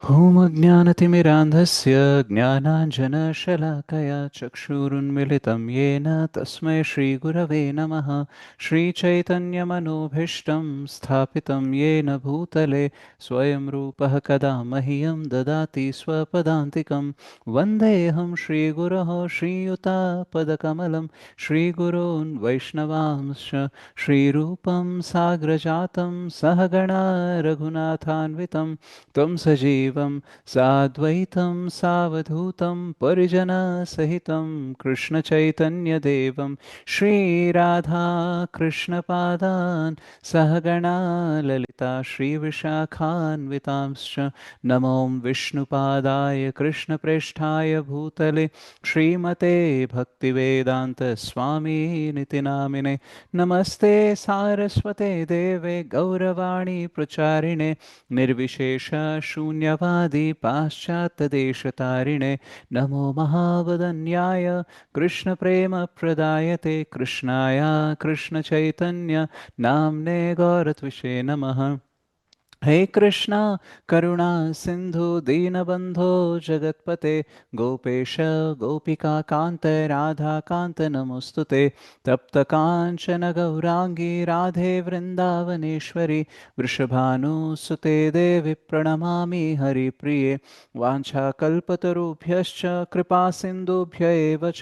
होमज्ञानतिमिरान्धस्य ज्ञानाञ्जनशलाकया चक्षुरुन्मिलितं येन तस्मै श्रीगुरवे नमः। श्रीचैतन्यमनोभीष्टं स्थापितं येन भूतले स्वयं रूपः कदा मह्यं ददाति स्वपदान्तिकं। वन्देऽहं श्रीगुरोः श्रीयुतापदकमलं श्रीगुरून् वैष्णवांश्च श्रीरूपं साग्रजातं सहगणा रघुनाथान्वितं त्वं सजीवं साद्वैतं सावधूतं परिजनसहितं कृष्णचैतन्यदेवं श्रीराधाकृष्णपादान् सहगणा ललिता श्रीविशाखान्वितांश्च नमो विष्णुपादाय कृष्णप्रेष्ठाय भूतले श्रीमते भक्तिवेदान्तस्वामिनिति नामिने नमस्ते सारस्वते देवे गौरवाणी प्रचारिणे निर्विशेष शून्यवादी पाश्चात्यदेशतारिणे नमो महावदन्याय कृष्णप्रेमप्रदायते कृष्णाय कृष्णचैतन्य नाम्ने गौरत्विषे नमः। हे कृष्णा करुणा सिंधु दीनबंधो जगतपते गोपेश गोपिका कांत राधा कांत नमोस्तुते तप्त कांचन गौरांगी राधे वृंदावनेश्वरी वृषभानुसुते देवी प्रणमामि हरिप्रिये वाञ्छाकल्पतरुभ्यश्च कृपा सिन्धुभ्य एव च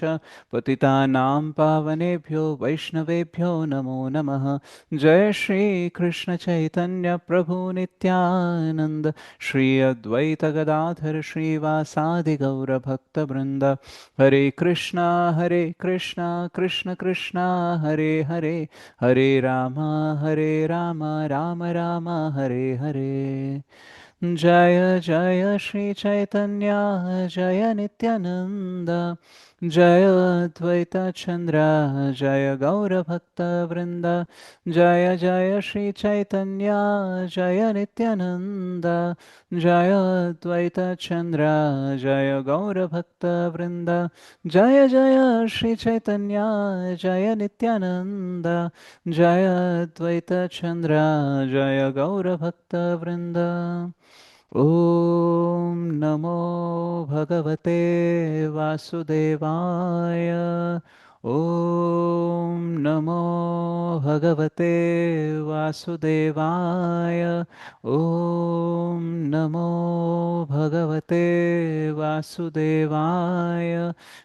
पतितानां पावनेभ्यो वैष्णवेभ्यो नमो नमः। जय श्री कृष्ण चैतन्य प्रभु नित्यानंद श्री अद्वैत गदाधर श्रीवासादि गौर भक्त वृंद हरे कृष्णा कृष्ण कृष्णा हरे हरे हरे राम राम राम हरे हरे। जय जय श्री चैतन्य जय नित्यानंद जय अद्वैत चंद्र जय गौरभक्तवृंद जय जय श्री चैतन्य जय नित्यानंद जय अद्वैत चंद्र जय गौरभक्तवृंद जय जय श्री चैतन्य जय नित्यानंद जय अद्वैत चंद्र जय गौरभक्तवृंद। ॐ नमो भगवते वासुदेवाय। ॐ नमो भगवते वासुदेवाय। ॐ नमो भगवते वासुदेवाय।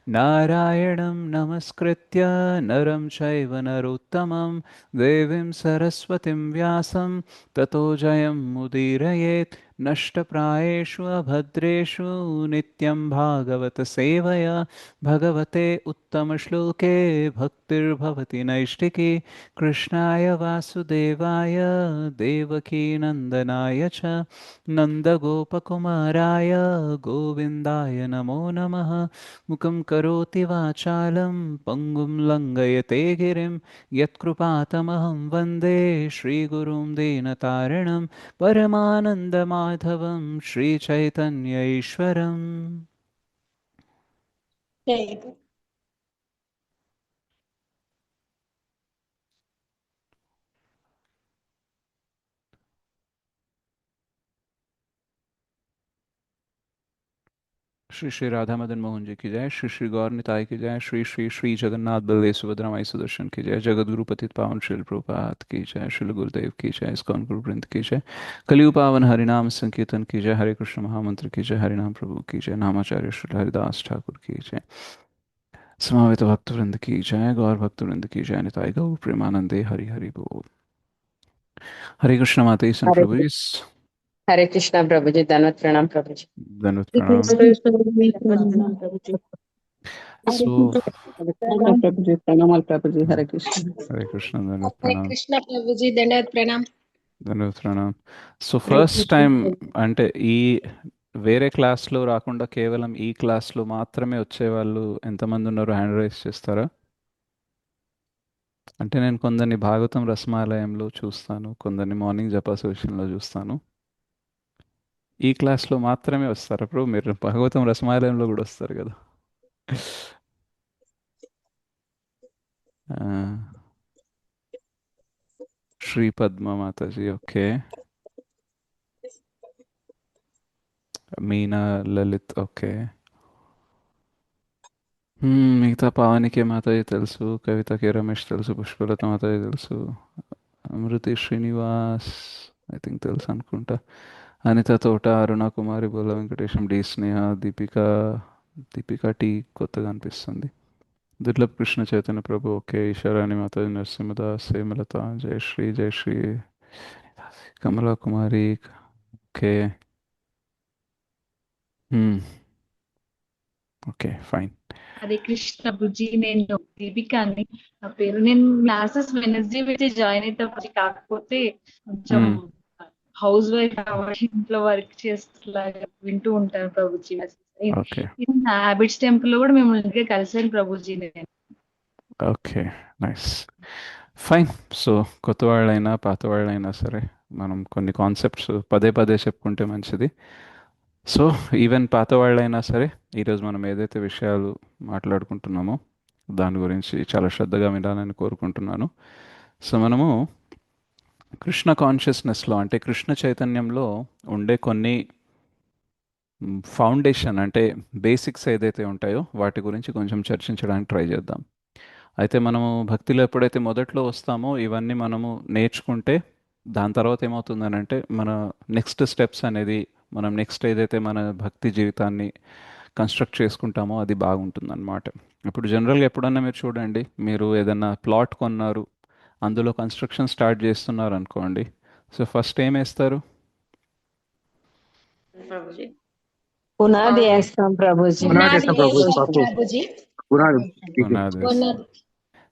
नारायणं नमस्कृत्य नरं चैव नरोत्तमं देवीं सरस्वतीं व्यासं ततो जयमुदीरयेत्। नष्टप्रायेषु अभद्रेषु नित्यं भागवत सेवया भगवते उत्तमश्लोके भक्तिर्भवति नैष्टिकी। कृष्णाय वासुदेवाय देवकीनन्दनाय च नन्दगोपकुमाराय गोविन्दाय नमो नमः। मुखं करोति वाचालं पङ्गुं लङ्घयते गिरिं यत्कृपातमहं वन्दे श्रीगुरुं दीनतारिणं परमानन्दमाधवं श्रीचैतन्य ईश्वरम्। जय श्री श्री राधा मदन मोहन जी की जय। श्री श्री गौर निताई की जय। श्री श्री श्री जगन्नाथ बलदेव सुभद्रा माई सुदर्शन की जय। जगत गुरु पतित पावन श्रील प्रभुपाद की जय। श्रील गुरुदेव की जय। इस्कॉन गुरु वृंद की जय। कलियुग पावन हरिनाम संकीर्तन की जय। हरे कृष्ण महामंत्र की जय। हरिनाम प्रभु की जय। नामाचार्य श्री हरिदास ठाकुर की जय। समावेत भक्त वृंद की जय। गौर भक्त वृंद की जय। निताई गौ प्रेमानंदे हरि हरि बोल। हरे कृष्ण माते ईसन हरे प्रभु इस हरे कृष्णा प्रभु जी, धन्यवाद प्रणाम प्रभु जी। धन्यवाद श्री प्रणाम। कृष्ण प्रणाम प्रभु जी। हरे सो कृष्ण कृष्णा प्रणाम। प्रभु जी, प्रणाम प्रभु जी, हरे कृष्ण। हरे कृष्ण धन्यवाद हरे प्रणाम। कृष्ण प्रभु जी दंडवत प्रणाम। ధన్యవాద ప్రణామ్. సో हरे ఫస్ట్ कृष्ण టైం प्रभु అంటే ఈ వేరే క్లాస్లో రాకుండా కేవలం ఈ క్లాస్లో మాత్రమే వచ్చేవాళ్ళు ఎంతమంది ఉన్నారు హ్యాండ్ రైజ్ చేస్తారా? అంటే నేను కొందరిని భాగవతం రసమాలయంలో చూస్తాను, కొందరిని మార్నింగ్ జప సొల్యూషన్లో చూస్తాను. ఈ క్లాస్లో మాత్రమే వస్తారు. అప్పుడు మీరు భాగవతం రసమాలయంలో కూడా వస్తారు కదా. ఆ, శ్రీ పద్మ మాతాజీ ఓకే. మీనా, లలిత్. ఓకే. మిగతా పావనికి మాతాజీ తెలుసు, కవితకి రమేష్ తెలుసు, పుష్పలత మాతాజీ తెలుసు, అమృతి శ్రీనివాస్ ఐ థింక్ తెలుసు అనుకుంటా, అనిత తోట, అరుణ కుమారి, బోల వెంకటేశం, డి స్నేహ, దీపిక. దీపిక టీ కొత్తగా అనిపిస్తుంది. Durlabh Krishna Chaitanya Prabhu. Okay. Eswarani Mataji, Narasimhadas, Hemalatha, Jayashree, Jayashree, Kamala Kumari. Okay. Okay, fine. Hare Krishna Bujji, నేను దీపికాని నా పేరు. నేను క్లాసెస్ వెనస్డే అయితే జాయిన్ అవుతా బుజ్జి. కాకపోతే కొంచెం హౌస్ వైఫ్ కాబట్టి ఇంట్లో వర్క్ చేసేలాగా వింటూ ఉంటాను ప్రభుజీ. ఓకే. హ్యాబిట్స్ టెంపుల్ లో కూడా మిమ్మల్ని కలిసాను ప్రభుజీ నేను. Okay, nice, fine. సో కొత్త వాళ్ళైనా పాత వాళ్ళైనా సరే మనం కొన్ని కాన్సెప్ట్స్ పదే పదే చెప్పుకుంటే మంచిది. సో ఈవెన్ పాత వాళ్ళైనా సరే ఈరోజు మనం ఏదైతే విషయాలు మాట్లాడుకుంటున్నామో దాని గురించి చాలా శ్రద్ధగా వినాలని కోరుకుంటున్నాను. సో మనము కృష్ణ కాన్షియస్నెస్లో అంటే కృష్ణ చైతన్యంలో ఉండే కొన్ని ఫౌండేషన్ అంటే బేసిక్స్ ఏదైతే ఉంటాయో వాటి గురించి కొంచెం చర్చించడానికి ట్రై చేద్దాం. అయితే మనము భక్తిలో ఎప్పుడైతే మొదట్లో వస్తామో ఇవన్నీ మనము నేర్చుకుంటే దాని తర్వాత ఏమవుతుందనంటే మన నెక్స్ట్ స్టెప్స్ అనేది మనం నెక్స్ట్ ఏదైతే మన భక్తి జీవితాన్ని కన్స్ట్రక్ట్ చేసుకుంటామో అది బాగుంటుందన్నమాట. ఇప్పుడు జనరల్గా ఎప్పుడన్నా మీరు చూడండి, మీరు ఏదైనా ప్లాట్ కొన్నారు, అందులో కన్స్ట్రక్షన్ స్టార్ట్ చేస్తున్నారు అనుకోండి. సో ఫస్ట్ ఏం వేస్తారు? పునాది వేస్తాం ప్రభుజీ. పునాది వేస్తాం ప్రభుజీ. ప్రభుజీ. పునాది వేస్తారు.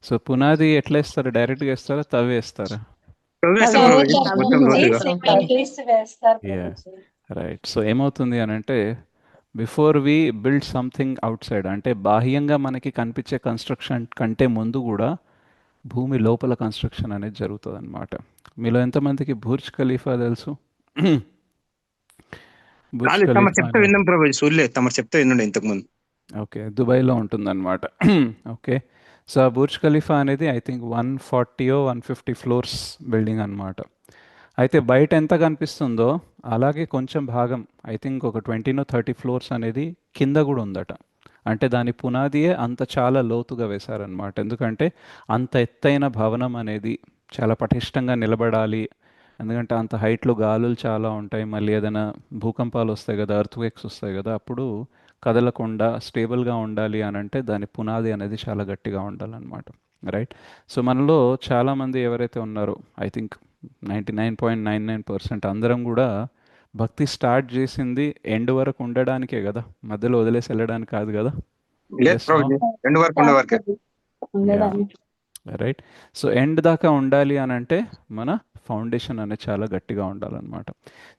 సో పునాది ఎట్లా వేస్తారు? డైరెక్ట్గా వేస్తారా, తవ్వి వేస్తారా? రైట్. సో ఏమవుతుంది అని అంటే before we build something outside అంటే బాహ్యంగా మనకి కనిపించే కన్స్ట్రక్షన్ కంటే ముందు కూడా భూమి లోపల కన్స్ట్రక్షన్ అనేది జరుగుతుంది అనమాట. మీలో ఎంతమందికి బుర్జ్ ఖలీఫా తెలుసు? బుర్జ్ ఖలీఫా ఇంతకు ముందు ఓకే, దుబాయ్లో ఉంటుందన్నమాట. ఓకే. సో ఆ బుర్జ్ ఖలీఫా అనేది ఐ థింక్ 140 150 ఫ్లోర్స్ బిల్డింగ్ అనమాట. అయితే బయట ఎంత కనిపిస్తుందో అలాగే కొంచెం భాగం ఐ థింక్ ఒక 20 ఫ్లోర్స్ అనేది కింద కూడా ఉందట. అంటే దాని పునాదియే అంత చాలా లోతుగా వేశారనమాట. ఎందుకంటే అంత ఎత్తైన భవనం అనేది చాలా పటిష్టంగా నిలబడాలి. ఎందుకంటే అంత హైట్లో గాలులు చాలా ఉంటాయి, మళ్ళీ ఏదైనా భూకంపాలు వస్తాయి కదా, ఎర్త్క్వేక్స్ వస్తాయి కదా, అప్పుడు కదలకుండా స్టేబుల్గా ఉండాలి అని అంటే దాని పునాది అనేది చాలా గట్టిగా ఉండాలన్నమాట. రైట్. సో మనలో చాలామంది ఎవరైతే ఉన్నారో ఐ థింక్ 99.99% అందరం కూడా భక్తి స్టార్ట్ చేసింది ఎండ్ వరకు ఉండడానికే కదా, మధ్యలో వదిలేసి వెళ్ళడానికి కాదు కదా. రైట్. సో ఎండ్ దాకా ఉండాలి అని అంటే మన ఫౌండేషన్ అనేది చాలా గట్టిగా ఉండాలన్నమాట.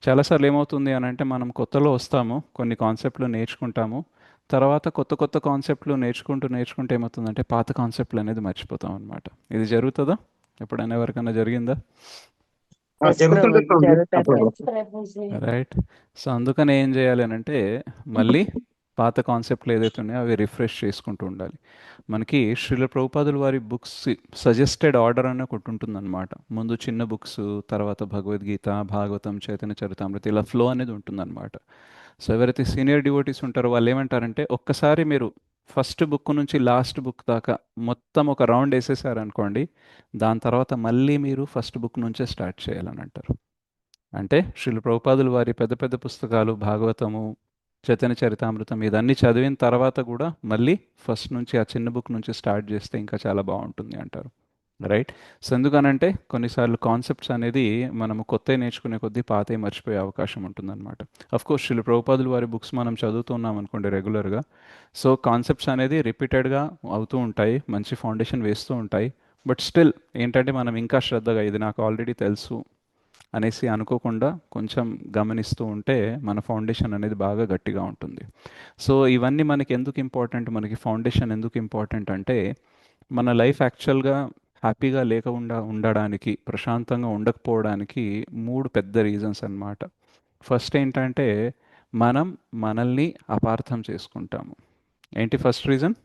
చాలాసార్లు ఏమవుతుంది అని అంటే మనం కొత్తలో వస్తాము, కొన్ని కాన్సెప్ట్లు నేర్చుకుంటాము, తర్వాత కొత్త కొత్త కాన్సెప్ట్లు నేర్చుకుంటూ ఏమవుతుందంటే పాత కాన్సెప్ట్లు అనేది మర్చిపోతాం అనమాట. ఇది జరుగుతుందా? ఎప్పుడైనా ఎవరికైనా జరిగిందా? రైట్. సో అందుకని ఏం చేయాలి అని అంటే మళ్ళీ పాత కాన్సెప్ట్లు ఏదైతే ఉన్నాయో అవి రిఫ్రెష్ చేసుకుంటూ ఉండాలి. మనకి శ్రీల ప్రభుపాదుల వారి బుక్స్ సజెస్టెడ్ ఆర్డర్ అని ఒకటి ఉంటుందన్నమాట. ముందు చిన్న బుక్స్, తర్వాత భగవద్గీత, భాగవతం, చైతన్య చరితామృత, ఇలా ఫ్లో అనేది ఉంటుందన్నమాట. సో ఎవరైతే సీనియర్ డివోటీస్ ఉంటారో వాళ్ళు ఏమంటారంటే ఒక్కసారి మీరు ఫస్ట్ బుక్ నుంచి లాస్ట్ బుక్ దాకా మొత్తం ఒక రౌండ్ వేసేసారనుకోండి, దాని తర్వాత మళ్ళీ మీరు ఫస్ట్ బుక్ నుంచే స్టార్ట్ చేయాలని అంటారు. అంటే శ్రీల ప్రభుపాదుల వారి పెద్ద పెద్ద పుస్తకాలు భాగవతము, చైతన్య చరితామృతం ఇదన్నీ చదివిన తర్వాత కూడా మళ్ళీ ఫస్ట్ నుంచి ఆ చిన్న బుక్ నుంచి స్టార్ట్ చేస్తే ఇంకా చాలా బాగుంటుంది అంటారు. రైట్. సో ఎందుకనంటే కొన్నిసార్లు కాన్సెప్ట్స్ అనేది మనము కొత్త నేర్చుకునే కొద్దీ పాతే మర్చిపోయే అవకాశం ఉంటుందన్నమాట. అఫ్కోర్స్ శ్రీల ప్రభుపాదుల వారి బుక్స్ మనం చదువుతున్నాం అనుకోండి రెగ్యులర్గా, సో కాన్సెప్ట్స్ అనేది రిపీటెడ్గా అవుతూ ఉంటాయి, మంచి ఫౌండేషన్ వేస్తూ ఉంటాయి. బట్ స్టిల్ ఏంటంటే మనం ఇంకా శ్రద్ధగా ఇది నాకు ఆల్రెడీ తెలుసు అనేసి అనుకోకుండా కొంచెం గమనిస్తూ ఉంటే మన ఫౌండేషన్ అనేది బాగా గట్టిగా ఉంటుంది. సో ఇవన్నీ మనకి ఎందుకు ఇంపార్టెంట్, మనకి ఫౌండేషన్ ఎందుకు ఇంపార్టెంట్ అంటే మన లైఫ్ యాక్చువల్గా హ్యాపీగా లేకుండా ఉండడానికి, ప్రశాంతంగా ఉండకపోవడానికి 3 పెద్ద రీజన్స్ అన్నమాట. ఫస్ట్ ఏంటంటే మనం మనల్ని అపార్థం చేసుకుంటాము. ఏంటి ఫస్ట్ రీజన్?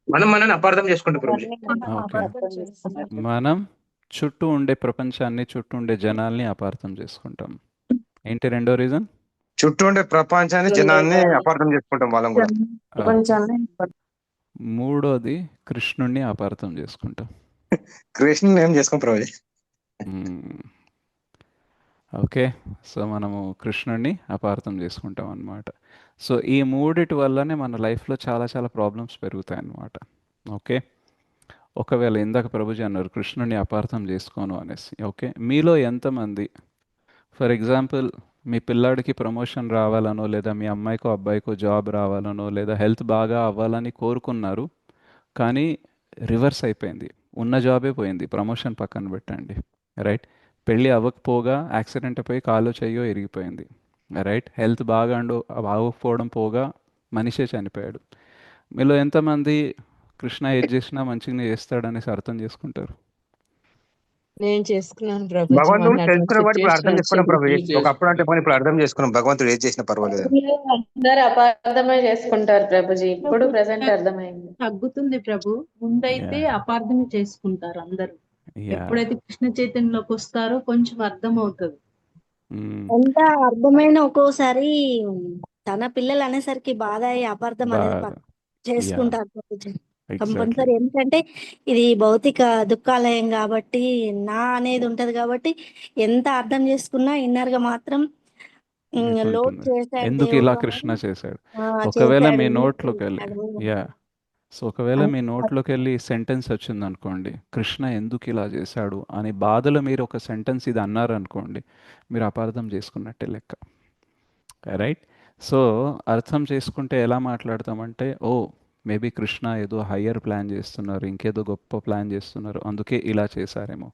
మనల్ని అపార్థం చేసుకుంటాం. ఓకే. మనం చుట్టూ ఉండే ప్రపంచాన్ని, చుట్టూ ఉండే జనాల్ని అపార్థం చేసుకుంటాం. ఏంటి రెండో రీజన్? చుట్టూ ఉండే ప్రపంచాన్ని జనాన్ని అపార్థం చేసుకుంటాం వాళ్ళం కూడా. ప్రపంచాన్ని మూడోది కృష్ణుణ్ణి అపార్థం చేసుకుంటాం. కృష్ణుని ఏం చేసుకోం ప్రభుజీ. మ్మ్. ఓకే, సో మనము కృష్ణుణ్ణి అపార్థం చేసుకుంటాం అన్నమాట. సో ఈ మూడిటి వల్లనే మన లైఫ్లో చాలా చాలా ప్రాబ్లమ్స్ పెరుగుతాయి అన్నమాట. ఓకే, ఒకవేళ ఇందాక ప్రభుజీ అన్నారు కృష్ణుణ్ణి అపార్థం చేసుకోను అనేసి. ఓకే, మీలో ఎంతమంది ఫర్ ఎగ్జాంపుల్ మీ పిల్లాడికి ప్రమోషన్ రావాలనో లేదా మీ అమ్మాయికో అబ్బాయికో జాబ్ రావాలనో లేదా హెల్త్ బాగా అవ్వాలని కోరుకున్నారు, కానీ రివర్స్ అయిపోయింది, ఉన్న జాబే పోయింది, ప్రమోషన్ పక్కన పెట్టండి, రైట్? పెళ్ళి అవ్వకపోగా యాక్సిడెంట్ అయిపోయి కాలో చెయ్యో ఇరిగిపోయింది, రైట్? హెల్త్ బాగోకపోవడం పోగా మనిషే చనిపోయాడు. మీలో ఎంతమంది కృష్ణ ఏది చేసినా మంచిగానే చేస్తాడనేసి అర్థం చేసుకుంటారు? నేను చేసుకున్నాను ప్రభుజీ. భగవంతుడు మొన్న అటువంటి తెలుసుకున్న వాటి ఇప్పుడు అర్థం సిచ్యువేషన్ చేసుకున్నాం ప్రభుజీ. వచ్చింది. ఒకప్పుడు అంటే పోనీ ఇప్పుడు అర్థం చేసుకున్నాం భగవంతుడు ఏది చేసినా పర్వాలేదు. అందరు అపార్థమే చేసుకుంటారు ప్రభుజీ. ఇప్పుడు ప్రెసెంట్ అర్థమైంది. తగ్గుతుంది ప్రభు. ముందైతే Yeah. అపార్థం చేసుకుంటారు అందరూ. యా. ఎప్పుడైతే కృష్ణ చైతన్యంలోకి వస్తారో కొంచెం అర్థం అవుతుంది. ఎంత అర్థమైన ఒక్కోసారి తన పిల్లలు అనేసరికి బాధ అయ్యి అపార్థం అనేది బాగా. యా, చేసుకుంటారు ప్రభుజీ. ఎగ్జాక్ట్లీ. కంపల్సరీ ఎందుకంటే ఇది భౌతిక దుఃఖాలయం కాబట్టి నా అనేది ఉంటది కాబట్టి ఎంత అర్థం చేసుకున్నా ఇన్నర్ గా మాత్రం లోడ్ ఉంటుంది. చేశాడు ఎందుకు దేవుడు ఇలా అని కృష్ణ చేశాడు? ఒకవేళ చేశాడు మీ ఎందుకు నోట్లోకి వెళ్ళి చేశాడు యా సో ఒకవేళ అని మీ నోట్లోకి వెళ్ళి సెంటెన్స్ వచ్చింది అనుకోండి, కృష్ణ ఎందుకు ఇలా చేశాడు అని బాధలో మీరు ఒక సెంటెన్స్ ఇది అన్నారనుకోండి, మీరు అపార్థం చేసుకున్నట్టే లెక్క, రైట్? సో అర్థం చేసుకుంటే ఎలా మాట్లాడతామంటే, ఓ మేబీ కృష్ణ ఏదో హయ్యర్ ప్లాన్ చేస్తున్నారు, ఇంకేదో గొప్ప ప్లాన్ చేస్తున్నారు, అందుకే ఇలా చేశారేమో.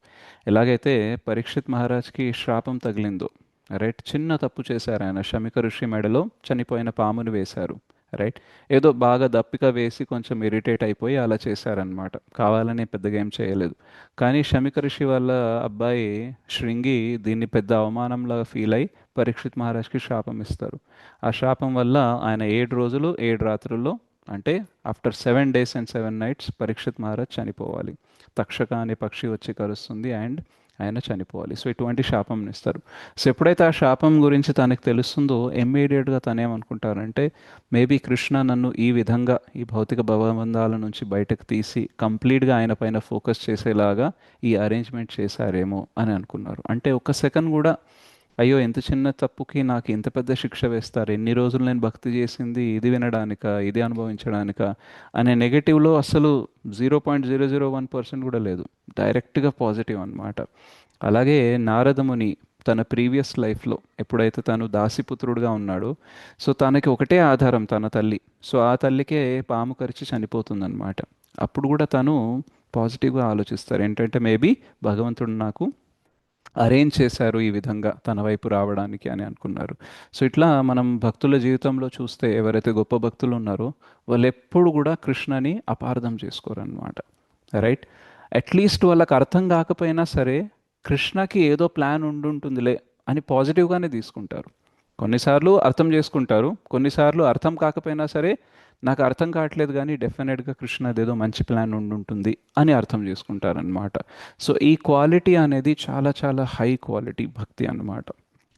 ఎలాగైతే పరీక్షిత్ మహారాజ్కి శ్రాపం తగిలిందో, రైట్? చిన్న తప్పు చేశారు ఆయన, శమిక ఋషి మెడలో చనిపోయిన పామును వేశారు, రైట్? ఏదో బాగా దప్పిక వేసి కొంచెం ఇరిటేట్ అయిపోయి అలా చేశారనమాట, కావాలని పెద్దగా ఏం చేయలేదు. కానీ శమిక ఋషి వాళ్ళ అబ్బాయి శృంగి దీన్ని పెద్ద అవమానంలాగా ఫీల్ అయి పరీక్షిత్ మహారాజ్కి శాపం ఇస్తారు. ఆ శాపం వల్ల ఆయన 7 రోజులు 7 రాత్రుల్లో, అంటే after 7 days and 7 nights Parikshit Maharaj చనిపోవాలి. తక్షక అనే పక్షి వచ్చి కరుస్తుంది అండ్ ఆయన చనిపోవాలి. సో ఇటువంటి శాపం ఇస్తారు. సో ఎప్పుడైతే ఆ శాపం గురించి తనకు తెలుస్తుందో ఇమ్మీడియట్గా తనేమనుకుంటారంటే, మేబీ కృష్ణ నన్ను ఈ విధంగా ఈ భౌతిక భవబంధాల నుంచి బయటకు తీసి కంప్లీట్గా ఆయన పైన ఫోకస్ చేసేలాగా ఈ అరేంజ్మెంట్ చేశారేమో అని అనుకున్నారు. అంటే ఒక్క సెకండ్ కూడా అయ్యో ఎంత చిన్న తప్పుకి నాకు ఇంత పెద్ద శిక్ష వేస్తారు, ఎన్ని రోజులు నేను భక్తి చేసింది ఇది వినడానిక, ఇది అనుభవించడానిక అనే నెగటివ్లో అసలు 0.001% కూడా లేదు, డైరెక్ట్గా పాజిటివ్ అన్నమాట. అలాగే నారదముని తన ప్రీవియస్ లైఫ్లో ఎప్పుడైతే తను దాసిపుత్రుడుగా ఉన్నాడో, సో తనకి ఒకటే ఆధారం తన తల్లి, సో ఆ తల్లికే పాము కరిచి చనిపోతుందన్నమాట. అప్పుడు కూడా తను పాజిటివ్గా ఆలోచిస్తారు, ఏంటంటే మేబీ భగవంతుడు నాకు అరేంజ్ చేశారు ఈ విధంగా తన వైపు రావడానికి అని అనుకున్నారు. సో ఇట్లా మనం భక్తుల జీవితంలో చూస్తే ఎవరైతే గొప్ప భక్తులు ఉన్నారో వాళ్ళు ఎప్పుడు కూడా కృష్ణని అపార్థం చేసుకోరన్నమాట, రైట్? అట్లీస్ట్ వాళ్ళకి అర్థం కాకపోయినా సరే కృష్ణకి ఏదో ప్లాన్ ఉండుంటుందిలే అని పాజిటివ్గానే తీసుకుంటారు. కొన్నిసార్లు అర్థం చేసుకుంటారు, కొన్నిసార్లు అర్థం కాకపోయినా సరే నాకు అర్థం కావట్లేదు కానీ డెఫినెట్గా కృష్ణది ఏదో మంచి ప్లాన్ ఉండుంటుంది అని అర్థం చేసుకుంటారనమాట. సో ఈ క్వాలిటీ అనేది చాలా చాలా హై క్వాలిటీ భక్తి అన్నమాట,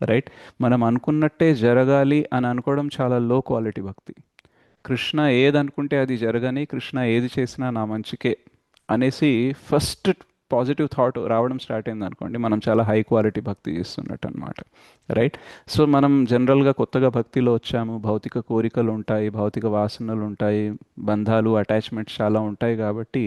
రైట్? మనం అనుకున్నట్టే జరగాలి అని అనుకోవడం చాలా లో క్వాలిటీ భక్తి. కృష్ణ ఏది అనుకుంటే అది జరగని, కృష్ణ ఏది చేసినా నా మంచికే అనేసి ఫస్ట్ పాజిటివ్ థాట్ రావడం స్టార్ట్ అయింది అనుకోండి, మనం చాలా హై క్వాలిటీ భక్తి చేస్తున్నట్టు అనమాట, రైట్? సో మనం జనరల్గా కొత్తగా భక్తిలో వచ్చాము, భౌతిక కోరికలు ఉంటాయి, భౌతిక వాసనలు ఉంటాయి, బంధాలు అటాచ్మెంట్స్ చాలా ఉంటాయి కాబట్టి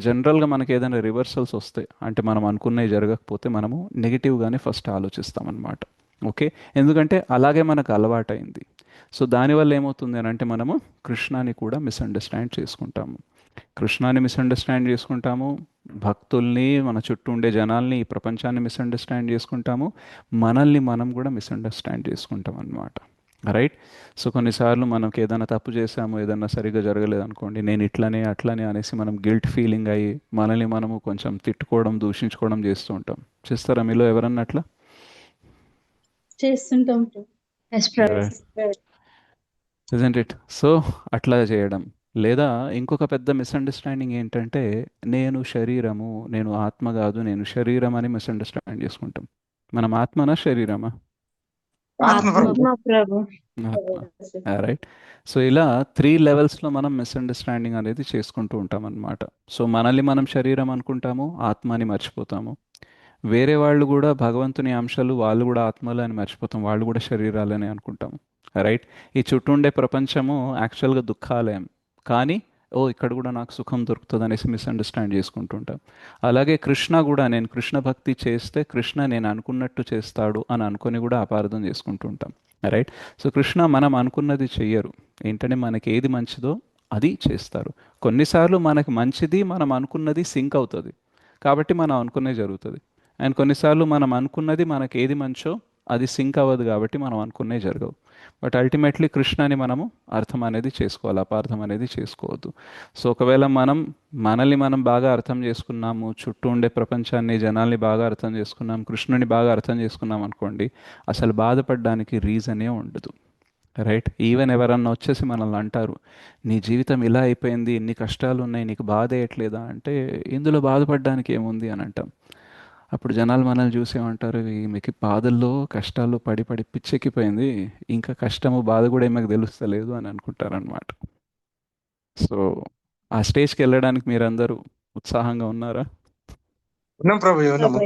జనరల్గా మనకి ఏదైనా రివర్సల్స్ వస్తాయి అంటే మనం అనుకున్నవి జరగకపోతే మనము నెగిటివ్గానే ఫస్ట్ ఆలోచిస్తాం అనమాట, ఓకే? ఎందుకంటే అలాగే మనకు అలవాటైంది. సో దానివల్ల ఏమవుతుంది అని అంటే మనము కృష్ణాని కూడా మిస్అండర్స్టాండ్ చేసుకుంటాము, కృష్ణాన్ని మిస్అండర్స్టాండ్ చేసుకుంటాము, భక్తుల్ని, మన చుట్టూ ఉండే జనాల్ని, ఈ ప్రపంచాన్ని మిస్అండర్స్టాండ్ చేసుకుంటాము, మనల్ని మనం కూడా మిస్అండర్స్టాండ్ చేసుకుంటాం అన్నమాట, రైట్? సో కొన్నిసార్లు మనకి ఏదైనా తప్పు చేసాము, ఏదైనా సరిగ్గా జరగలేదు అనుకోండి, నేను ఇట్లనే అట్లనే అనేసి మనం గిల్ట్ ఫీలింగ్ అయ్యి మనల్ని మనము కొంచెం తిట్టుకోవడం, దూషించుకోవడం చేస్తూ ఉంటాం. చేస్తారా మీలో ఎవరన్నా అట్లా? చేస్తుంటాం. Isn't it? సో అట్లా చేయడం, లేదా ఇంకొక పెద్ద మిస్అండర్స్టాండింగ్ ఏంటంటే నేను శరీరము, నేను ఆత్మ కాదు, నేను శరీరం అని మిస్అండర్స్టాండ్ చేసుకుంటాం. మనం ఆత్మనా శరీరమా? ఆత్మ ప్రభు. ఆత్మ ప్రభు. ఆత్మ. రైట్. సో ఇలా 3 లెవెల్స్లో మనం మిస్అండర్స్టాండింగ్ అనేది చేసుకుంటూ ఉంటాం అన్నమాట. సో మనల్ని మనం శరీరం అనుకుంటాము, ఆత్మని మర్చిపోతాము. వేరే వాళ్ళు కూడా భగవంతుని అంశాలు, వాళ్ళు కూడా ఆత్మలు అని మర్చిపోతాం, వాళ్ళు కూడా శరీరాలని అనుకుంటాము. రైట్. ఈ చుట్టూ ఉండే ప్రపంచము యాక్చువల్గా దుఃఖాలయం, కానీ ఓ ఇక్కడ కూడా నాకు సుఖం దొరుకుతుంది అనేసి మిస్అండర్స్టాండ్ చేసుకుంటుంటాం. అలాగే కృష్ణ కూడా, నేను కృష్ణ భక్తి చేస్తే కృష్ణ నేను అనుకున్నట్టు చేస్తాడు అని అనుకొని కూడా అపార్థం చేసుకుంటుంటాం. రైట్. సో కృష్ణ మనం అనుకున్నది చెయ్యరు. ఏంటంటే మనకి ఏది మంచిదో అది చేస్తారు. కొన్నిసార్లు మనకు మంచిది మనం అనుకున్నది సింక్ అవుతుంది, కాబట్టి మనం అనుకున్నది జరుగుతుంది. అండ్ కొన్నిసార్లు మనం అనుకున్నది మనకి ఏది మంచో అది సింక్ అవ్వదు, కాబట్టి మనం అనుకున్నవి జరగవు. బట్ అల్టిమేట్లీ కృష్ణని మనము అర్థం అనేది చేసుకోవాలి, అపార్థం అనేది చేసుకోవద్దు. సో ఒకవేళ మనల్ని మనం బాగా అర్థం చేసుకున్నాము, చుట్టూ ఉండే ప్రపంచాన్ని, జనాల్ని బాగా అర్థం చేసుకున్నాం, కృష్ణుని బాగా అర్థం చేసుకున్నాం అనుకోండి, అసలు బాధపడడానికి రీజనే ఉండదు. రైట్. ఈవెన్ ఎవరన్నా వచ్చేసి మనల్ని అంటారు, నీ జీవితం ఇలా అయిపోయింది, ఇన్ని కష్టాలు ఉన్నాయి, నీకు బాధ వేయట్లేదా అంటే, ఇందులో బాధపడడానికి ఏముంది అని అంటాం. అప్పుడు జనాలు మనల్ని చూసేమంటారు, ఈమెకి బాధల్లో కష్టాల్లో పడి పడి పిచ్చెక్కిపోయింది, ఇంకా కష్టము బాధ కూడా ఈమెకు తెలుస్తలేదు అని అనుకుంటారనమాట. సో ఆ స్టేజ్కి వెళ్ళడానికి మీరందరూ ఉత్సాహంగా ఉన్నారా? ఉన్నాం ప్రభు, ఉన్నాము.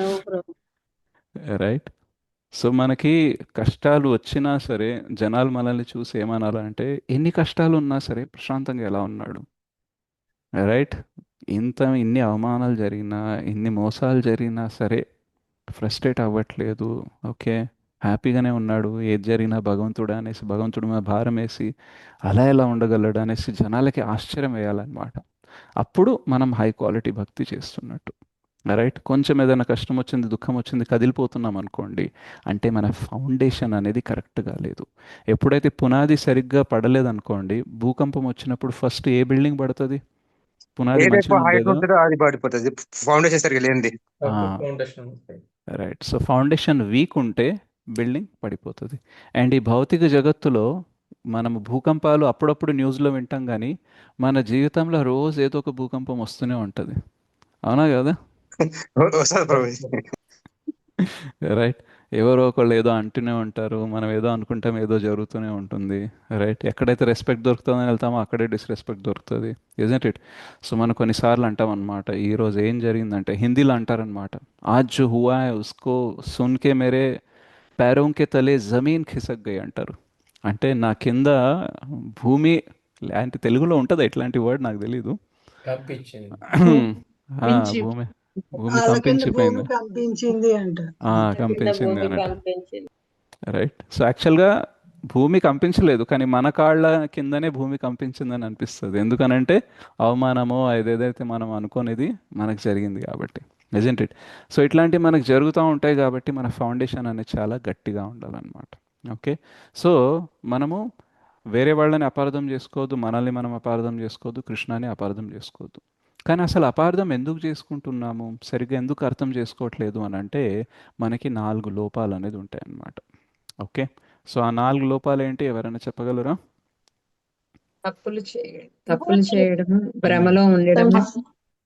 నో ప్రభు. రైట్. సో మనకి కష్టాలు వచ్చినా సరే జనాలు మనల్ని చూసి ఏమనాలంటే, ఎన్ని కష్టాలు ఉన్నా సరే ప్రశాంతంగా ఎలా ఉన్నాడు. రైట్. ఇన్ని అవమానాలు జరిగినా, ఇన్ని మోసాలు జరిగినా సరే ఫ్రస్ట్రేట్ అవ్వట్లేదు, ఓకే, హ్యాపీగానే ఉన్నాడు, ఏది జరిగినా భగవంతుడు అనేసి భగవంతుడి మీద భారం వేసి అలా ఎలా ఉండగలడు అనేసి జనాలకి ఆశ్చర్యం వేయాలన్నమాట. అప్పుడు మనం హై క్వాలిటీ భక్తి చేస్తున్నట్టు. రైట్. కొంచెం ఏదైనా కష్టం వచ్చింది, దుఃఖం వచ్చింది, కదిలిపోతున్నాం అనుకోండి, అంటే మన ఫౌండేషన్ అనేది కరెక్ట్గా లేదు. ఎప్పుడైతే పునాది సరిగ్గా పడలేదనుకోండి, భూకంపం వచ్చినప్పుడు ఫస్ట్ ఏ బిల్డింగ్ పడుతుంది? పునాది ఏది ఎక్కువ మంచిగా హైట్ ఉండేదా? ఉంటుందో అది పడిపోతుంది, ఫౌండేషన్ సరిగ్గా లేనిది. రైట్. సో ఫౌండేషన్ వీక్ ఉంటే బిల్డింగ్ పడిపోతుంది. అండ్ ఈ భౌతిక జగత్తులో మనము భూకంపాలు అప్పుడప్పుడు న్యూస్లో వింటాం, కానీ మన జీవితంలో రోజు ఏదో ఒక భూకంపం వస్తూనే ఉంటుంది. అవునా కదా? వస్తుంది ప్రభు. రైట్. ఎవరో ఒకళ్ళు ఏదో అంటూనే ఉంటారు, మనం ఏదో అనుకుంటాం, ఏదో జరుగుతూనే ఉంటుంది. రైట్. ఎక్కడైతే రెస్పెక్ట్ దొరుకుతుందని వెళ్తామో అక్కడే డిస్రెస్పెక్ట్ దొరుకుతుంది, ఇజంట్ ఇట్? సో మనం కొన్నిసార్లు అంటాం అనమాట, ఈరోజు ఏం జరిగిందంటే, హిందీలో అంటారనమాట, ఆజ్ జో హువా హై ఉస్కో సున్కే మేరే पैरों के तले జమీన్ ఖిసక్ గయి అంటారు. అంటే నా కింద భూమి, అంటే తెలుగులో ఉంటుంది ఇట్లాంటి వర్డ్, నాకు తెలీదు. భూమి భూమి వాళ్ళ కింద భూమి కంపించిపోయింది, కంపించింది అంట. కంపించింది భూమి అన్నట్టు. కంపించింది. రైట్. సో యాక్చువల్గా భూమి కంపించలేదు, కానీ మన కాళ్ళ కిందనే భూమి కంపించిందని అనిపిస్తుంది. ఎందుకనంటే అవమానమో ఏదేదైతే మనం అనుకోనిది మనకు జరిగింది కాబట్టి, ఇజంట్ ఇట్? సో ఇట్లాంటివి మనకు జరుగుతూ ఉంటాయి కాబట్టి మన ఫౌండేషన్ అనేది చాలా గట్టిగా ఉండాలన్నమాట. ఓకే. సో మనము వేరే వాళ్ళని అపార్థం చేసుకోవద్దు, మనల్ని మనం అపార్థం చేసుకోవద్దు, కృష్ణాని అపార్థం చేసుకోవద్దు. కానీ అసలు అపార్థం ఎందుకు చేసుకుంటున్నాము, సరిగ్గా ఎందుకు అర్థం చేసుకోవట్లేదు అని అంటే, మనకి 4 లోపాలు అనేది ఉంటాయి అన్నమాట. ఓకే. సో ఆ 4 లోపాలు ఏంటి, ఎవరైనా చెప్పగలరా? తప్పులు చేయడం, భ్రమలో ఉండడం,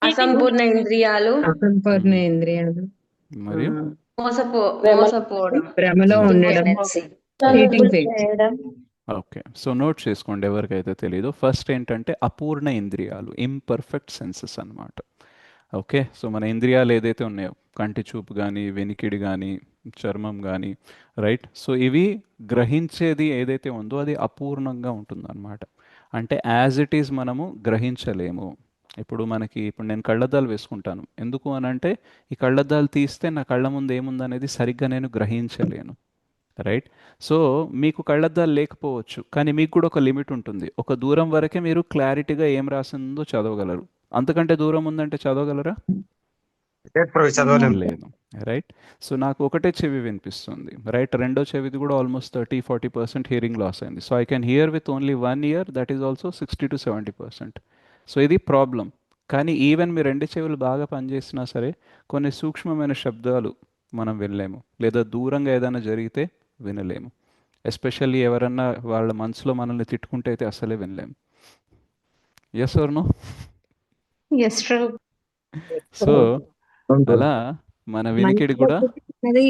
అసంపూర్ణ ఇంద్రియాలు, అసంపూర్ణ ఇంద్రియాలు, మరియు మోసపోవడం, భ్రమలో ఉండడం, చీటింగ్ చేయడం. ఓకే. సో నోట్ చేసుకోండి ఎవరికైతే తెలీదు. ఫస్ట్ ఏంటంటే అపూర్ణ ఇంద్రియాలు, ఇంపర్ఫెక్ట్ సెన్సెస్ అన్నమాట. ఓకే. సో మన ఇంద్రియాలు ఏదైతే ఉన్నాయో, కంటి చూపు కానీ, వెనికిడి కానీ, చర్మం కానీ, రైట్. సో ఇవి గ్రహించేది ఏదైతే ఉందో అది అపూర్ణంగా ఉంటుందన్నమాట. అంటే యాజ్ ఇట్ ఈజ్ మనము గ్రహించలేము. ఇప్పుడు నేను కళ్ళద్దాలు వేసుకుంటాను, ఎందుకు అని అంటే ఈ కళ్ళద్దాలు తీస్తే నా కళ్ళ ముందు ఏముందనేది సరిగ్గా నేను గ్రహించలేను. రైట్. సో మీకు కళ్ళద్దాలు లేకపోవచ్చు, కానీ మీకు కూడా ఒక లిమిట్ ఉంటుంది. ఒక దూరం వరకే మీరు క్లారిటీగా ఏం రాసిందో చదవగలరు, అంతకంటే దూరం ఉందంటే చదవగలరా? లేదు ప్రభు, చదవలేము. లేదు. రైట్. సో నాకు ఒకటే చెవి వినిపిస్తుంది, రైట్. రెండో చెవిది కూడా ఆల్మోస్ట్ 30-40% హియరింగ్ లాస్ అయింది. So I can hear with only 1 year, that is also 60-70%. So ఇది ప్రాబ్లం. కానీ ఈవెన్ మీ 2 చెవులు బాగా పనిచేసినా సరే కొన్ని సూక్ష్మమైన శబ్దాలు మనం వినలేము, లేదా దూరంగా ఏదైనా జరిగితే వినలేము. ఎస్పెషల్లీ ఎవరన్నా వాళ్ళ మనసులో మనల్ని తిట్టుకుంటే అయితే అసలే వినలేము. Yes or no? Yes Prabhu. So అలా మన వినికిడి కూడా అది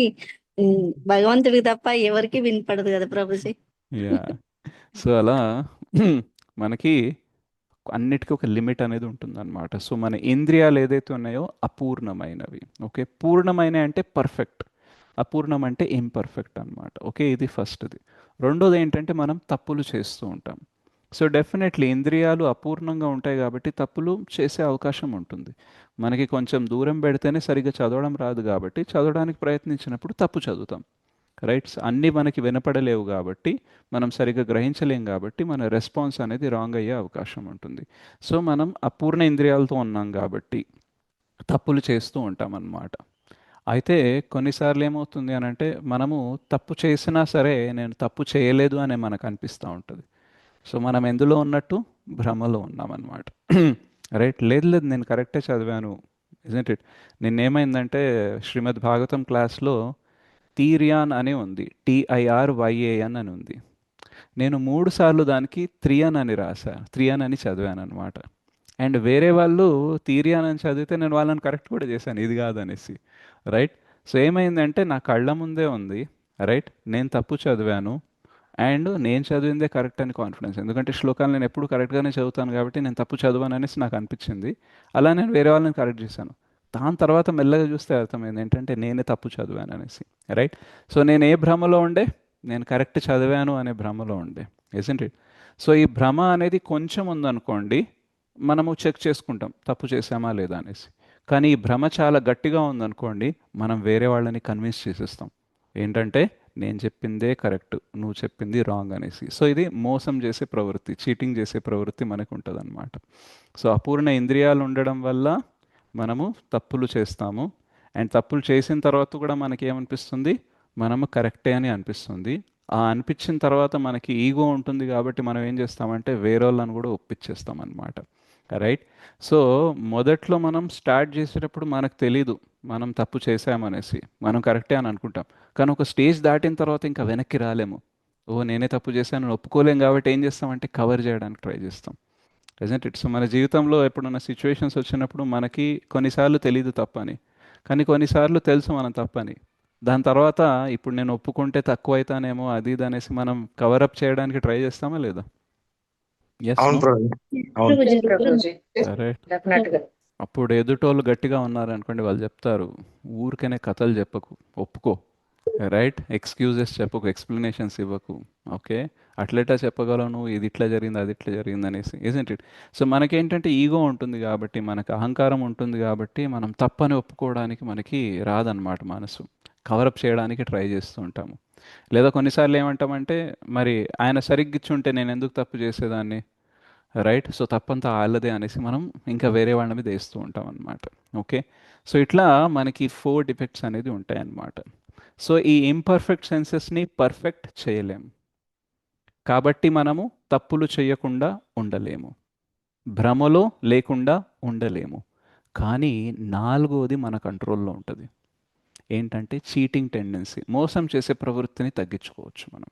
భగవంతుడికి తప్ప ఎవరికి వినపడదు కదా ప్రభుజీ. యా. సో అలా మనకి అన్నిటికీ ఒక లిమిట్ అనేది ఉంటుందన్నమాట. సో మన ఇంద్రియాలు ఏదైతే ఉన్నాయో అపూర్ణమైనవి. ఓకే, పూర్ణమైన అంటే పర్ఫెక్ట్, అపూర్ణం అంటే ఇంపర్ఫెక్ట్ అన్నమాట. ఓకే, ఇది ఫస్ట్ది. రెండోది ఏంటంటే మనం తప్పులు చేస్తూ ఉంటాం. సో డెఫినెట్లీ ఇంద్రియాలు అపూర్ణంగా ఉంటాయి కాబట్టి తప్పులు చేసే అవకాశం ఉంటుంది. మనకి కొంచెం దూరం పెడితేనే సరిగ్గా చదవడం రాదు కాబట్టి చదవడానికి ప్రయత్నించినప్పుడు తప్పు చదువుతాం. రైట్, అన్నీ మనకి వినపడలేవు కాబట్టి మనం సరిగ్గా గ్రహించలేం కాబట్టి మన రెస్పాన్స్ అనేది రాంగ్ అయ్యే అవకాశం ఉంటుంది. సో మనం అపూర్ణ ఇంద్రియాలతో ఉన్నాం కాబట్టి తప్పులు చేస్తూ ఉంటాం అన్నమాట. అయితే కొన్నిసార్లు ఏమవుతుంది అని అంటే మనము తప్పు చేసినా సరే నేను తప్పు చేయలేదు అని మనకు అనిపిస్తూ ఉంటుంది. సో మనం ఎందులో ఉన్నట్టు భ్రమలో ఉన్నామన్నమాట. రైట్, లేదు లేదు నేను కరెక్టే చదివాను, ఇజంట్ ఇట్. నిన్నేమైందంటే శ్రీమద్ భాగవతం క్లాస్లో తీరియాన్ అని ఉంది, TIRYAN అని ఉంది. నేను 3 సార్లు దానికి త్రియన్ అని త్రియన్ అని చదివాను అనమాట. అండ్ వేరే వాళ్ళు తీరియాన్ అని చదివితే నేను వాళ్ళని కరెక్ట్ కూడా చేశాను, ఇది కాదనేసి. రైట్, సో ఏమైందంటే నా కళ్ళ ముందే ఉంది. రైట్, నేను తప్పు చదివాను అండ్ నేను చదివిందే కరెక్ట్ అని కాన్ఫిడెన్స్, ఎందుకంటే శ్లోకాలు నేను ఎప్పుడు కరెక్ట్గానే చదువుతాను కాబట్టి నేను తప్పు చదివాను అనేసి నాకు అనిపించింది. అలా నేను వేరే వాళ్ళని కరెక్ట్ చేశాను. దాని తర్వాత మెల్లగా చూస్తే అర్థమైంది ఏంటంటే నేనే తప్పు చదివాను అనేసి. రైట్, సో నేను ఏ భ్రమలో ఉండే, నేను కరెక్ట్ చదివాను అనే భ్రమలో ఉండే, ఇజంట్ ఇట్. సో ఈ భ్రమ అనేది కొంచెం ఉందనుకోండి మనము చెక్ చేసుకుంటాం తప్పు చేసామా లేదా అనేసి. కానీ ఈ భ్రమ చాలా గట్టిగా ఉందనుకోండి మనం వేరే వాళ్ళని కన్విన్స్ చేసేస్తాం ఏంటంటే నేను చెప్పిందే కరెక్ట్, నువ్వు చెప్పింది రాంగ్ అనేసి. సో ఇది మోసం చేసే ప్రవృత్తి, చీటింగ్ చేసే ప్రవృత్తి మనకు ఉంటుంది అనమాట. సో అపూర్ణ ఇంద్రియాలు ఉండడం వల్ల మనము తప్పులు చేస్తాము. అండ్ తప్పులు చేసిన తర్వాత కూడా మనకి ఏమనిపిస్తుంది, మనము కరెక్టే అని అనిపిస్తుంది. ఆ అనిపించిన తర్వాత మనకి ఈగో ఉంటుంది కాబట్టి మనం ఏం చేస్తామంటే వేరే వాళ్ళని కూడా ఒప్పించేస్తాం అనమాట. రైట్, సో మొదట్లో మనం స్టార్ట్ చేసేటప్పుడు మనకు తెలీదు మనం తప్పు చేసామనేసి, మనం కరెక్టే అని అనుకుంటాం. కానీ ఒక స్టేజ్ దాటిన తర్వాత ఇంకా వెనక్కి రాలేము. ఓ నేనే తప్పు చేశాను ఒప్పుకోలేం కాబట్టి ఏం చేస్తామంటే కవర్ చేయడానికి ట్రై చేస్తాం, ఇజంట్ ఇట్. సో మన జీవితంలో ఎప్పుడున్న సిచ్యువేషన్స్ వచ్చినప్పుడు మనకి కొన్నిసార్లు తెలియదు తప్పని, కానీ కొన్నిసార్లు తెలుసు మనం తప్పని. దాని తర్వాత ఇప్పుడు నేను ఒప్పుకుంటే తక్కువ అవుతానేమో అది ఇది అనేసి మనం కవరప్ చేయడానికి ట్రై చేస్తామా లేదా? ఎస్, అవును నో? ప్రభు, అవును. ప్రభుజీ రైట్. డెఫినెట్ గా. అప్పుడు ఎదుటోళ్ళు గట్టిగా ఉన్నారనుకోండి, వాళ్ళు చెప్తారు ఊరికనే కథలు చెప్పకు, ఒప్పుకో. రైట్, ఎక్స్క్యూజెస్ చెప్పకు, ఎక్స్ప్లెనేషన్స్ ఇవ్వకు. ఓకే, అట్లెటా చెప్పగలవు నువ్వు, ఇది ఇట్లా జరిగింది అది ఇట్లా జరిగింది అనేసి, ఇజంట్ ఇట్. సో మనకేంటంటే ఈగో ఉంటుంది కాబట్టి, మనకు అహంకారం ఉంటుంది కాబట్టి మనం తప్పని ఒప్పుకోవడానికి మనకి రాదనమాట, మనసు కవరప్ చేయడానికి ట్రై చేస్తూ ఉంటాము. లేదా కొన్నిసార్లు ఏమంటామంటే మరి ఆయన సరిగ్గిచ్చుంటే నేను ఎందుకు తప్పు చేసేదాన్ని, రైట్. సో తప్పంతా ఆళ్ళదే అనేసి మనం ఇంకా వేరే వాళ్ళ మీద వేస్తూ ఉంటాం అనమాట. ఓకే, సో ఇట్లా మనకి 4 డిఫెక్ట్స్ అనేది ఉంటాయి అన్నమాట. సో ఈ ఇంపర్ఫెక్ట్ సెన్సెస్ని పర్ఫెక్ట్ చేయలేము కాబట్టి మనము తప్పులు చేయకుండా ఉండలేము, భ్రమలో లేకుండా ఉండలేము. కానీ 4వది మన కంట్రోల్లో ఉంటుంది, ఏంటంటే చీటింగ్ టెండెన్సీ, మోసం చేసే ప్రవృత్తిని తగ్గించుకోవచ్చు మనం.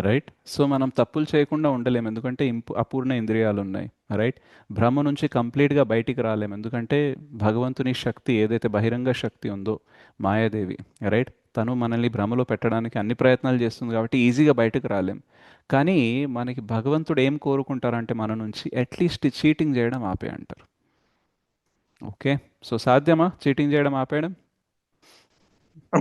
రైట్, సో మనం తప్పులు చేయకుండా ఉండలేము ఎందుకంటే అపూర్ణ ఇంద్రియాలు ఉన్నాయి. రైట్, భ్రమ నుంచి కంప్లీట్గా బయటికి రాలేము ఎందుకంటే భగవంతుని శక్తి ఏదైతే బహిరంగ శక్తి ఉందో మాయాదేవి, రైట్, తను మనల్ని భ్రమలో పెట్టడానికి అన్ని ప్రయత్నాలు చేస్తుంది కాబట్టి ఈజీగా బయటకు రాలేం. కానీ మనకి భగవంతుడు ఏం కోరుకుంటారంటే మన నుంచి అట్లీస్ట్ చీటింగ్ చేయడం ఆపే అంటారు. ఓకే, సో సాధ్యమా చీటింగ్ చేయడం ఆపేయడం?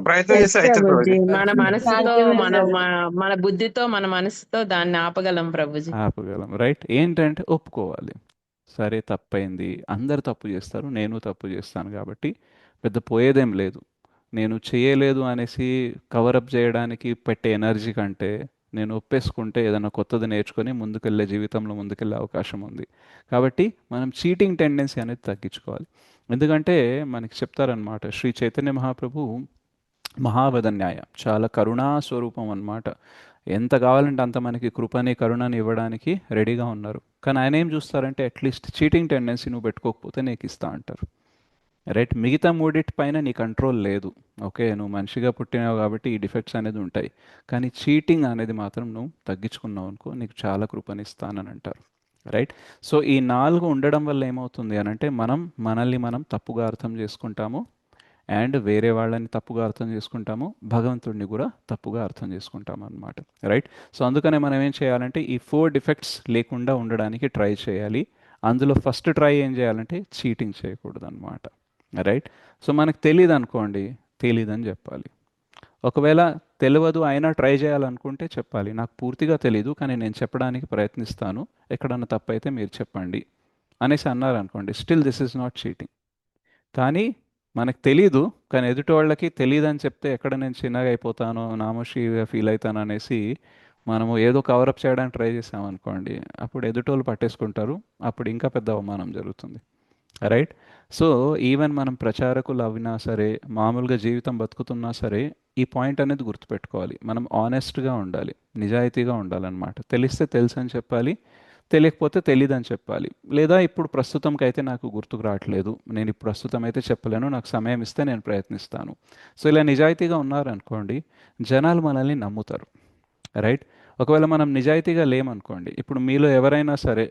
ప్రయత్నం చేస్తే అవుతుంది ప్రభుజీ ప్రభుజీ. మన మనసుతో సాధ్యమే మన సార్. మన బుద్ధితో మన మనసుతో దాన్ని ఆపగలం ప్రభుజీ. ఆపగలం. రైట్, ఏంటంటే ఒప్పుకోవాలి, సరే తప్పైంది, అందరు తప్పు చేస్తారు, నేను తప్పు చేస్తాను కాబట్టి పెద్ద పోయేదేం లేదు. నేను చేయలేదు అనేసి కవరప్ చేయడానికి పెట్టే ఎనర్జీ కంటే నేను ఒప్పేసుకుంటే ఏదైనా కొత్తది నేర్చుకొని ముందుకెళ్ళే జీవితంలో ముందుకెళ్ళే అవకాశం ఉంది. కాబట్టి మనం చీటింగ్ టెండెన్సీ అనేది తగ్గించుకోవాలి. ఎందుకంటే మనకి చెప్తారనమాట శ్రీ చైతన్య మహాప్రభు మహావదన్యాయ, చాలా కరుణా స్వరూపం అన్నమాట. ఎంత కావాలంటే అంత మనకి కృపని కరుణని ఇవ్వడానికి రెడీగా ఉన్నారు. కానీ ఆయన ఏం చూస్తారంటే అట్లీస్ట్ చీటింగ్ టెండెన్సీ నువ్వు పెట్టుకోకపోతే నీకు ఇస్తా అంటారు. రైట్, మిగతా మూడిటి పైన నీ కంట్రోల్ లేదు. ఓకే, నువ్వు మనిషిగా పుట్టినావు కాబట్టి ఈ డిఫెక్ట్స్ అనేది ఉంటాయి, కానీ చీటింగ్ అనేది మాత్రం నువ్వు తగ్గించుకున్నావు అనుకో నీకు చాలా కృపనిస్తానని అంటారు. రైట్, సో ఈ 4 ఉండడం వల్ల ఏమవుతుంది అని అంటే మనం మనల్ని మనం తప్పుగా అర్థం చేసుకుంటాము అండ్ వేరే వాళ్ళని తప్పుగా అర్థం చేసుకుంటాము, భగవంతుడిని కూడా తప్పుగా అర్థం చేసుకుంటాము అనమాట. రైట్. సో అందుకనే మనం ఏం చేయాలంటే ఈ 4 డిఫెక్ట్స్ లేకుండా ఉండడానికి ట్రై చేయాలి. అందులో ఫస్ట్ ట్రై ఏం చేయాలంటే చీటింగ్ చేయకూడదు అనమాట. రైట్. సో మనకు తెలియదు అనుకోండి, తెలీదని చెప్పాలి. ఒకవేళ తెలియదు అయినా ట్రై చేయాలనుకుంటే చెప్పాలి, నాకు పూర్తిగా తెలీదు కానీ నేను చెప్పడానికి ప్రయత్నిస్తాను, ఎక్కడన్నా తప్పు అయితే మీరు చెప్పండి అనేసి అన్నారు అనుకోండి, still this is not cheating. కానీ మనకు తెలీదు కానీ ఎదుటి వాళ్ళకి తెలియదని చెప్తే ఎక్కడ నేను చిన్నగా అయిపోతానో, నామోషిగా ఫీల్ అవుతాను అనేసి మనము ఏదో కవరప్ చేయడానికి ట్రై చేసామనుకోండి, అప్పుడు ఎదుటోళ్ళు పట్టేసుకుంటారు, అప్పుడు ఇంకా పెద్ద అవమానం జరుగుతుంది. రైట్. సో ఈవెన్ మనం ప్రచారకులు అవినా సరే, మామూలుగా జీవితం బతుకుతున్నా సరే, ఈ పాయింట్ అనేది గుర్తుపెట్టుకోవాలి. మనం ఆనెస్ట్గా ఉండాలి, నిజాయితీగా ఉండాలన్నమాట. తెలిస్తే తెలుసు అని చెప్పాలి, తెలియకపోతే తెలీదని చెప్పాలి. లేదా ఇప్పుడు ప్రస్తుతంకి అయితే నాకు గుర్తుకు రావట్లేదు, నేను ఇప్పుడు ప్రస్తుతం అయితే చెప్పలేను, నాకు సమయం ఇస్తే నేను ప్రయత్నిస్తాను. సో ఇలా నిజాయితీగా ఉన్నారనుకోండి, జనాలు మనల్ని నమ్ముతారు. రైట్. ఒకవేళ మనం నిజాయితీగా లేమనుకోండి, ఇప్పుడు మీలో ఎవరైనా సరే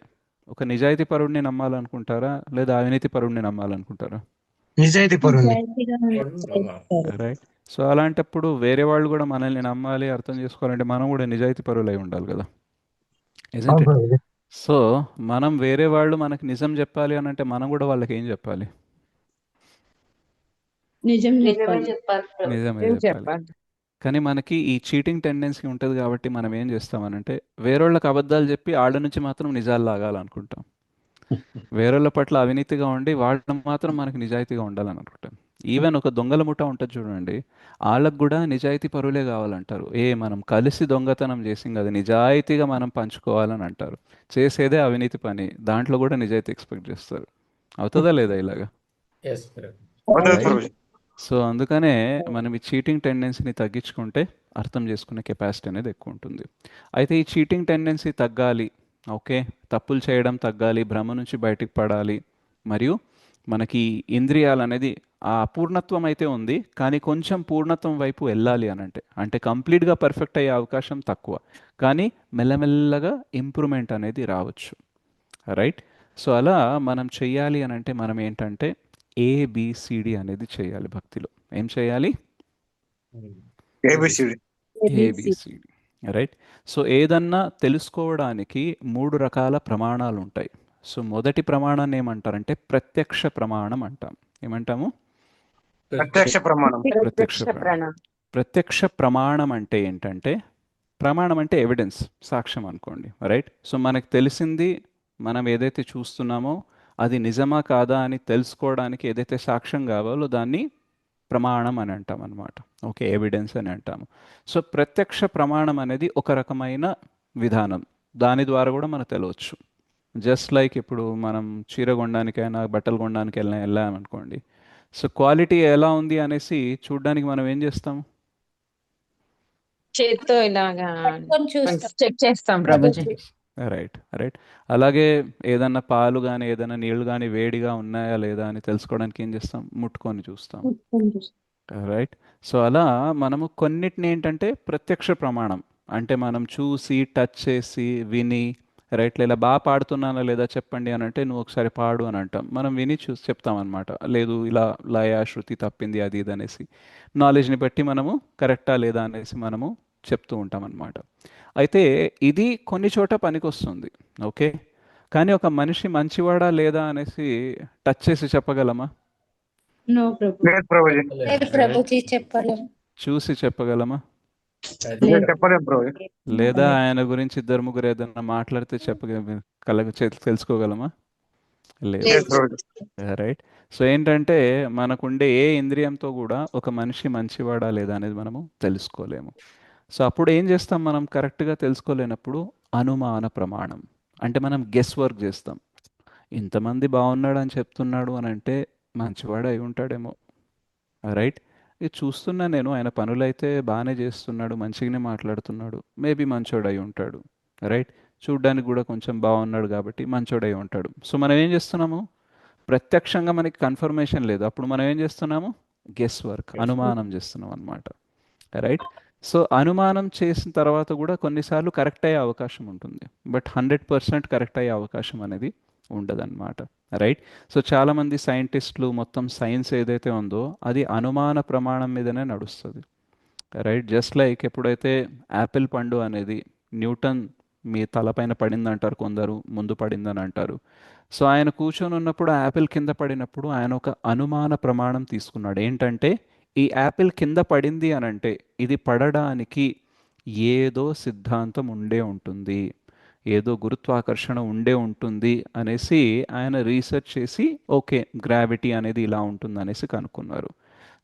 ఒక నిజాయితీ పరుడిని నమ్మాలనుకుంటారా లేదా అవినీతి పరుడిని నమ్మాలనుకుంటారా? నిజాయితీ పరుణ్ణి. రైట్. సో అలాంటప్పుడు వేరే వాళ్ళు కూడా మనల్ని నమ్మాలి, అర్థం చేసుకోవాలంటే మనం కూడా నిజాయితీ పరులై ఉండాలి కదా, ఇజంట్ అవును ఇట్? ప్రభుజీ. సో మనం వేరే వాళ్ళు మనకు నిజం చెప్పాలి అని అంటే మనం కూడా వాళ్ళకి ఏం చెప్పాలి? నిజం నిజమే చెప్పాలి. చెప్పాలి ప్రభు. నిజమే ఏం చెప్పాలి. చెప్పాలి? కానీ మనకి ఈ చీటింగ్ టెండెన్సీ ఉంటుంది కాబట్టి మనం ఏం చేస్తామనంటే వేరేళ్ళకి అబద్ధాలు చెప్పి వాళ్ళ నుంచి మాత్రం నిజాలు లాగాలనుకుంటాం. వేరేళ్ళ పట్ల అవినీతిగా ఉండి వాళ్ళని మాత్రం మనకి నిజాయితీగా ఉండాలని అనుకుంటాం. ఈవెన్ ఒక దొంగల ముఠా ఉంటుంది చూడండి, వాళ్ళకు కూడా నిజాయితీ పరులే కావాలంటారు. మనం కలిసి దొంగతనం చేసి కదా నిజాయితీగా మనం పంచుకోవాలని అంటారు. చేసేదే అవినీతి పని, దాంట్లో కూడా నిజాయితీ ఎక్స్పెక్ట్ చేస్తారు. అవుతుందా లేదా ఇలాగా? అవుతుంది రైట్. ప్రభుజీ. సో అందుకనే మనం ఈ చీటింగ్ టెండెన్సీని తగ్గించుకుంటే అర్థం చేసుకునే కెపాసిటీ అనేది ఎక్కువ ఉంటుంది. అయితే ఈ చీటింగ్ టెండెన్సీ తగ్గాలి, ఓకే, తప్పులు చేయడం తగ్గాలి, భ్రమ నుంచి బయటికి పడాలి, మరియు మనకి ఇంద్రియాలు అనేది ఆ అపూర్ణత్వం అయితే ఉంది కానీ కొంచెం పూర్ణత్వం వైపు వెళ్ళాలి అని అంటే కంప్లీట్గా పర్ఫెక్ట్ అయ్యే అవకాశం తక్కువ, కానీ మెల్లమెల్లగా ఇంప్రూవ్మెంట్ అనేది రావచ్చు. రైట్. సో అలా మనం చెయ్యాలి అని అంటే మనం ఏంటంటే ఏబిసిడి అనేది చేయాలి భక్తిలో. ఏం చేయాలి? ఏబిసిడి. ఏబిసిడి. రైట్. సో ఏదన్నా తెలుసుకోవడానికి 3 రకాల ప్రమాణాలు ఉంటాయి. సో మొదటి ప్రమాణాన్ని ఏమంటారంటే ప్రత్యక్ష ప్రమాణం అంటాం. ఏమంటాము? ప్రత్యక్ష ప్రమాణం. ప్రత్యక్ష ప్రమాణం. ప్రత్యక్ష ప్రమాణం అంటే ఏంటంటే, ప్రమాణం అంటే ఎవిడెన్స్, సాక్ష్యం అనుకోండి. రైట్. సో మనకు తెలిసింది, మనం ఏదైతే చూస్తున్నామో అది నిజమా కాదా అని తెలుసుకోవడానికి ఏదైతే సాక్ష్యం కావాలో దాన్ని ప్రమాణం అని అంటాం అనమాట. ఓకే, ఎవిడెన్స్ అని అంటాము. సో ప్రత్యక్ష ప్రమాణం అనేది ఒక రకమైన విధానం, దాని ద్వారా కూడా మనకు తెలియవచ్చు. జస్ట్ లైక్ ఇప్పుడు మనం చీర కొనడానికైనా బట్టలు కొనడానికి వెళ్ళామనుకోండి, సో క్వాలిటీ ఎలా ఉంది అనేసి చూడడానికి మనం ఏం చేస్తాం? చేత్తో ఇలాగా పట్టుకొని చూస్తాం. చెక్ చేస్తాం ప్రభుజీ. రైట్. రైట్. అలాగే ఏదన్నా పాలు కానీ ఏదైనా నీళ్లు కానీ వేడిగా ఉన్నాయా లేదా అని తెలుసుకోవడానికి ఏం చేస్తాం? ముట్టుకొని చూస్తాం. రైట్. సో అలా మనము కొన్నిటిని ఏంటంటే ప్రత్యక్ష ప్రమాణం అంటే మనం చూసి టచ్ చేసి విని, రైట్, ఇలా బాగా పాడుతున్నానా లేదా చెప్పండి అని అంటే నువ్వు ఒకసారి పాడు అని అంటాం, మనం విని చూసి చెప్తాం అనమాట. లేదు ఇలా లయ శృతి తప్పింది అది ఇది అనేసి నాలెడ్జ్ని బట్టి మనము కరెక్టా లేదా అనేసి మనము చెప్తూ ఉంటాం అనమాట. అయితే ఇది కొన్ని చోట పనికొస్తుంది, ఓకే, కానీ ఒక మనిషి మంచివాడా లేదా అనేసి టచ్ చేసి చెప్పగలమా? నో ప్రభు. లేదు ప్రభుజీ. లేదు ప్రభుజీ, చెప్పలేం. చూసి చెప్పగలమా? లేదు, చెప్పలేము ప్రభుజీ. లేదా ఆయన గురించి 2-3 ఏదన్నా మాట్లాడితే తెలుసుకోగలమా? లేదు. లేదు ప్రభుజీ. రైట్. సో ఏంటంటే మనకుండే ఏ ఇంద్రియంతో కూడా ఒక మనిషి మంచివాడా లేదా అనేది మనము తెలుసుకోలేము. సో అప్పుడు ఏం చేస్తాం? మనం కరెక్ట్గా తెలుసుకోలేనప్పుడు అనుమాన ప్రమాణం అంటే మనం గెస్ వర్క్ చేస్తాం. ఇంతమంది బాగున్నాడు అని చెప్తున్నాడు అని అంటే మంచివాడు అయి ఉంటాడేమో. రైట్. ఇది చూస్తున్నా నేను, ఆయన పనులైతే బాగానే చేస్తున్నాడు, మంచిగానే మాట్లాడుతున్నాడు, మేబీ మంచోడు అయి ఉంటాడు. రైట్. చూడ్డానికి కూడా కొంచెం బాగున్నాడు కాబట్టి మంచోడు అయి ఉంటాడు. సో మనం ఏం చేస్తున్నాము? ప్రత్యక్షంగా మనకి కన్ఫర్మేషన్ లేదు, అప్పుడు మనం ఏం చేస్తున్నాము? గెస్ వర్క్, అనుమానం చేస్తున్నాం అనమాట. రైట్. సో అనుమానం చేసిన తర్వాత కూడా కొన్నిసార్లు కరెక్ట్ అయ్యే అవకాశం ఉంటుంది, బట్ 100% కరెక్ట్ అయ్యే అవకాశం అనేది ఉండదన్నమాట. రైట్. సో చాలామంది సైంటిస్టులు మొత్తం సైన్స్ ఏదైతే ఉందో అది అనుమాన ప్రమాణం మీదనే నడుస్తుంది. రైట్. జస్ట్ లైక్ ఎప్పుడైతే యాపిల్ పండు అనేది న్యూటన్ మీ తలపైన పడిందంటారు కొందరు, ముందు పడిందని అంటారు. సో ఆయన కూర్చొని ఉన్నప్పుడు ఆ యాపిల్ కింద పడినప్పుడు ఆయన ఒక అనుమాన ప్రమాణం తీసుకున్నాడు. ఏంటంటే ఈ యాపిల్ కింద పడింది అని అంటే ఇది పడడానికి ఏదో సిద్ధాంతం ఉండే ఉంటుంది, ఏదో గురుత్వాకర్షణ ఉండే ఉంటుంది అనేసి ఆయన రీసెర్చ్ చేసి ఓకే గ్రావిటీ అనేది ఇలా ఉంటుంది అనేసి కనుక్కున్నారు.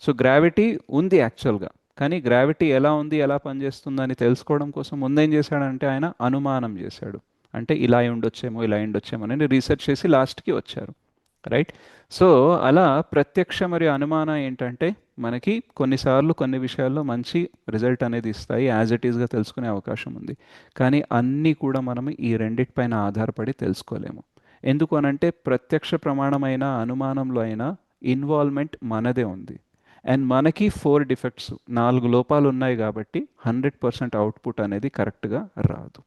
సో గ్రావిటీ ఉంది యాక్చువల్గా, కానీ గ్రావిటీ ఎలా ఉంది, ఎలా పనిచేస్తుందని తెలుసుకోవడం కోసం ముందేం చేశాడంటే ఆయన అనుమానం చేశాడు. అంటే ఇలా ఉండొచ్చేమో, ఇలా ఉండొచ్చేమో అని రీసెర్చ్ చేసి లాస్ట్కి వచ్చారు. రైట్. సో అలా ప్రత్యక్ష మరియు అనుమానం ఏంటంటే మనకి కొన్నిసార్లు కొన్ని విషయాల్లో మంచి రిజల్ట్ అనేది ఇస్తాయి, యాజ్ ఇట్ ఈస్గా తెలుసుకునే అవకాశం ఉంది. కానీ అన్నీ కూడా మనం ఈ రెండిటిపైన ఆధారపడి తెలుసుకోలేము. ఎందుకు అనంటే ప్రత్యక్ష ప్రమాణమైన అనుమానంలో అయినా ఇన్వాల్వ్మెంట్ మనదే ఉంది. అండ్ మనకి 4 డిఫెక్ట్స్, 4 లోపాలు ఉన్నాయి కాబట్టి 100% అవుట్పుట్ అనేది కరెక్ట్గా రాదు.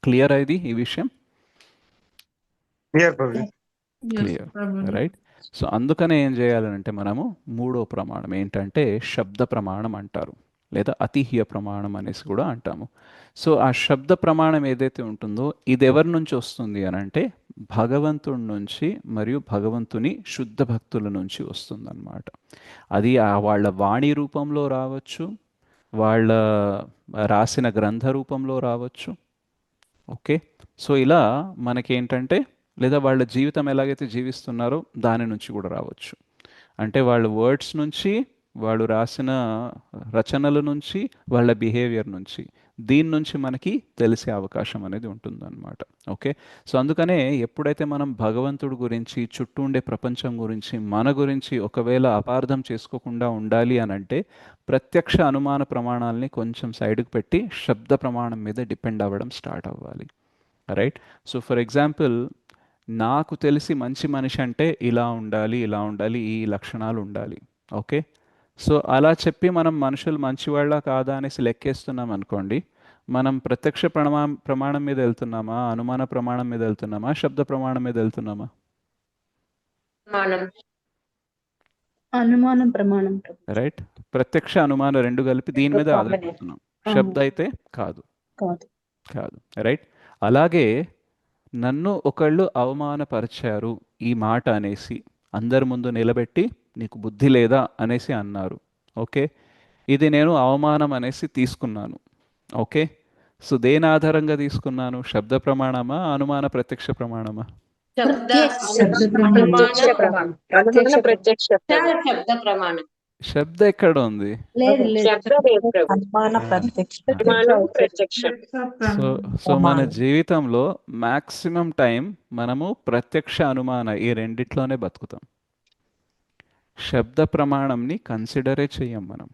క్లియర్ అయింది ఈ విషయం? Clear Prabhuji. Clear. Right. So అందుకనే ఏం చేయాలంటే మనము మూడో ప్రమాణం ఏంటంటే శబ్ద ప్రమాణం అంటారు, లేదా అతిహ్య ప్రమాణం అనేసి కూడా అంటాము. సో ఆ శబ్ద ప్రమాణం ఏదైతే ఉంటుందో ఇది ఎవరి నుంచి వస్తుంది అని అంటే భగవంతుడి నుంచి మరియు భగవంతుని శుద్ధ భక్తుల నుంచి వస్తుందన్నమాట. అది వాళ్ళ వాణి రూపంలో రావచ్చు, వాళ్ళ రాసిన గ్రంథ రూపంలో రావచ్చు. ఓకే. సో ఇలా మనకేంటంటే లేదా వాళ్ళ జీవితం ఎలాగైతే జీవిస్తున్నారో దాని నుంచి కూడా రావచ్చు. అంటే వాళ్ళ వర్డ్స్ నుంచి, వాళ్ళు రాసిన రచనల నుంచి, వాళ్ళ బిహేవియర్ నుంచి, దీని నుంచి మనకి తెలిసే అవకాశం అనేది ఉంటుందన్నమాట. ఓకే. సో అందుకనే ఎప్పుడైతే మనం భగవంతుడి గురించి, చుట్టూ ఉండే ప్రపంచం గురించి, మన గురించి ఒకవేళ అపార్థం చేసుకోకుండా ఉండాలి అని అంటే ప్రత్యక్ష అనుమాన ప్రమాణాలని కొంచెం సైడ్కి పెట్టి శబ్ద ప్రమాణం మీద డిపెండ్ అవ్వడం స్టార్ట్ అవ్వాలి. రైట్. సో ఫర్ ఎగ్జాంపుల్ నాకు తెలిసి మంచి మనిషి అంటే ఇలా ఉండాలి, ఇలా ఉండాలి, ఈ లక్షణాలు ఉండాలి. ఓకే. సో అలా చెప్పి మనం మనుషులు మంచివాళ్ళ కాదా అనేసి లెక్కేస్తున్నాం అనుకోండి, మనం ప్రత్యక్ష ప్రమాణం మీద వెళ్తున్నామా, అనుమాన ప్రమాణం మీద వెళ్తున్నామా, శబ్ద ప్రమాణం మీద వెళ్తున్నామా? అనుమానం ప్రమాణం ప్రభు. రైట్. ప్రత్యక్ష అనుమాన రెండు కలిపి దీని మీద ఆధారపడుతున్నాం, శబ్ద అయితే కాదు. కాదు. కాదు. రైట్. అలాగే నన్ను ఒకళ్ళు అవమానపరిచారు ఈ మాట అనేసి అందరి ముందు నిలబెట్టి నీకు బుద్ధి లేదా అనేసి అన్నారు. ఓకే. ఇది నేను అవమానం అనేసి తీసుకున్నాను. ఓకే. సో దేని ఆధారంగా తీసుకున్నాను? శబ్ద ప్రమాణమా, అనుమాన ప్రత్యక్ష ప్రమాణమా? శబ్ద ఎక్కడ ఉంది? సో మన జీవితంలో మాక్సిమం టైం మనము ప్రత్యక్ష అనుమాన ఈ రెండిట్లోనే బతుకుతాం. శబ్ద ప్రమాణంని కన్సిడరే చెయ్యం మనం.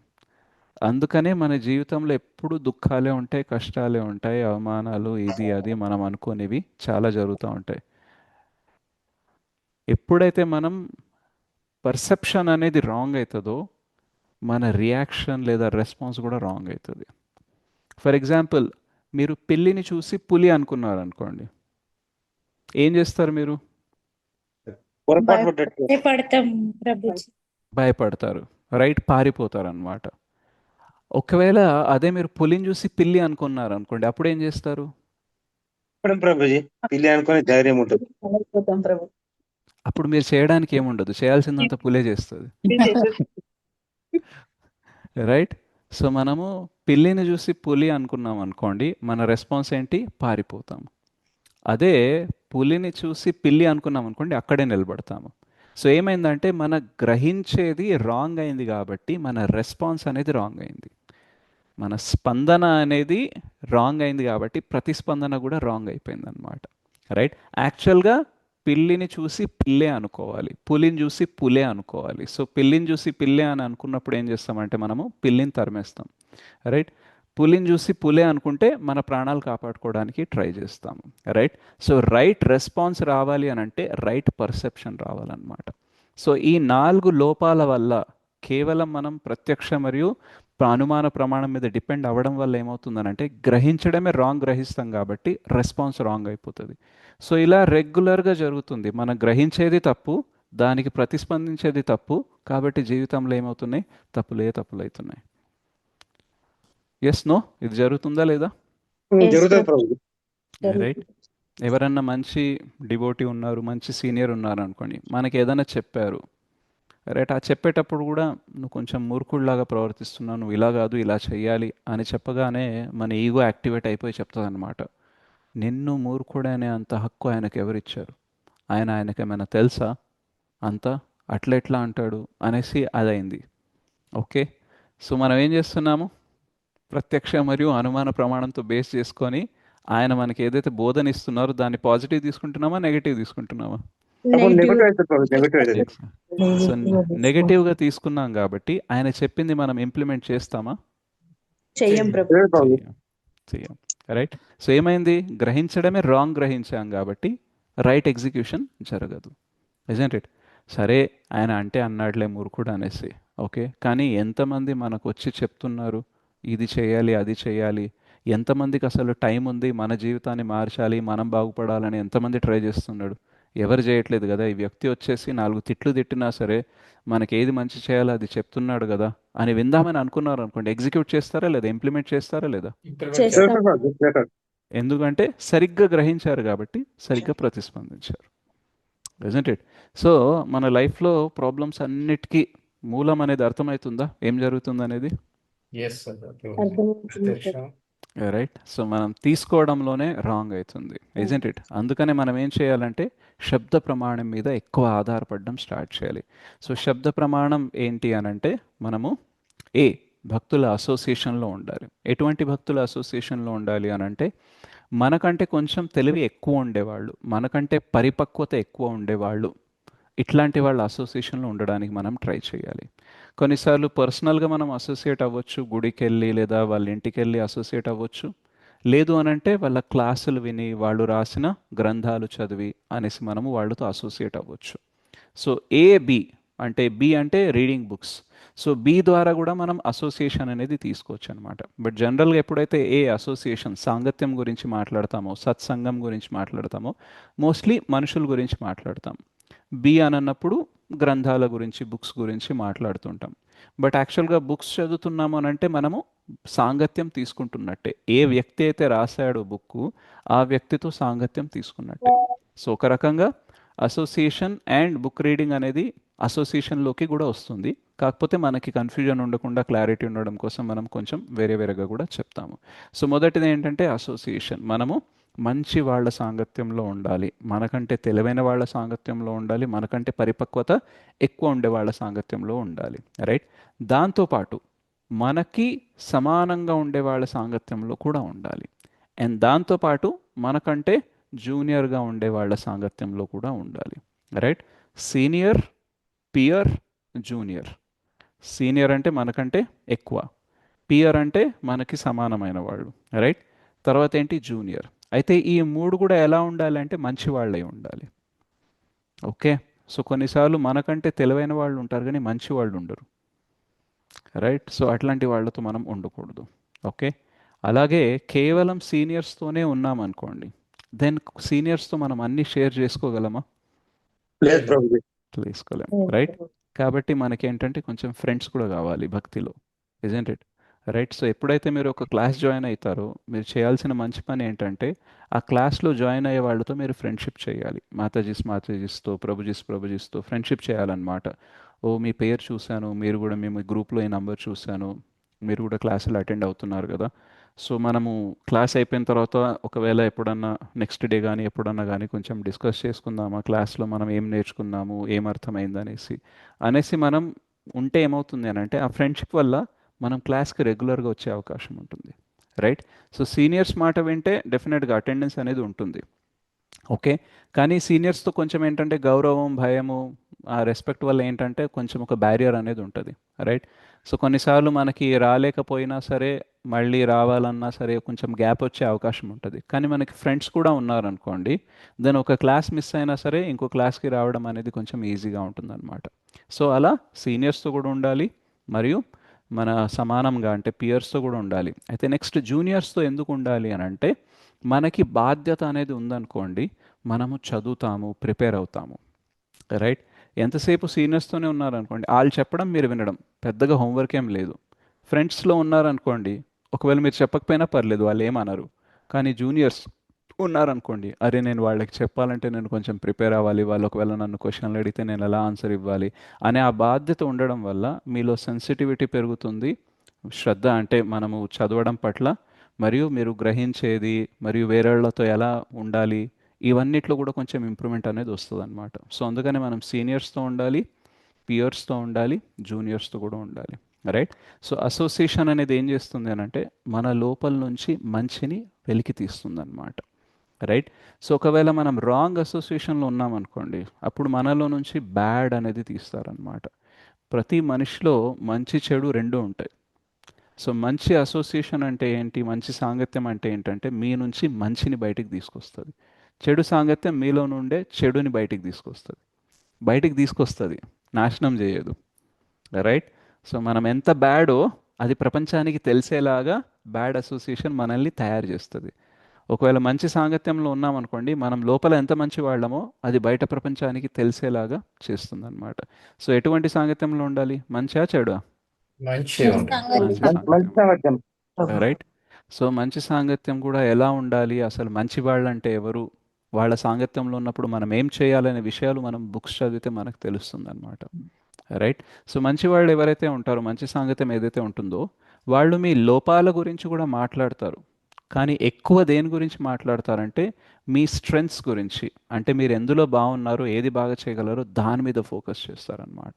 అందుకనే మన జీవితంలో ఎప్పుడు దుఃఖాలే ఉంటాయి, కష్టాలే ఉంటాయి, అవమానాలు, ఇది అది మనం అనుకోనివి చాలా జరుగుతూ ఉంటాయి. ఎప్పుడైతే మనం పర్సెప్షన్ అనేది రాంగ్ అవుతుందో మన రియాక్షన్ లేదా రెస్పాన్స్ కూడా రాంగ్ అవుతుంది. ఫర్ ఎగ్జాంపుల్ మీరు పిల్లిని చూసి పులి అనుకున్నారు అనుకోండి, ఏం చేస్తారు మీరు? భయపడతారు. రైట్. పారిపోతారు అన్నమాట. ఒకవేళ అదే మీరు పులిని చూసి పిల్లి అనుకున్నారు అనుకోండి, అప్పుడు ఏం చేస్తారు? ప్రభుజీ పిల్లి అనుకుని ధైర్యం ఉంటుంది. అప్పుడు మీరు చేయడానికి ఏముండదు, చేయాల్సిందంతా పులే చేస్తుంది. రైట్. సో మనము పిల్లిని చూసి పులి అనుకున్నాం అనుకోండి, మన రెస్పాన్స్ ఏంటి? పారిపోతాము. అదే పులిని చూసి పిల్లి అనుకున్నాం అనుకోండి, అక్కడే నిలబడతాము. సో ఏమైందంటే మన గ్రహించేది రాంగ్ అయింది కాబట్టి మన రెస్పాన్స్ అనేది రాంగ్ అయింది, మన స్పందన అనేది రాంగ్ అయింది కాబట్టి ప్రతిస్పందన కూడా రాంగ్ అయిపోయింది అనమాట. రైట్. యాక్చువల్గా పిల్లిని చూసి పిల్లే అనుకోవాలి, పులిని చూసి పులే అనుకోవాలి. సో పిల్లిని చూసి పిల్లే అని అనుకున్నప్పుడు ఏం చేస్తామంటే మనము పిల్లిని తరిమేస్తాం. రైట్. పులిని చూసి పులే అనుకుంటే మన ప్రాణాలు కాపాడుకోవడానికి ట్రై చేస్తాము. రైట్. సో రైట్ రెస్పాన్స్ రావాలి అని అంటే రైట్ పర్సెప్షన్ రావాలన్నమాట. సో ఈ 4 లోపాల వల్ల కేవలం మనం ప్రత్యక్ష మరియు అనుమాన ప్రమాణం మీద డిపెండ్ అవ్వడం వల్ల ఏమవుతుందనంటే గ్రహించడమే రాంగ్ గ్రహిస్తాం కాబట్టి రెస్పాన్స్ రాంగ్ అయిపోతుంది. సో ఇలా రెగ్యులర్గా జరుగుతుంది. మనం గ్రహించేది తప్పు, దానికి ప్రతిస్పందించేది తప్పు, కాబట్టి జీవితంలో ఏమవుతున్నాయి? తప్పులే తప్పులు అవుతున్నాయి. ఎస్ నో ఇది జరుగుతుందా లేదా? జరుగుతుంది ప్రభుజీ. రైట్. ఎవరన్నా మంచి డివోటీ ఉన్నారు, మంచి సీనియర్ ఉన్నారు అనుకోండి, మనకి ఏదైనా చెప్పారు, రైట్, ఆ చెప్పేటప్పుడు కూడా నువ్వు కొంచెం మూర్ఖుడిలాగా ప్రవర్తిస్తున్నావు, నువ్వు ఇలా కాదు ఇలా చెయ్యాలి అని చెప్పగానే మన ఈగో యాక్టివేట్ అయిపోయి చెప్తుంది అనమాట, నిన్ను మూర్ఖుడనే అంత హక్కు ఆయనకు ఎవరిచ్చారు, ఆయనకేమైనా తెలుసా అంతా, అట్లెట్లా అంటాడు అనేసి అదైంది. ఓకే, సో మనం ఏం చేస్తున్నాము? ప్రత్యక్ష మరియు అనుమాన ప్రమాణంతో బేస్ చేసుకొని ఆయన మనకి ఏదైతే బోధన ఇస్తున్నారో దాన్ని పాజిటివ్ తీసుకుంటున్నామా, నెగిటివ్ తీసుకుంటున్నామా? నెగటివ్ అయితే ప్రభుజీ, నెగటివ్ అయితే. సో నెగటివ్గా తీసుకున్నాం కాబట్టి ఆయన చెప్పింది మనం ఇంప్లిమెంట్ చేస్తామా? చెయ్యం ప్రభు. లేదు ప్రభుజీ. చెయ్యం. రైట్. సో ఏమైంది? గ్రహించడమే రాంగ్ గ్రహించాం కాబట్టి రైట్ ఎగ్జిక్యూషన్ జరగదు. Isn't it? సరే ఆయన అంటే అన్నాడులే మూర్ఖుడు అనేసి, ఓకే, కానీ ఎంతమంది మనకు వచ్చి చెప్తున్నారు ఇది చేయాలి అది చేయాలి? ఎంతమందికి అసలు టైం ఉంది మన జీవితాన్ని మార్చాలి, మనం బాగుపడాలని ఎంతమంది ట్రై చేస్తున్నాడు? ఎవరు చేయట్లేదు కదా. ఈ వ్యక్తి వచ్చేసి 4 తిట్లు తిట్టినా సరే మనకి ఏది మంచి చేయాలో అది చెప్తున్నాడు కదా అని విందామని అనుకున్నారు అనుకోండి, ఎగ్జిక్యూట్ చేస్తారా లేదా? ఇంప్లిమెంట్ చేస్తారా లేదా? చేస్తాం. చేస్తారు ప్రభుజీ, చేస్తారు. ఎందుకంటే సరిగ్గా గ్రహించారు కాబట్టి సరిగ్గా ప్రతిస్పందించారు. Isn't it? సో మన లైఫ్లో ప్రాబ్లమ్స్ అన్నిటికీ మూలం అనేది అర్థమవుతుందా ఏం జరుగుతుంది అనేది? అర్థమవుతుంది. రైట్. సో మనం తీసుకోవడంలోనే రాంగ్ అవుతుంది. Isn't it? అందుకనే మనం ఏం చేయాలంటే శబ్ద ప్రమాణం మీద ఎక్కువ ఆధారపడడం స్టార్ట్ చేయాలి. సో శబ్ద ప్రమాణం ఏంటి అనంటే మనము భక్తుల అసోసియేషన్లో ఉండాలి. ఎటువంటి భక్తుల అసోసియేషన్లో ఉండాలి అనంటే మనకంటే కొంచెం తెలివి ఎక్కువ ఉండేవాళ్ళు, మనకంటే పరిపక్వత ఎక్కువ ఉండేవాళ్ళు, ఇట్లాంటి వాళ్ళ అసోసియేషన్లో ఉండడానికి మనం ట్రై చేయాలి. కొన్నిసార్లు పర్సనల్గా మనం అసోసియేట్ అవ్వచ్చు, గుడికి వెళ్ళి లేదా వాళ్ళ ఇంటికి వెళ్ళి అసోసియేట్ అవ్వచ్చు. లేదు అనంటే వాళ్ళ క్లాసులు విని వాళ్ళు రాసిన గ్రంథాలు చదివి అనేసి మనము వాళ్ళతో అసోసియేట్ అవ్వచ్చు. సో బి అంటే రీడింగ్ బుక్స్. సో బి ద్వారా కూడా మనం అసోసియేషన్ అనేది తీసుకోవచ్చు అనమాట. బట్ జనరల్గా ఎప్పుడైతే అసోసియేషన్ సాంగత్యం గురించి మాట్లాడతామో, సత్సంగం గురించి మాట్లాడతామో మోస్ట్లీ మనుషుల గురించి మాట్లాడతాం. బి అన్నప్పుడు గ్రంథాల గురించి, బుక్స్ గురించి మాట్లాడుతుంటాం. బట్ యాక్చువల్గా బుక్స్ చదువుతున్నాము అనంటే మనము సాంగత్యం తీసుకుంటున్నట్టే. ఏ వ్యక్తి అయితే రాశాడో బుక్ ఆ వ్యక్తితో సాంగత్యం తీసుకున్నట్టే. సో ఒక రకంగా అసోసియేషన్ అండ్ బుక్ రీడింగ్ అనేది అసోసియేషన్లోకి కూడా వస్తుంది. కాకపోతే మనకి కన్ఫ్యూజన్ ఉండకుండా క్లారిటీ ఉండడం కోసం మనం కొంచెం వేరేగా కూడా చెప్తాము. సో మొదటిది ఏంటంటే అసోసియేషన్. మనము మంచి వాళ్ళ సాంగత్యంలో ఉండాలి, మనకంటే తెలివైన వాళ్ళ సాంగత్యంలో ఉండాలి, మనకంటే పరిపక్వత ఎక్కువ ఉండే వాళ్ళ సాంగత్యంలో ఉండాలి. రైట్. దాంతోపాటు మనకి సమానంగా ఉండే వాళ్ళ సాంగత్యంలో కూడా ఉండాలి. అండ్ దాంతోపాటు మనకంటే జూనియర్గా ఉండే వాళ్ళ సాంగత్యంలో కూడా ఉండాలి. Right. Senior, peer, junior. Senior అంటే మనకంటే ఎక్కువ, పియర్ అంటే మనకి సమానమైన వాళ్ళు. రైట్. తర్వాత ఏంటి? జూనియర్. అయితే ఈ 3 కూడా ఎలా ఉండాలి అంటే మంచి వాళ్ళై ఉండాలి. ఓకే. సో కొన్నిసార్లు మనకంటే తెలివైన వాళ్ళు ఉంటారు కానీ మంచి వాళ్ళు ఉండరు. రైట్. సో అట్లాంటి వాళ్ళతో మనం ఉండకూడదు. ఓకే. అలాగే కేవలం సీనియర్స్తోనే ఉన్నామనుకోండి, దెన్ సీనియర్స్తో మనం అన్నీ షేర్ చేసుకోగలమా? లేదు ప్రభుజీ. చేసుకోలేం. రైట్. కాబట్టి మనకేంటంటే కొంచెం ఫ్రెండ్స్ కూడా కావాలి భక్తిలో. Isn't it? రైట్. సో ఎప్పుడైతే మీరు ఒక క్లాస్ జాయిన్ అవుతారో మీరు చేయాల్సిన మంచి పని ఏంటంటే ఆ క్లాస్లో జాయిన్ అయ్యే వాళ్ళతో మీరు ఫ్రెండ్షిప్ చేయాలి. మాతాజీస్తో, ప్రభుజీస్తో ఫ్రెండ్షిప్ చేయాలన్నమాట. ఓ మీ పేరు చూశాను, మీరు కూడా మేము గ్రూప్లో ఈ నంబర్ చూశాను, మీరు కూడా క్లాసులు అటెండ్ అవుతున్నారు కదా. సో మనము క్లాస్ అయిపోయిన తర్వాత ఒకవేళ ఎప్పుడన్నా నెక్స్ట్ డే కానీ ఎప్పుడన్నా కానీ కొంచెం డిస్కస్ చేసుకుందామా, క్లాస్లో మనం ఏం నేర్చుకున్నాము, ఏం అర్థమైంది అనేసి మనం ఉంటే ఏమవుతుంది అని అంటే ఆ ఫ్రెండ్షిప్ వల్ల మనం క్లాస్కి రెగ్యులర్గా వచ్చే అవకాశం ఉంటుంది. రైట్. సో సీనియర్స్ మాట వింటే డెఫినెట్గా అటెండెన్స్ అనేది ఉంటుంది. ఓకే. కానీ సీనియర్స్తో కొంచెం ఏంటంటే గౌరవం, భయము, ఆ రెస్పెక్ట్ వల్ల ఏంటంటే కొంచెం ఒక బ్యారియర్ అనేది ఉంటుంది. రైట్. సో కొన్నిసార్లు మనకి రాలేకపోయినా సరే మళ్ళీ రావాలన్నా సరే కొంచెం గ్యాప్ వచ్చే అవకాశం ఉంటుంది. కానీ మనకి ఫ్రెండ్స్ కూడా ఉన్నారనుకోండి, దెన్ ఒక క్లాస్ మిస్ అయినా సరే ఇంకో క్లాస్కి రావడం అనేది కొంచెం ఈజీగా ఉంటుందన్నమాట. సో అలా సీనియర్స్తో కూడా ఉండాలి, మరియు మన సమానంగా అంటే పియర్స్తో కూడా ఉండాలి. అయితే నెక్స్ట్ జూనియర్స్తో ఎందుకు ఉండాలి అని అంటే, మనకి బాధ్యత అనేది ఉందనుకోండి, మనము చదువుతాము, ప్రిపేర్ అవుతాము, రైట్. ఎంతసేపు సీనియర్స్తోనే ఉన్నారనుకోండి, వాళ్ళు చెప్పడం మీరు వినడం, పెద్దగా హోంవర్క్ ఏం లేదు. ఫ్రెండ్స్లో ఉన్నారనుకోండి, ఒకవేళ మీరు చెప్పకపోయినా పర్లేదు, వాళ్ళు ఏమనరు. కానీ జూనియర్స్ ఉన్నారనుకోండి, అరే నేను వాళ్ళకి చెప్పాలంటే నేను కొంచెం ప్రిపేర్ అవ్వాలి, వాళ్ళు ఒకవేళ నన్ను క్వశ్చన్లు అడిగితే నేను ఎలా ఆన్సర్ ఇవ్వాలి అనే ఆ బాధ్యత ఉండడం వల్ల మీలో సెన్సిటివిటీ పెరుగుతుంది, శ్రద్ధ అంటే మనము చదవడం పట్ల, మరియు మీరు గ్రహించేది, మరియు వేరేళ్లతో ఎలా ఉండాలి, ఇవన్నిట్లో కూడా కొంచెం ఇంప్రూవ్మెంట్ అనేది వస్తుంది అనమాట. సో అందుకని మనం సీనియర్స్తో ఉండాలి, పియర్స్తో ఉండాలి, జూనియర్స్తో కూడా ఉండాలి, రైట్. సో అసోసియేషన్ అనేది ఏం చేస్తుంది అని అంటే, మన లోపల నుంచి మంచిని వెలికి తీస్తుంది అనమాట, రైట్. సో ఒకవేళ మనం రాంగ్ అసోసియేషన్లో ఉన్నామనుకోండి, అప్పుడు మనలో నుంచి బ్యాడ్ అనేది తీస్తారనమాట. ప్రతి మనిషిలో మంచి చెడు రెండూ ఉంటాయి. సో మంచి అసోసియేషన్ అంటే ఏంటి, మంచి సాంగత్యం అంటే ఏంటంటే మీ నుంచి మంచిని బయటికి తీసుకొస్తుంది. చెడు సాంగత్యం మీలో నుండే చెడుని బయటికి తీసుకొస్తుంది, నాశనం చేయదు, రైట్. సో మనం ఎంత బ్యాడో అది ప్రపంచానికి తెలిసేలాగా బ్యాడ్ అసోసియేషన్ మనల్ని తయారు చేస్తుంది. ఒకవేళ మంచి సాంగత్యంలో ఉన్నామనుకోండి, మనం లోపల ఎంత మంచి వాళ్ళమో అది బయట ప్రపంచానికి తెలిసేలాగా చేస్తుంది అనమాట. సో ఎటువంటి సాంగత్యంలో ఉండాలి, మంచా చెడా? మంచిగా ఉండాలి. మంచి మంచి సాంగత్యం, సాంగత్యం. రైట్. సో మంచి సాంగత్యం కూడా ఎలా ఉండాలి, అసలు మంచి వాళ్ళు అంటే ఎవరు, వాళ్ళ సాంగత్యంలో ఉన్నప్పుడు మనం ఏం చేయాలనే విషయాలు మనం బుక్స్ చదివితే మనకు తెలుస్తుంది అనమాట, రైట్. సో మంచి వాళ్ళు ఎవరైతే ఉంటారో, మంచి సాంగత్యం ఏదైతే ఉంటుందో, వాళ్ళు మీ లోపాల గురించి కూడా మాట్లాడతారు. కానీ ఎక్కువ దేని గురించి మాట్లాడతారంటే మీ స్ట్రెంగ్త్స్ గురించి, అంటే మీరు ఎందులో బాగున్నారో, ఏది బాగా చేయగలరో దాని మీద ఫోకస్ చేస్తారనమాట.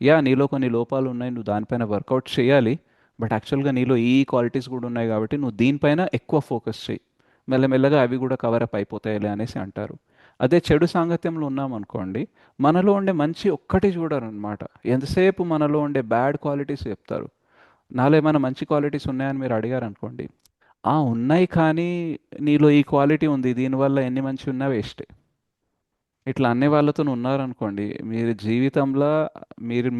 యా నీలో కొన్ని లోపాలు ఉన్నాయి, నువ్వు దానిపైన వర్కౌట్ చేయాలి, బట్ యాక్చువల్గా నీలో ఈ క్వాలిటీస్ కూడా ఉన్నాయి కాబట్టి నువ్వు దీనిపైన ఎక్కువ ఫోకస్ చేయి, మెల్లమెల్లగా అవి కూడా కవరప్ అయిపోతాయిలే అనేసి అంటారు. అదే చెడు సాంగత్యంలో ఉన్నామనుకోండి, మనలో ఉండే మంచి ఒక్కటి చూడరు అనమాట, ఎంతసేపు మనలో ఉండే బ్యాడ్ క్వాలిటీస్ చెప్తారు. నాలో ఏమైనా మంచి క్వాలిటీస్ ఉన్నాయని మీరు అడిగారు అనుకోండి, ఉన్నాయి కానీ నీలో ఈ క్వాలిటీ ఉంది, దీనివల్ల ఎన్ని మంచి ఉన్నా వేస్టే, ఇట్లా అనే వాళ్ళతో ఉన్నారనుకోండి, మీరు జీవితంలో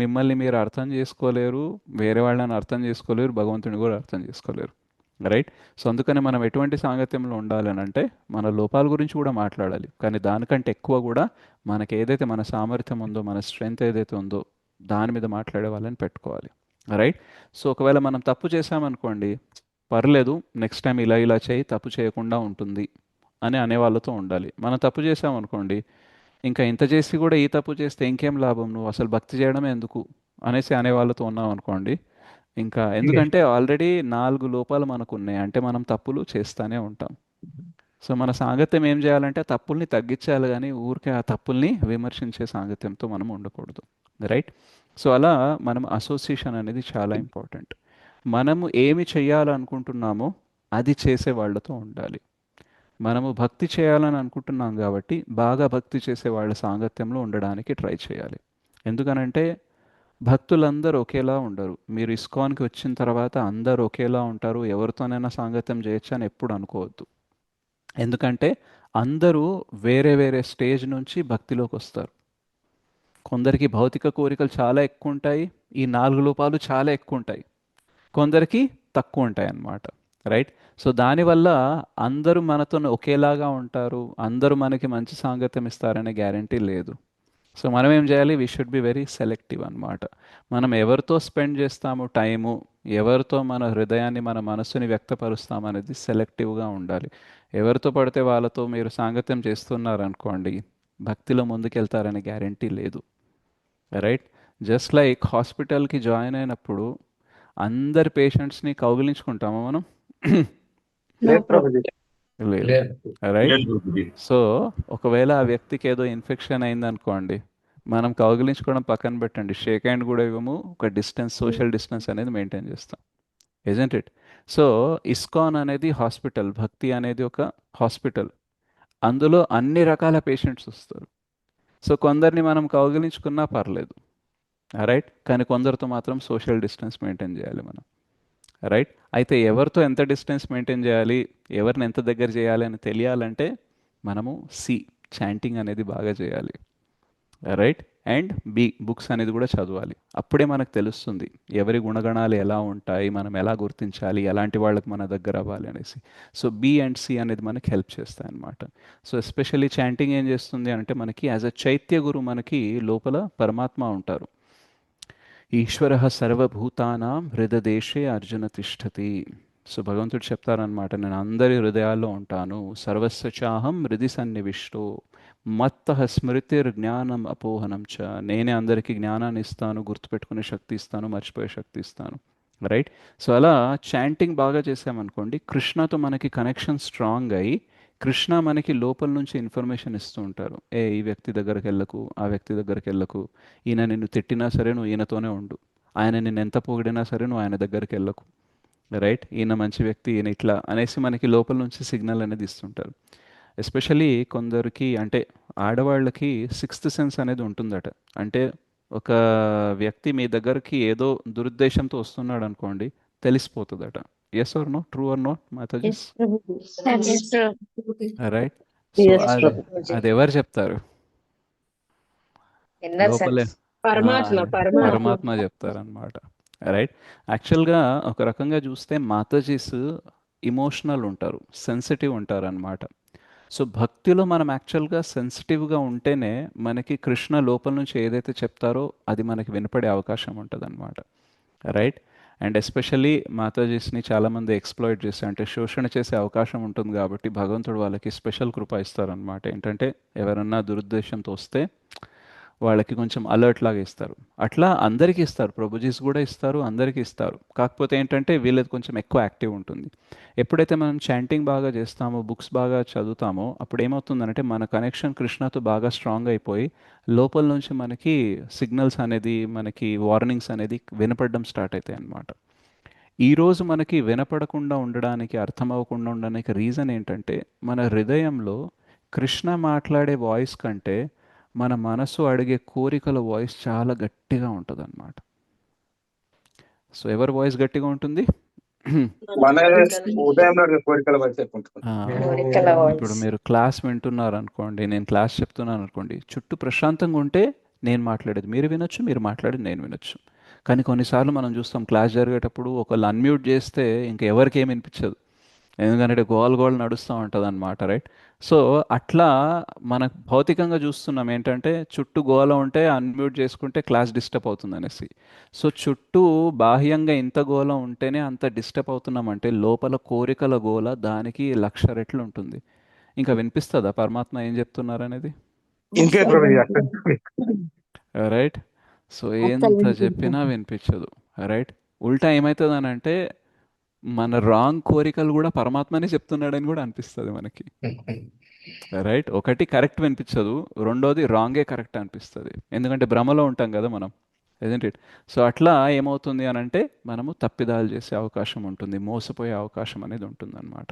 మిమ్మల్ని మీరు అర్థం చేసుకోలేరు, వేరే వాళ్ళని అర్థం చేసుకోలేరు, భగవంతుని కూడా అర్థం చేసుకోలేరు, రైట్. సో అందుకని మనం ఎటువంటి సాంగత్యంలో ఉండాలి అని అంటే, మన లోపాల గురించి కూడా మాట్లాడాలి, కానీ దానికంటే ఎక్కువ కూడా మనకి ఏదైతే మన సామర్థ్యం ఉందో, మన స్ట్రెంగ్త్ ఏదైతే ఉందో దాని మీద మాట్లాడే వాళ్ళని పెట్టుకోవాలి, రైట్. సో ఒకవేళ మనం తప్పు చేసామనుకోండి, పర్లేదు నెక్స్ట్ టైం ఇలా చేయి, తప్పు చేయకుండా ఉంటుంది అని అనేవాళ్ళతో ఉండాలి. మనం తప్పు చేసామనుకోండి, ఇంకా ఇంత చేసి కూడా ఈ తప్పు చేస్తే ఇంకేం లాభం, నువ్వు అసలు భక్తి చేయడమే ఎందుకు అనేసి అనేవాళ్ళతో ఉన్నాం అనుకోండి, ఇంకా ఎందుకంటే ఆల్రెడీ 4 లోపాలు మనకు ఉన్నాయి, అంటే మనం తప్పులు చేస్తూనే ఉంటాం. సో మన సాంగత్యం ఏం చేయాలంటే తప్పుల్ని తగ్గించాలి, కానీ ఊరికే ఆ తప్పుల్ని విమర్శించే సాంగత్యంతో మనం ఉండకూడదు, రైట్. సో అలా మనం అసోసియేషన్ అనేది చాలా ఇంపార్టెంట్. మనము ఏమి చేయాలనుకుంటున్నామో అది చేసే వాళ్ళతో ఉండాలి. మనము భక్తి చేయాలని అనుకుంటున్నాం కాబట్టి బాగా భక్తి చేసే వాళ్ళ సాంగత్యంలో ఉండడానికి ట్రై చేయాలి. ఎందుకనంటే భక్తులందరూ ఒకేలా ఉండరు. మీరు ఇస్కాన్కి వచ్చిన తర్వాత అందరూ ఒకేలా ఉంటారు, ఎవరితోనైనా సాంగత్యం చేయొచ్చు అని ఎప్పుడు అనుకోవద్దు. ఎందుకంటే అందరూ వేరే వేరే స్టేజ్ నుంచి భక్తిలోకి వస్తారు. కొందరికి భౌతిక కోరికలు చాలా ఎక్కువ ఉంటాయి, ఈ 4 లోపాలు చాలా ఎక్కువ ఉంటాయి, కొందరికి తక్కువ ఉంటాయి అన్నమాట, రైట్. సో దానివల్ల అందరూ మనతో ఒకేలాగా ఉంటారు, అందరూ మనకి మంచి సాంగత్యం ఇస్తారనే గ్యారంటీ లేదు. సో మనం ఏం చేయాలి, we should be very selective అనమాట. మనం ఎవరితో స్పెండ్ చేస్తాము టైము, ఎవరితో మన హృదయాన్ని, మన మనస్సుని వ్యక్తపరుస్తాము అనేది సెలెక్టివ్గా ఉండాలి. ఎవరితో పడితే వాళ్ళతో మీరు సాంగత్యం చేస్తున్నారనుకోండి, భక్తిలో ముందుకెళ్తారనే గ్యారంటీ లేదు, రైట్. జస్ట్ లైక్ హాస్పిటల్కి జాయిన్ అయినప్పుడు అందరి పేషెంట్స్ని కౌగిలించుకుంటామా మనం? లేదు ప్రభుజీ. లేదు, లేదు. రైట్. సో ఒకవేళ ఆ వ్యక్తికి ఏదో ఇన్ఫెక్షన్ అయిందనుకోండి, మనం కౌగిలించుకోవడం పక్కన పెట్టండి, షేక్ హ్యాండ్ కూడా ఇవ్వము, ఒక డిస్టెన్స్, సోషల్ డిస్టెన్స్ అనేది మెయింటైన్ చేస్తాం, ఇజంట్ ఇట్? సో ఇస్కాన్ అనేది హాస్పిటల్, భక్తి అనేది ఒక హాస్పిటల్, అందులో అన్ని రకాల పేషెంట్స్ వస్తారు. సో కొందరిని మనం కౌగిలించుకున్నా పర్లేదు, రైట్, కానీ కొందరితో మాత్రం సోషల్ డిస్టెన్స్ మెయింటైన్ చేయాలి మనం, రైట్. అయితే ఎవరితో ఎంత డిస్టెన్స్ మెయింటైన్ చేయాలి, ఎవరిని ఎంత దగ్గర చేయాలి అని తెలియాలంటే మనము సి చాంటింగ్ అనేది బాగా చేయాలి. రైట్. అండ్ బి బుక్స్ అనేది కూడా చదవాలి. అప్పుడే మనకు తెలుస్తుంది ఎవరి గుణగణాలు ఎలా ఉంటాయి, మనం ఎలా గుర్తించాలి, ఎలాంటి వాళ్ళకి మన దగ్గర అవ్వాలి అనేసి. సో బి అండ్ సి అనేది మనకి హెల్ప్ చేస్తాయి అన్నమాట. సో ఎస్పెషల్లీ చాంటింగ్ ఏం చేస్తుంది అంటే మనకి యాజ్ అ చైత్య గురు మనకి లోపల పరమాత్మ ఉంటారు. ఈశ్వర సర్వభూతానాం హృదదేశే అర్జున తిష్టతి. సో భగవంతుడు చెప్తారనమాట, నేను అందరి హృదయాల్లో ఉంటాను. సర్వస్వ చాహం హృది సన్నివిష్టో మత్త స్మృతిర్ జ్ఞానం అపోహనం చ. నేనే అందరికీ జ్ఞానాన్ని ఇస్తాను, గుర్తుపెట్టుకునే శక్తి ఇస్తాను, మర్చిపోయే శక్తి ఇస్తాను. రైట్. సో అలా చాంటింగ్ బాగా చేసామనుకోండి, కృష్ణతో మనకి కనెక్షన్ స్ట్రాంగ్ అయ్యి కృష్ణ మనకి లోపల నుంచి ఇన్ఫర్మేషన్ ఇస్తూ ఉంటారు. ఈ వ్యక్తి దగ్గరికి వెళ్ళకు, ఆ వ్యక్తి దగ్గరికి వెళ్ళకు, ఈయన నిన్ను తిట్టినా సరే నువ్వు ఈయనతోనే ఉండు, ఆయన నిన్ను ఎంత పొగిడినా సరే నువ్వు ఆయన దగ్గరికి వెళ్ళకు. రైట్. ఈయన మంచి వ్యక్తి, ఈయన ఇట్లా అనేసి మనకి లోపల నుంచి సిగ్నల్ అనేది ఇస్తుంటారు. ఎస్పెషలీ కొందరికి అంటే ఆడవాళ్ళకి సిక్స్త్ సెన్స్ అనేది ఉంటుందట. అంటే ఒక వ్యక్తి మీ దగ్గరికి ఏదో దురుద్దేశంతో వస్తున్నాడు అనుకోండి, తెలిసిపోతుందట. Yes or no, true or no Matajis? Right. So Yes, అది ప్రభుజీ. అది ఎవరు చెప్తారు? ఇన్నర్ లోపలే సెన్స్. పరమాత్మ పరమాత్మ పరమాత్మ చెప్తారనమాట. రైట్. యాక్చువల్గా ఒక రకంగా చూస్తే మాతాజీస్ ఇమోషనల్ ఉంటారు, సెన్సిటివ్ ఉంటారు అనమాట. సో భక్తిలో మనం యాక్చువల్గా సెన్సిటివ్గా ఉంటేనే మనకి కృష్ణ లోపల నుంచి ఏదైతే చెప్తారో అది మనకి వినపడే అవకాశం ఉంటుంది అనమాట. రైట్. అండ్ ఎస్పెషల్లీ మాతాజీస్ని చాలామంది ఎక్స్ప్లాయిట్ చేస్తే అంటే శోషణ చేసే అవకాశం ఉంటుంది కాబట్టి భగవంతుడు వాళ్ళకి స్పెషల్ కృప ఇస్తారనమాట. ఏంటంటే ఎవరన్నా దురుద్దేశంతో వస్తే వాళ్ళకి కొంచెం అలర్ట్ లాగా ఇస్తారు. అట్లా అందరికీ ఇస్తారు, ప్రభుజీస్ కూడా ఇస్తారు, అందరికీ ఇస్తారు. కాకపోతే ఏంటంటే వీళ్ళది కొంచెం ఎక్కువ యాక్టివ్ ఉంటుంది. ఎప్పుడైతే మనం చాంటింగ్ బాగా చేస్తామో, బుక్స్ బాగా చదువుతామో, అప్పుడు ఏమవుతుందంటే మన కనెక్షన్ కృష్ణతో బాగా స్ట్రాంగ్ అయిపోయి లోపల నుంచి మనకి సిగ్నల్స్ అనేది, మనకి వార్నింగ్స్ అనేది వినపడడం స్టార్ట్ అవుతాయి అన్నమాట. ఈరోజు మనకి వినపడకుండా ఉండడానికి, అర్థం అవ్వకుండా ఉండడానికి రీజన్ ఏంటంటే మన హృదయంలో కృష్ణ మాట్లాడే వాయిస్ కంటే మన మనసు అడిగే కోరికల వాయిస్ చాలా గట్టిగా ఉంటుంది అన్నమాట. సో ఎవరి వాయిస్ గట్టిగా ఉంటుంది? మన ఉదయంలో కోరికల వరకు చెప్పుకుంటున్నాం. కోరికల ఇప్పుడు వాయిస్. మీరు క్లాస్ వింటున్నారు అనుకోండి, నేను క్లాస్ చెప్తున్నాను అనుకోండి, చుట్టూ ప్రశాంతంగా ఉంటే నేను మాట్లాడేది మీరు వినొచ్చు, మీరు మాట్లాడేది నేను వినొచ్చు. కానీ కొన్నిసార్లు మనం చూస్తాం క్లాస్ జరిగేటప్పుడు ఒకళ్ళు అన్మ్యూట్ చేస్తే ఇంకా ఎవరికి ఏమి వినిపించదు, ఎందుకంటే గోల్ గోల్ నడుస్తూ ఉంటుంది అనమాట. రైట్. సో అట్లా మనకు భౌతికంగా చూస్తున్నాం ఏంటంటే చుట్టూ గోల ఉంటే అన్మ్యూట్ చేసుకుంటే క్లాస్ డిస్టర్బ్ అవుతుంది అనేసి. సో చుట్టూ బాహ్యంగా ఇంత గోల ఉంటేనే అంత డిస్టర్బ్ అవుతున్నామంటే లోపల కోరికల గోల దానికి 1,00,000 రెట్లు ఉంటుంది. ఇంకా వినిపిస్తుందా పరమాత్మ ఏం చెప్తున్నారు అనేది? ఇంకే ప్రభుజీ అక్కడ రైట్. సో ఎంత చెప్పినా వినిపించదు. రైట్. ఉల్టా ఏమవుతుంది అని అంటే మన రాంగ్ కోరికలు కూడా పరమాత్మనే చెప్తున్నాడని కూడా అనిపిస్తుంది మనకి. రైట్. ఒకటి కరెక్ట్ వినిపించదు, రెండోది రాంగే కరెక్ట్ అనిపిస్తుంది, ఎందుకంటే భ్రమలో ఉంటాం కదా మనం, ఏజెంట్ ఇట్? సో అట్లా ఏమవుతుంది అని అంటే మనము తప్పిదాలు చేసే అవకాశం ఉంటుంది, మోసపోయే అవకాశం అనేది ఉంటుంది అనమాట.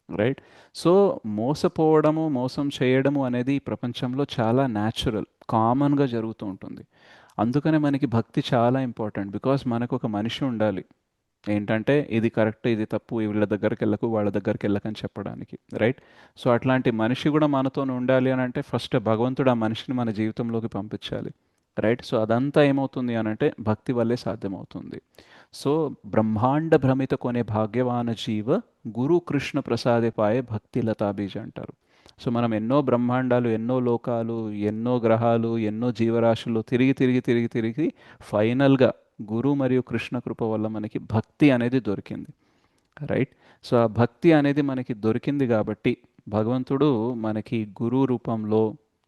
రైట్. సో మోసపోవడము, మోసం చేయడము అనేది ఈ ప్రపంచంలో చాలా న్యాచురల్, కామన్గా జరుగుతూ ఉంటుంది. అందుకనే మనకి భక్తి చాలా ఇంపార్టెంట్. బికాస్ మనకు ఒక మనిషి ఉండాలి ఏంటంటే ఇది కరెక్ట్, ఇది తప్పు, వీళ్ళ దగ్గరికి వెళ్ళకు, వాళ్ళ దగ్గరికి వెళ్ళకని చెప్పడానికి. రైట్. సో అట్లాంటి మనిషి కూడా మనతో ఉండాలి అని అంటే ఫస్ట్ భగవంతుడు ఆ మనిషిని మన జీవితంలోకి పంపించాలి. రైట్. సో అదంతా ఏమవుతుంది అని అంటే భక్తి వల్లే సాధ్యమవుతుంది. సో బ్రహ్మాండ భ్రమిత కొనే భాగ్యవాన జీవ గురు కృష్ణ ప్రసాదే పాయే భక్తి లతా బీజ అంటారు. సో మనం ఎన్నో బ్రహ్మాండాలు, ఎన్నో లోకాలు, ఎన్నో గ్రహాలు, ఎన్నో జీవరాశులు తిరిగి తిరిగి తిరిగి తిరిగి ఫైనల్గా గురు మరియు కృష్ణ కృప వల్ల మనకి భక్తి అనేది దొరికింది. రైట్. సో ఆ భక్తి అనేది మనకి దొరికింది కాబట్టి భగవంతుడు మనకి గురు రూపంలో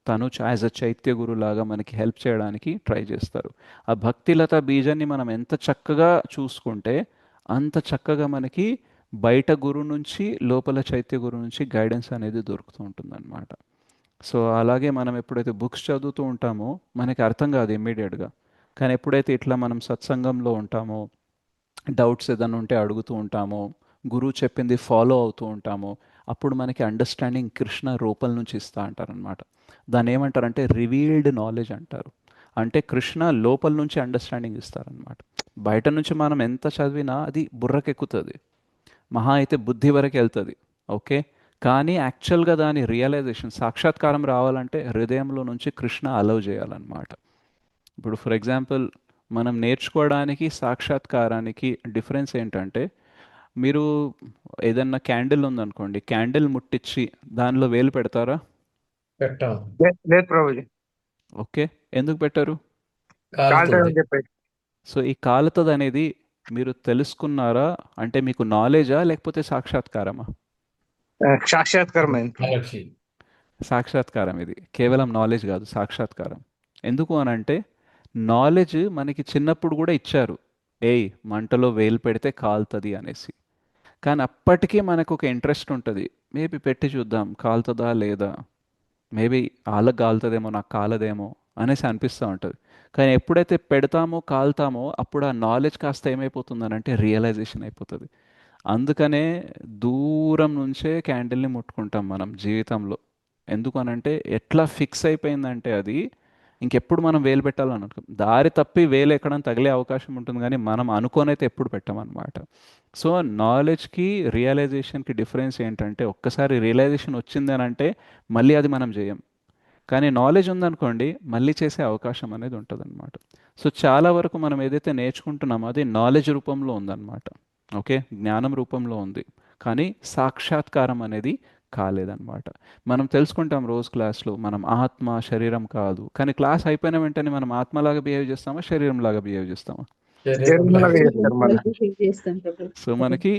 తను యాజ్ అ చైత్య గురులాగా మనకి హెల్ప్ చేయడానికి ట్రై చేస్తారు. ఆ భక్తిలత బీజాన్ని మనం ఎంత చక్కగా చూసుకుంటే అంత చక్కగా మనకి బయట గురు నుంచి లోపల చైత్య గురు నుంచి గైడెన్స్ అనేది దొరుకుతూ ఉంటుందన్నమాట. సో అలాగే మనం ఎప్పుడైతే బుక్స్ చదువుతూ ఉంటామో మనకి అర్థం కాదు ఇమ్మీడియట్గా, కానీ ఎప్పుడైతే ఇట్లా మనం సత్సంగంలో ఉంటామో, డౌట్స్ ఏదైనా ఉంటే అడుగుతూ ఉంటామో, గురువు చెప్పింది ఫాలో అవుతూ ఉంటామో, అప్పుడు మనకి అండర్స్టాండింగ్ కృష్ణ రూపం నుంచి ఇస్తా అంటారనమాట. దాన్ని ఏమంటారంటే రివీల్డ్ నాలెడ్జ్ అంటారు. అంటే కృష్ణ లోపల నుంచి అండర్స్టాండింగ్ ఇస్తారనమాట. బయట నుంచి మనం ఎంత చదివినా అది బుర్రకెక్కుతుంది, మహా అయితే బుద్ధి వరకు వెళ్తుంది. ఓకే, కానీ యాక్చువల్గా దాని రియలైజేషన్ సాక్షాత్కారం రావాలంటే హృదయంలో నుంచి కృష్ణ అలౌ చేయాలన్నమాట. ఇప్పుడు ఫర్ ఎగ్జాంపుల్ మనం నేర్చుకోవడానికి సాక్షాత్కారానికి డిఫరెన్స్ ఏంటంటే, మీరు ఏదన్నా క్యాండిల్ ఉందనుకోండి, క్యాండిల్ ముట్టించి దానిలో వేలు పెడతారా? పెట్టాం. లేదు ప్రభుజీ, ఓకే, ఎందుకు పెట్టరు? కాలుతుంది. కాలుతుందని చెప్పేసి. సో ఈ కాలుతుంది అనేది మీరు తెలుసుకున్నారా అంటే మీకు నాలెడ్జా లేకపోతే సాక్షాత్కారమా? సాక్షాత్కారమైంది. కాలక్షి. సాక్షాత్కారం, ఇది కేవలం నాలెడ్జ్ కాదు, సాక్షాత్కారం. ఎందుకు అని అంటే నాలెడ్జ్ మనకి చిన్నప్పుడు కూడా ఇచ్చారు, ఏయ్ మంటలో వేలు పెడితే కాలుతుంది అనేసి. కానీ అప్పటికీ మనకు ఒక ఇంట్రెస్ట్ ఉంటుంది, మేబీ పెట్టి చూద్దాం కాలుతుందా లేదా, మేబీ వాళ్ళకి కాలుతుందేమో నాకు కాలదేమో అనేసి అనిపిస్తూ ఉంటుంది. కానీ ఎప్పుడైతే పెడతామో కాలుతామో అప్పుడు ఆ నాలెడ్జ్ కాస్త ఏమైపోతుందని అంటే రియలైజేషన్ అయిపోతుంది. అందుకనే దూరం నుంచే క్యాండిల్ని ముట్టుకుంటాం మనం జీవితంలో. ఎందుకు అనంటే ఎట్లా ఫిక్స్ అయిపోయిందంటే అది ఇంకెప్పుడు మనం వేలు పెట్టాలని అనుకో, దారి తప్పి వేలు ఎక్కడం తగిలే అవకాశం ఉంటుంది, కానీ మనం అనుకోనైతే ఎప్పుడు పెట్టామన్నమాట. సో నాలెడ్జ్కి రియలైజేషన్కి డిఫరెన్స్ ఏంటంటే, ఒక్కసారి రియలైజేషన్ వచ్చింది అని అంటే మళ్ళీ అది మనం చేయం, కానీ నాలెడ్జ్ ఉందనుకోండి మళ్ళీ చేసే అవకాశం అనేది ఉంటుందన్నమాట. సో చాలా వరకు మనం ఏదైతే నేర్చుకుంటున్నామో అది నాలెడ్జ్ రూపంలో ఉందన్నమాట. ఓకే, జ్ఞానం రూపంలో ఉంది, కానీ సాక్షాత్కారం అనేది కాలేదన్నమాట. మనం తెలుసుకుంటాం రోజు క్లాస్లో మనం ఆత్మ శరీరం కాదు, కానీ క్లాస్ అయిపోయిన వెంటనే మనం ఆత్మలాగా బిహేవ్ చేస్తామా శరీరంలాగా బిహేవ్ చేస్తామా? శరీరంలాగా చేస్తారు మళ్ళీ. చేస్తాం ప్రభు. సో మనకి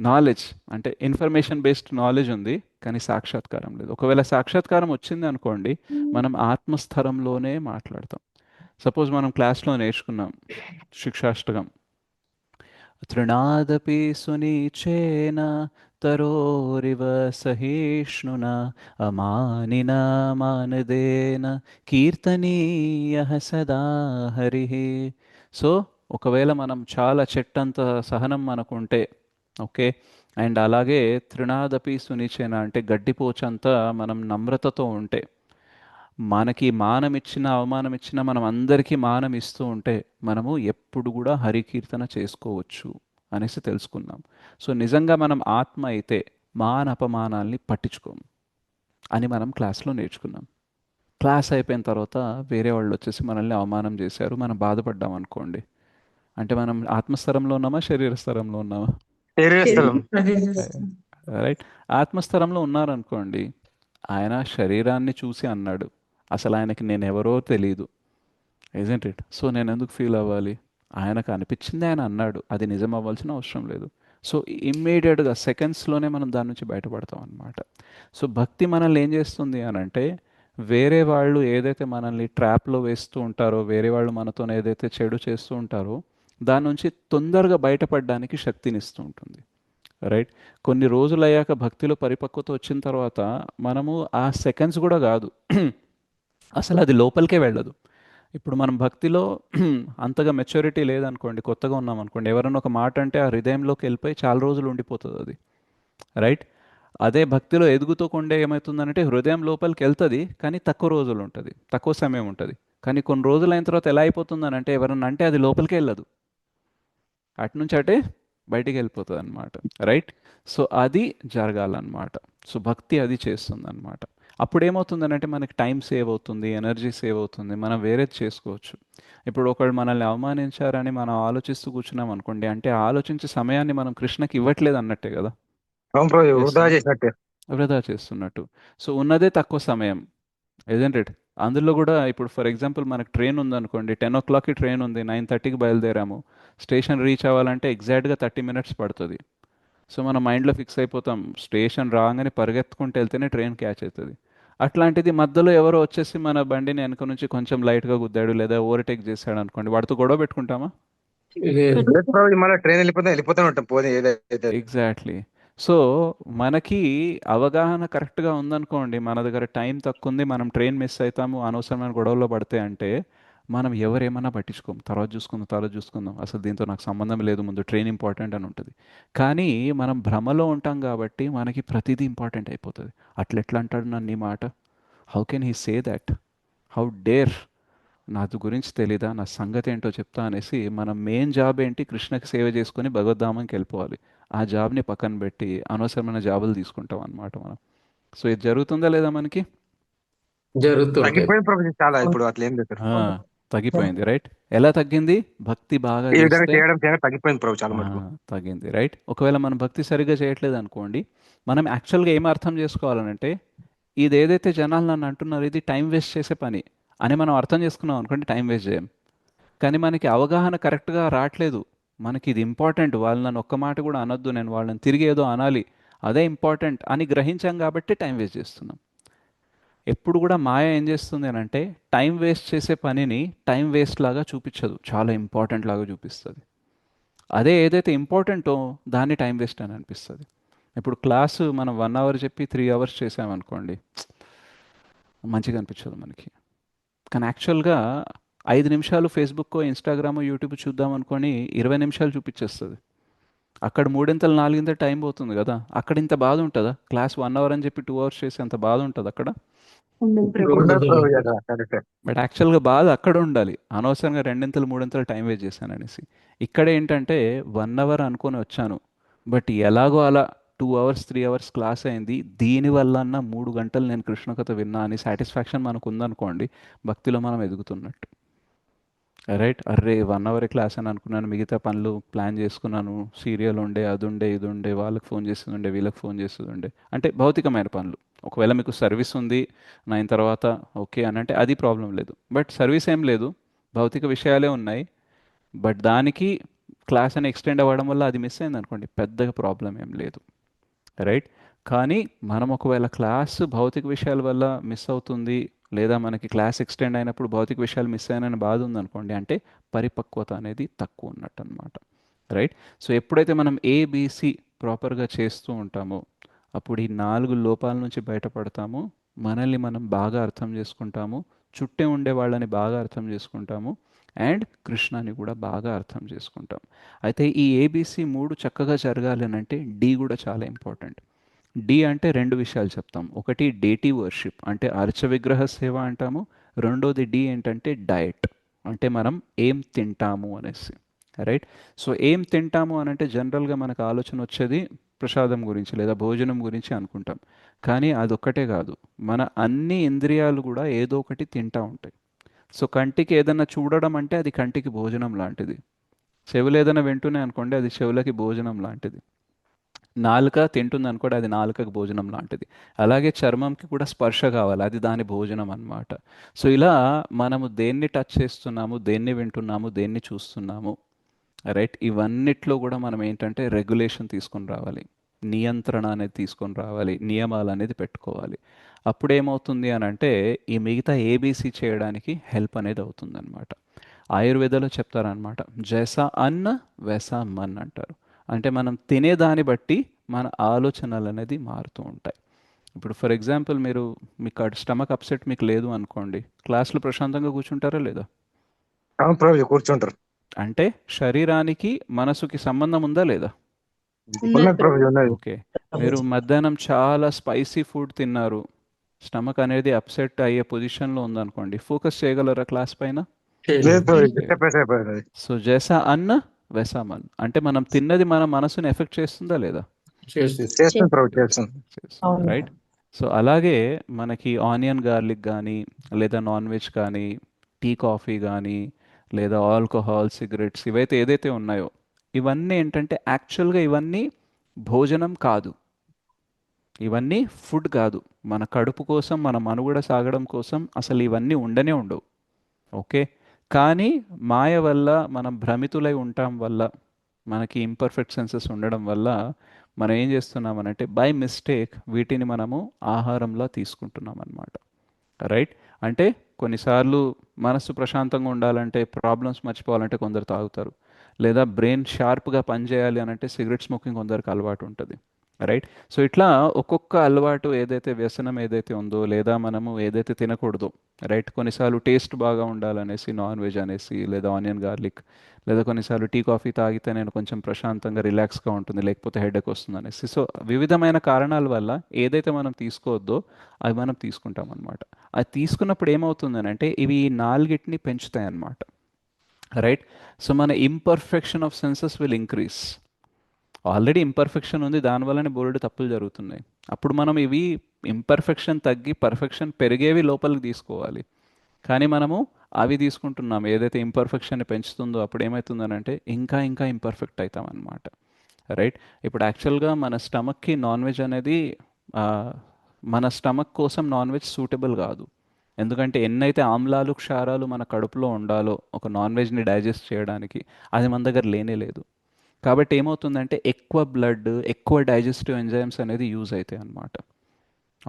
నాలెడ్జ్ అంటే ఇన్ఫర్మేషన్ బేస్డ్ నాలెడ్జ్ ఉంది, కానీ సాక్షాత్కారం లేదు. ఒకవేళ సాక్షాత్కారం వచ్చింది అనుకోండి మనం ఆత్మస్థరంలోనే మాట్లాడతాం. సపోజ్ మనం క్లాస్లో నేర్చుకున్నాం శిక్షాష్టకం, తృణాదపి సునీచేన తరోరివ సహిష్ణునా అమానిన మానదేన కీర్తనీయః సదా హరిః. సో ఒకవేళ మనం చాలా చెట్టంత సహనం మనకుంటే, ఓకే, అండ్ అలాగే తృణాదపి సునిచేన అంటే గడ్డిపోచంతా మనం నమ్రతతో ఉంటే, మనకి మానం ఇచ్చిన అవమానం ఇచ్చిన మనం అందరికీ మానం ఇస్తూ ఉంటే మనము ఎప్పుడు కూడా హరికీర్తన చేసుకోవచ్చు అనేసి తెలుసుకున్నాం. సో నిజంగా మనం ఆత్మ అయితే మాన అపమానాల్ని పట్టించుకోము అని మనం క్లాస్లో నేర్చుకున్నాం. క్లాస్ అయిపోయిన తర్వాత వేరే వాళ్ళు వచ్చేసి మనల్ని అవమానం చేశారు, మనం బాధపడ్డాం అనుకోండి, అంటే మనం ఆత్మస్థరంలో ఉన్నామా శరీర స్థరంలో ఉన్నామా? శరీరస్థలం. రైట్, ఆత్మస్థరంలో ఉన్నారనుకోండి, ఆయన శరీరాన్ని చూసి అన్నాడు, అసలు ఆయనకి నేను ఎవరో తెలియదు, ఇజంట్ ఇట్? సో నేను ఎందుకు ఫీల్ అవ్వాలి? ఆయనకు అనిపించింది ఆయన అన్నాడు, అది నిజం అవ్వాల్సిన అవసరం లేదు. సో ఇమ్మీడియట్గా సెకండ్స్లోనే మనం దాని నుంచి బయటపడతాం అన్నమాట. సో భక్తి మనల్ని ఏం చేస్తుంది అని అంటే, వేరే వాళ్ళు ఏదైతే మనల్ని ట్రాప్లో వేస్తూ ఉంటారో, వేరే వాళ్ళు మనతో ఏదైతే చెడు చేస్తూ ఉంటారో దాని నుంచి తొందరగా బయటపడడానికి శక్తినిస్తూ ఉంటుంది. రైట్, కొన్ని రోజులు అయ్యాక భక్తిలో పరిపక్వత వచ్చిన తర్వాత మనము ఆ సెకండ్స్ కూడా కాదు, అసలు అది లోపలికే వెళ్ళదు. ఇప్పుడు మనం భక్తిలో అంతగా మెచ్యూరిటీ లేదనుకోండి, కొత్తగా ఉన్నాం అనుకోండి, ఎవరైనా ఒక మాట అంటే ఆ హృదయంలోకి వెళ్ళిపోయి చాలా రోజులు ఉండిపోతుంది అది. రైట్, అదే భక్తిలో ఎదుగుతూకుండే ఏమవుతుందంటే హృదయం లోపలికి వెళ్తుంది, కానీ తక్కువ రోజులు ఉంటుంది, తక్కువ సమయం ఉంటుంది. కానీ కొన్ని రోజులు అయిన తర్వాత ఎలా అయిపోతుందని అంటే ఎవరన్నా అంటే అది లోపలికి వెళ్ళదు, అటు నుంచి అటే బయటికి వెళ్ళిపోతుంది అనమాట. రైట్, సో అది జరగాలన్నమాట. సో భక్తి అది చేస్తుంది అనమాట. అప్పుడు ఏమవుతుందని అంటే మనకి టైం సేవ్ అవుతుంది, ఎనర్జీ సేవ్ అవుతుంది, మనం వేరేది చేసుకోవచ్చు. ఇప్పుడు ఒకళ్ళు మనల్ని అవమానించారని మనం ఆలోచిస్తూ కూర్చున్నాం అనుకోండి, అంటే ఆలోచించే సమయాన్ని మనం కృష్ణకి ఇవ్వట్లేదు అన్నట్టే కదా, అవును ప్రభు, వృధా చేసినట్టే. వృధా చేస్తున్నట్టు. సో ఉన్నదే తక్కువ సమయం, ఏజెంట్ ఇట్? అందులో కూడా ఇప్పుడు ఫర్ ఎగ్జాంపుల్ మనకు ట్రైన్ ఉందనుకోండి, 10 o'clockకి ట్రైన్ ఉంది, 9:30కి బయలుదేరాము, స్టేషన్ రీచ్ అవ్వాలంటే ఎగ్జాక్ట్గా 30 minutes పడుతుంది. సో మన మైండ్లో ఫిక్స్ అయిపోతాం, స్టేషన్ రాగానే పరిగెత్తుకుంటూ వెళ్తేనే ట్రైన్ క్యాచ్ అవుతుంది. అట్లాంటిది మధ్యలో ఎవరో వచ్చేసి మన బండిని వెనక నుంచి కొంచెం లైట్గా గుద్దాడు లేదా ఓవర్టేక్ చేశాడు అనుకోండి, వాడితో గొడవ పెట్టుకుంటామా? లేదు. లేదు ప్రభు, మళ్ళీ ట్రైన్ వెళ్ళిపోతూనే ఉంటాం పోనీ ఏదైతే. ఎగ్జాక్ట్లీ. సో మనకి అవగాహన కరెక్ట్గా ఉందనుకోండి, మన దగ్గర టైం తక్కువ ఉంది, మనం ట్రైన్ మిస్ అవుతాము, అనవసరమైన గొడవలో పడితే అంటే మనం ఎవరేమన్నా పట్టించుకోము, తర్వాత చూసుకుందాం, అసలు దీంతో నాకు సంబంధం లేదు, ముందు ట్రైన్ ఇంపార్టెంట్ అని ఉంటుంది. కానీ మనం భ్రమలో ఉంటాం కాబట్టి మనకి ప్రతిదీ ఇంపార్టెంట్ అయిపోతుంది. అట్లా ఎట్లా అంటాడు నన్ను ఈ మాట? How can he say that? How dare? నా గురించి తెలీదా, నా సంగతి ఏంటో చెప్తా అనేసి మన మెయిన్ జాబ్ ఏంటి, కృష్ణకి సేవ చేసుకుని భగవద్ధామంకి వెళ్ళిపోవాలి. ఆ జాబ్ని పక్కన పెట్టి అనవసరమైన జాబులు తీసుకుంటాం అన్నమాట మనం. సో ఇది జరుగుతుందా లేదా మనకి? జరుగుతుంటాయి. తగ్గిపోయింది ప్రభుజీ చాలా, ఇప్పుడు అట్లా ఏం లేదు. ఆ, తగ్గిపోయింది. రైట్. ఎలా తగ్గింది? భక్తి బాగా ఈ విధంగా చేస్తే చేయడం చేయడం తగ్గిపోయింది ప్రభు చాలా మటుకు. తగ్గింది. రైట్. ఒకవేళ మనం భక్తి సరిగ్గా చేయట్లేదు అనుకోండి, మనం యాక్చువల్గా ఏం అర్థం చేసుకోవాలనంటే, ఇది ఏదైతే జనాలు నన్ను అంటున్నారు ఇది టైం వేస్ట్ చేసే పని అని మనం అర్థం చేసుకున్నాం అనుకోండి, టైం వేస్ట్ చేయం. కానీ మనకి అవగాహన కరెక్ట్గా రావట్లేదు. మనకి ఇది ఇంపార్టెంట్, వాళ్ళు నన్ను ఒక్క మాట కూడా అనొద్దు, నేను వాళ్ళని తిరిగి ఏదో అనాలి, అదే ఇంపార్టెంట్ అని గ్రహించాం కాబట్టి టైం వేస్ట్ చేస్తున్నాం. ఎప్పుడు కూడా మాయ ఏం చేస్తుంది అని అంటే, టైం వేస్ట్ చేసే పనిని టైం వేస్ట్ లాగా చూపించదు, చాలా ఇంపార్టెంట్ లాగా చూపిస్తుంది. అదే ఏదైతే ఇంపార్టెంటో దాన్ని టైం వేస్ట్ అని అనిపిస్తుంది. ఇప్పుడు క్లాసు మనం 1 అవర్ చెప్పి 3 అవర్స్ చేసామనుకోండి, మంచిగా అనిపించదు మనకి. కానీ యాక్చువల్గా 5 నిమిషాలు ఫేస్బుక్, ఇన్స్టాగ్రామ్, యూట్యూబ్ చూద్దాం అనుకొని 20 నిమిషాలు చూపించేస్తుంది. అక్కడ 3 4 టైం పోతుంది కదా. అక్కడ ఇంత బాధ ఉంటుందా? క్లాస్ 1 అవర్ అని చెప్పి 2 అవర్స్ చేసి అంత బాధ ఉంటుంది అక్కడ? ఉండదు ప్రభు. ఉండదు ప్రభు కదా, కరెక్టే. బట్ యాక్చువల్గా బాధ అక్కడ ఉండాలి, అనవసరంగా 2 3 టైం వేస్ట్ చేశాను అనేసి. ఇక్కడ ఏంటంటే 1 అవర్ అనుకొని వచ్చాను, బట్ ఎలాగో అలా 2 అవర్స్ 3 అవర్స్ క్లాస్ అయింది, దీనివల్ల అన్న 3 గంటలు నేను కృష్ణ కథ విన్నా అని సాటిస్ఫాక్షన్ మనకు ఉందనుకోండి, భక్తిలో మనం ఎదుగుతున్నట్టు. రైట్. అర్రే 1 అవరే క్లాస్ అని అనుకున్నాను, మిగతా పనులు ప్లాన్ చేసుకున్నాను, సీరియల్ ఉండే, అది ఉండే, ఇది ఉండే, వాళ్ళకి ఫోన్ చేస్తుంది ఉండే, వీళ్ళకి ఫోన్ చేస్తుంది ఉండే, అంటే భౌతికమైన పనులు. ఒకవేళ మీకు సర్వీస్ ఉంది 9 తర్వాత ఓకే అని అంటే అది ప్రాబ్లం లేదు. బట్ సర్వీస్ ఏం లేదు, భౌతిక విషయాలే ఉన్నాయి, బట్ దానికి క్లాస్ అని ఎక్స్టెండ్ అవ్వడం వల్ల అది మిస్ అయింది అనుకోండి, పెద్దగా ప్రాబ్లం ఏం లేదు. రైట్. కానీ మనం ఒకవేళ క్లాస్ భౌతిక విషయాల వల్ల మిస్ అవుతుంది, లేదా మనకి క్లాస్ ఎక్స్టెండ్ అయినప్పుడు భౌతిక విషయాలు మిస్ అయినని బాధ ఉందనుకోండి, అంటే పరిపక్వత అనేది తక్కువ ఉన్నట్టు అనమాట. రైట్. సో ఎప్పుడైతే మనం ఏబిసి ప్రాపర్గా చేస్తూ ఉంటామో అప్పుడు ఈ 4 లోపాల నుంచి బయటపడతాము, మనల్ని మనం బాగా అర్థం చేసుకుంటాము, చుట్టే ఉండే వాళ్ళని బాగా అర్థం చేసుకుంటాము, అండ్ కృష్ణాని కూడా బాగా అర్థం చేసుకుంటాం. అయితే ఈ ఏబిసి 3 చక్కగా జరగాలి అని అంటే డి కూడా చాలా ఇంపార్టెంట్. డి అంటే 2 విషయాలు చెప్తాం. ఒకటి డేటివ్ వర్షిప్, అంటే అర్చ విగ్రహ సేవ అంటాము. రెండోది డి ఏంటంటే డయట్, అంటే మనం ఏం తింటాము అనేసి. రైట్. సో ఏం తింటాము అని అంటే జనరల్గా మనకు ఆలోచన వచ్చేది ప్రసాదం గురించి లేదా భోజనం గురించి అనుకుంటాం. కానీ అదొక్కటే కాదు, మన అన్ని ఇంద్రియాలు కూడా ఏదో ఒకటి తింటూ ఉంటాయి. సో కంటికి ఏదైనా చూడడం అంటే అది కంటికి భోజనం లాంటిది, చెవులు ఏదైనా వింటూనే అనుకోండి అది చెవులకి భోజనం లాంటిది, నాలుక తింటుంది అనుకోండి అది నాలుకకి భోజనం లాంటిది. అలాగే చర్మంకి కూడా స్పర్శ కావాలి, అది దాని భోజనం అన్నమాట. సో ఇలా మనము దేన్ని టచ్ చేస్తున్నాము, దేన్ని వింటున్నాము, దేన్ని చూస్తున్నాము, రైట్, ఇవన్నిట్లో కూడా మనం ఏంటంటే రెగ్యులేషన్ తీసుకొని రావాలి, నియంత్రణ అనేది తీసుకొని రావాలి, నియమాలు అనేది పెట్టుకోవాలి. అప్పుడు ఏమవుతుంది అని అంటే ఈ మిగతా ఏబీసీ చేయడానికి హెల్ప్ అనేది అవుతుంది అనమాట. ఆయుర్వేదంలో చెప్తారనమాట, జైసా అన్న వైసా మన్ అంటారు. అంటే మనం తినేదాన్ని బట్టి మన ఆలోచనలు అనేది మారుతూ ఉంటాయి. ఇప్పుడు ఫర్ ఎగ్జాంపుల్ మీకు స్టమక్ అప్సెట్ మీకు లేదు అనుకోండి, క్లాస్లో ప్రశాంతంగా కూర్చుంటారా లేదా? అవును ప్రభు కూర్చుంటారు. అంటే శరీరానికి మనసుకి సంబంధం ఉందా లేదా? ఉన్నది ప్రభు ఉన్నది. ఓకే. మీరు మధ్యాహ్నం చాలా స్పైసీ ఫుడ్ తిన్నారు, స్టమక్ అనేది అప్సెట్ అయ్యే పొజిషన్లో ఉందనుకోండి, ఫోకస్ చేయగలరా క్లాస్ పైన? లేదు ప్రభు, డిస్టర్బెన్స్ అయిపోయింది. సో జైసా అన్న వైసా మన్, అంటే మనం తిన్నది మన మనసుని ఎఫెక్ట్ చేస్తుందా లేదా? చేస్తుంది ప్రభు, చేస్తుంది. రైట్. సో అలాగే మనకి ఆనియన్ గార్లిక్ కానీ, లేదా నాన్ వెజ్ కానీ, టీ కాఫీ కానీ, లేదా ఆల్కహాల్, సిగరెట్స్, ఇవైతే ఏదైతే ఉన్నాయో ఇవన్నీ ఏంటంటే యాక్చువల్గా ఇవన్నీ భోజనం కాదు, ఇవన్నీ ఫుడ్ కాదు. మన కడుపు కోసం, మన మనుగడ సాగడం కోసం అసలు ఇవన్నీ ఉండనే ఉండవు. ఓకే. కానీ మాయ వల్ల మనం భ్రమితులై ఉండటం వల్ల, మనకి ఇంపర్ఫెక్ట్ సెన్సెస్ ఉండడం వల్ల మనం ఏం చేస్తున్నామనంటే బై మిస్టేక్ వీటిని మనము ఆహారంలా తీసుకుంటున్నాం అన్నమాట. రైట్. అంటే కొన్నిసార్లు మనసు ప్రశాంతంగా ఉండాలంటే, ప్రాబ్లమ్స్ మర్చిపోవాలంటే కొందరు తాగుతారు, లేదా బ్రెయిన్ షార్ప్గా పనిచేయాలి అని అంటే సిగరెట్ స్మోకింగ్ కొందరికి అలవాటు ఉంటుంది. రైట్. సో ఇట్లా ఒక్కొక్క అలవాటు ఏదైతే వ్యసనం ఏదైతే ఉందో లేదా మనము ఏదైతే తినకూడదో, రైట్, కొన్నిసార్లు టేస్ట్ బాగా ఉండాలనేసి నాన్ వెజ్ అనేసి లేదా ఆనియన్ గార్లిక్, లేదా కొన్నిసార్లు టీ కాఫీ తాగితే నేను కొంచెం ప్రశాంతంగా రిలాక్స్గా ఉంటుంది లేకపోతే హెడేక్ వస్తుంది అనేసి. సో వివిధమైన కారణాల వల్ల ఏదైతే మనం తీసుకోవద్దో అవి మనం తీసుకుంటాం అనమాట. అది తీసుకున్నప్పుడు ఏమవుతుంది అంటే ఇవి ఈ నాలుగిటిని పెంచుతాయి అన్నమాట. రైట్. సో మన imperfection of senses will increase. Already imperfection ఉంది, దానివల్లనే బోల్డ్ తప్పులు జరుగుతున్నాయి. అప్పుడు మనం ఇవి ఇంపర్ఫెక్షన్ తగ్గి పర్ఫెక్షన్ పెరిగేవి లోపలికి తీసుకోవాలి. కానీ మనము అవి తీసుకుంటున్నాం ఏదైతే ఇంపర్ఫెక్షన్ని పెంచుతుందో, అప్పుడు ఏమవుతుందనంటే ఇంకా ఇంకా ఇంపర్ఫెక్ట్ అవుతాం అన్నమాట. రైట్. ఇప్పుడు యాక్చువల్గా మన స్టమక్కి నాన్ వెజ్ అనేది ఆ, మన స్టమక్ కోసం నాన్ వెజ్ సూటబుల్ కాదు. ఎందుకంటే ఎన్నైతే ఆమ్లాలు క్షారాలు మన కడుపులో ఉండాలో ఒక నాన్ వెజ్ని డైజెస్ట్ చేయడానికి, అది మన దగ్గర లేనే లేదు. కాబట్టి ఏమవుతుందంటే ఎక్కువ బ్లడ్, ఎక్కువ డైజెస్టివ్ ఎంజైమ్స్ అనేది యూజ్ అవుతాయి అన్నమాట.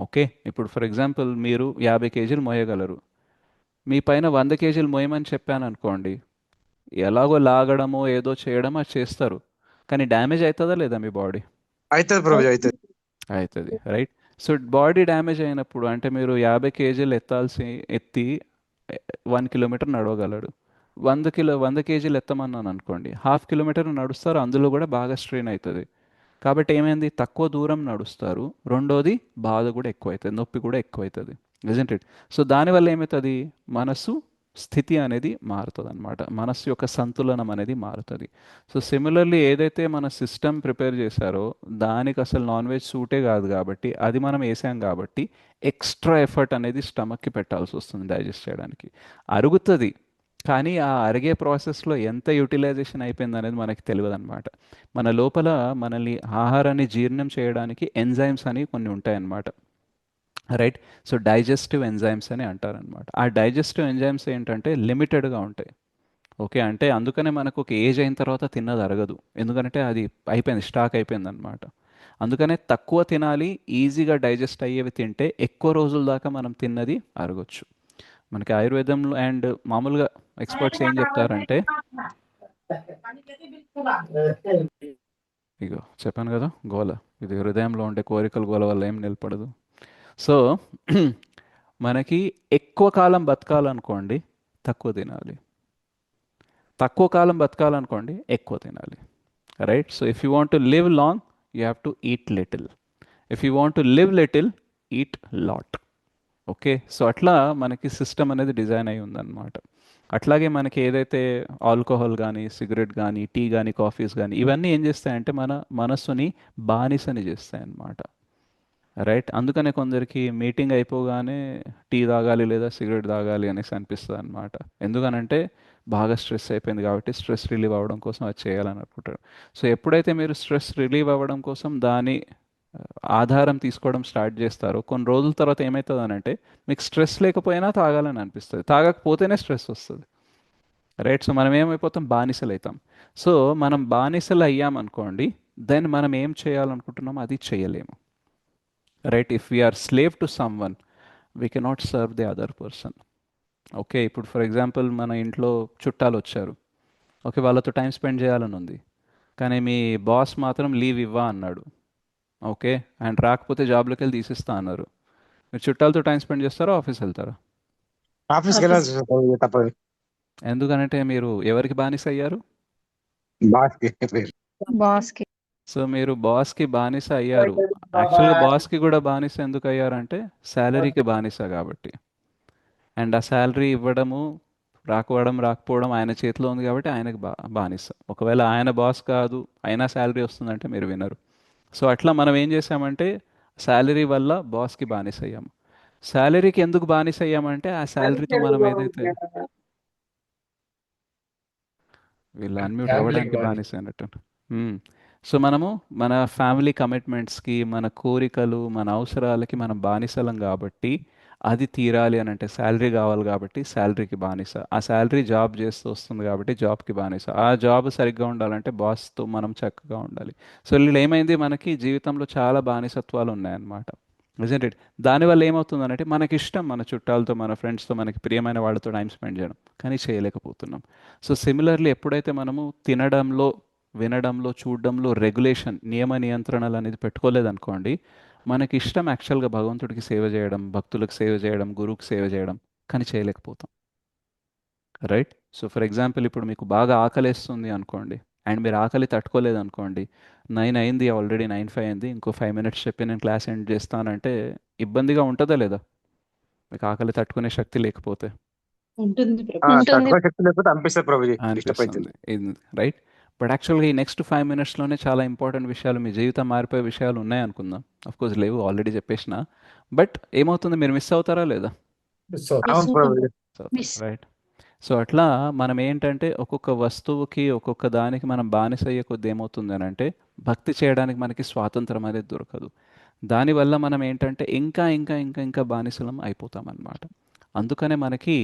ఓకే. ఇప్పుడు ఫర్ ఎగ్జాంపుల్ మీరు 50 కేజీలు మోయగలరు, మీ పైన 100 కేజీలు మోయమని చెప్పాను అనుకోండి, ఎలాగో లాగడమో ఏదో చేయడమో అది చేస్తారు, కానీ డ్యామేజ్ అవుతుందా లేదా మీ బాడీ? అవుతుంది ప్రభుజీ, అవుతుంది. అవుతుంది. రైట్. సో బాడీ డ్యామేజ్ అయినప్పుడు అంటే మీరు 50 కేజీలు ఎత్తి 1 కిలోమీటర్ నడవగలడు. 100 కేజీలు ఎత్తమన్నాను అనుకోండి, హాఫ్ కిలోమీటర్ నడుస్తారు, అందులో కూడా బాగా స్ట్రెయిన్ అవుతుంది. కాబట్టి ఏమైంది, తక్కువ దూరం నడుస్తారు, రెండోది బాధ కూడా ఎక్కువ అవుతుంది, నొప్పి కూడా ఎక్కువ అవుతుంది. Isn't it? సో దానివల్ల ఏమవుతుంది, మనసు స్థితి అనేది మారుతుంది అనమాట, మనస్సు యొక్క సంతులనం అనేది మారుతుంది. సో సిమిలర్లీ ఏదైతే మన సిస్టమ్ ప్రిపేర్ చేశారో దానికి అసలు నాన్ వెజ్ సూటే కాదు కాబట్టి అది మనం వేసాం కాబట్టి ఎక్స్ట్రా ఎఫర్ట్ అనేది స్టమక్కి పెట్టాల్సి వస్తుంది డైజెస్ట్ చేయడానికి. అరుగుతుంది, కానీ ఆ అరిగే ప్రాసెస్లో ఎంత యూటిలైజేషన్ అయిపోయింది అనేది మనకి తెలియదు అనమాట. మన లోపల మనల్ని ఆహారాన్ని జీర్ణం చేయడానికి ఎంజైమ్స్ అని కొన్ని ఉంటాయన్నమాట. రైట్. సో డైజెస్టివ్ ఎంజైమ్స్ అని అంటారనమాట. ఆ డైజెస్టివ్ ఎంజైమ్స్ ఏంటంటే లిమిటెడ్గా ఉంటాయి. ఓకే. అంటే అందుకనే మనకు ఒక ఏజ్ అయిన తర్వాత తిన్నది అరగదు, ఎందుకంటే అది అయిపోయింది, స్టాక్ అయిపోయింది అనమాట. అందుకనే తక్కువ తినాలి, ఈజీగా డైజెస్ట్ అయ్యేవి తింటే ఎక్కువ రోజుల దాకా మనం తిన్నది అరగొచ్చు. మనకి ఆయుర్వేదంలో అండ్ మామూలుగా ఎక్స్పర్ట్స్ ఏం చెప్తారంటే, ఇగో చెప్పాను కదా గోల, ఇది హృదయంలో ఉండే కోరికల గోల వల్ల ఏం నిలబడదు. సో మనకి ఎక్కువ కాలం బతకాలనుకోండి తక్కువ తినాలి, తక్కువ కాలం బతకాలనుకోండి ఎక్కువ తినాలి. Right. So if you want to live long you have to eat little, if you want to live little eat lot. Okay. So అట్లా మనకి సిస్టమ్ అనేది డిజైన్ అయి ఉందన్నమాట. అట్లాగే మనకి ఏదైతే ఆల్కహాల్ కానీ సిగరెట్ కానీ టీ కానీ కాఫీస్ కానీ ఇవన్నీ ఏం చేస్తాయంటే మన మనస్సుని బానిసని చేస్తాయన్నమాట. రైట్. అందుకనే కొందరికి మీటింగ్ అయిపోగానే టీ తాగాలి లేదా సిగరెట్ తాగాలి అనేసి అనిపిస్తుంది అనమాట. ఎందుకనంటే బాగా స్ట్రెస్ అయిపోయింది కాబట్టి స్ట్రెస్ రిలీవ్ అవ్వడం కోసం అది చేయాలని అనుకుంటారు. సో ఎప్పుడైతే మీరు స్ట్రెస్ రిలీవ్ అవ్వడం కోసం దాని ఆధారం తీసుకోవడం స్టార్ట్ చేస్తారో కొన్ని రోజుల తర్వాత ఏమవుతుంది అంటే మీకు స్ట్రెస్ లేకపోయినా తాగాలని అనిపిస్తుంది, తాగకపోతేనే స్ట్రెస్ వస్తుంది. రైట్. సో మనం ఏమైపోతాం, బానిసలు అవుతాం. సో మనం బానిసలు అయ్యామనుకోండి, దెన్ మనం ఏం చేయాలనుకుంటున్నామో అది చేయలేము. Right. If we are slave to someone we cannot serve the other person. Okay. ఇప్పుడు ఫర్ ఎగ్జాంపుల్ మన ఇంట్లో చుట్టాలు వచ్చారు, ఓకే, వాళ్ళతో టైం స్పెండ్ చేయాలని ఉంది, కానీ మీ బాస్ మాత్రం లీవ్ ఇవ్వా అన్నాడు. ఓకే. అండ్ రాకపోతే జాబ్లోకి వెళ్ళి తీసిస్తా అన్నారు. మీరు చుట్టాలతో టైం స్పెండ్ చేస్తారా, ఆఫీస్ వెళ్తారా? ఆఫీస్కి వెళ్ళాల్సి వస్తుంది ప్రభుజీ, తప్పదు. ఎందుకనంటే మీరు ఎవరికి బానిస అయ్యారు? బాస్కి. బాస్ కి. సో మీరు బాస్కి బానిస అయ్యారు. యాక్చువల్గా బాస్కి కూడా బానిస ఎందుకు అయ్యారంటే శాలరీకి బానిస కాబట్టి. అండ్ ఆ శాలరీ ఇవ్వడము రాకపోవడం ఆయన చేతిలో ఉంది కాబట్టి ఆయనకు బానిస. ఒకవేళ ఆయన బాస్ కాదు అయినా శాలరీ వస్తుందంటే మీరు వినరు. సో అట్లా మనం ఏం చేసామంటే శాలరీ వల్ల బాస్కి బానిస అయ్యాము. శాలరీకి ఎందుకు బానిస అయ్యామంటే ఆ శాలరీతో మనం ఏదైతే వీళ్ళు అన్మ్యూట్ అవ్వడానికి బానిస అన్నట్టు. సో మనము మన ఫ్యామిలీ కమిట్మెంట్స్కి, మన కోరికలు, మన అవసరాలకి మనం బానిసలం కాబట్టి అది తీరాలి అని అంటే శాలరీ కావాలి కాబట్టి శాలరీకి బానిస. ఆ శాలరీ జాబ్ చేస్తూ వస్తుంది కాబట్టి జాబ్కి బానిస. ఆ జాబ్ సరిగ్గా ఉండాలంటే బాస్తో మనం చక్కగా ఉండాలి. సో వీళ్ళు ఏమైంది, మనకి జీవితంలో చాలా బానిసత్వాలు ఉన్నాయన్నమాట. Isn't it? దానివల్ల ఏమవుతుందంటే మనకి ఇష్టం మన చుట్టాలతో, మన ఫ్రెండ్స్తో, మనకి ప్రియమైన వాళ్ళతో టైం స్పెండ్ చేయడం, కానీ చేయలేకపోతున్నాం. సో సిమిలర్లీ ఎప్పుడైతే మనము తినడంలో వినడంలో చూడడంలో రెగ్యులేషన్ నియమ నియంత్రణలు అనేది పెట్టుకోలేదనుకోండి, మనకి ఇష్టం యాక్చువల్గా భగవంతుడికి సేవ చేయడం, భక్తులకు సేవ చేయడం, గురువుకి సేవ చేయడం, కానీ చేయలేకపోతాం. రైట్? సో ఫర్ ఎగ్జాంపుల్ ఇప్పుడు మీకు బాగా ఆకలేస్తుంది అనుకోండి, అండ్ మీరు ఆకలి తట్టుకోలేదు అనుకోండి, 9 అయింది, ఆల్రెడీ 9:05 అయింది, ఇంకో 5 మినిట్స్ చెప్పి నేను క్లాస్ ఎండ్ చేస్తానంటే ఇబ్బందిగా ఉంటుందా లేదా? మీకు ఆకలి తట్టుకునే శక్తి లేకపోతే ఉంటుంది ప్రభు. తక్కువ శక్తి లేకపోతే అనిపిస్తుంది ప్రభుజీ, డిస్టర్బ్ అవుతుంది. అనిపిస్తుంది. రైట్? బట్ యాక్చువల్గా ఈ నెక్స్ట్ 5 మినిట్స్లోనే చాలా ఇంపార్టెంట్ విషయాలు, మీ జీవితం మారిపోయే విషయాలు ఉన్నాయి అనుకుందాం. కోర్స్ లేవు, ఆల్రెడీ చెప్పేసిన. బట్ ఏమవుతుంది, మీరు మిస్ అవుతారా లేదా? సో అవును ప్రభుజీ. Miss. రైట్? సో అట్లా మనం ఏంటంటే ఒక్కొక్క వస్తువుకి ఒక్కొక్క దానికి మనం బానిస అయ్యే కొద్ది ఏమవుతుంది అని అంటే భక్తి చేయడానికి మనకి స్వాతంత్రం అనేది దొరకదు. దానివల్ల మనం ఏంటంటే ఇంకా ఇంకా ఇంకా ఇంకా బానిసలం అయిపోతాం అన్నమాట. అందుకనే మనకి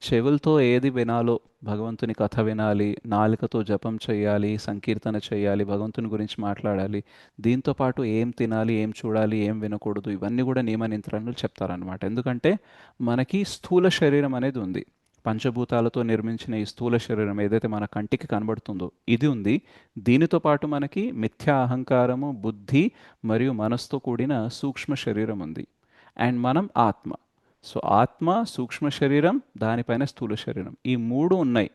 చెవులతో ఏది వినాలో, భగవంతుని కథ వినాలి, నాలుకతో జపం చేయాలి, సంకీర్తన చేయాలి, భగవంతుని గురించి మాట్లాడాలి, దీంతో పాటు ఏం తినాలి, ఏం చూడాలి, ఏం వినకూడదు, ఇవన్నీ కూడా నియమ నియంత్రణలు చెప్తారనమాట. ఎందుకంటే మనకి స్థూల శరీరం అనేది ఉంది. పంచభూతాలతో నిర్మించిన ఈ స్థూల శరీరం ఏదైతే మన కంటికి కనబడుతుందో ఇది ఉంది. దీనితో పాటు మనకి మిథ్యా అహంకారము, బుద్ధి మరియు మనసుతో కూడిన సూక్ష్మ శరీరం ఉంది. అండ్ మనం ఆత్మ. సో ఆత్మ, సూక్ష్మ శరీరం, దానిపైన స్థూల శరీరం, ఈ మూడు ఉన్నాయి.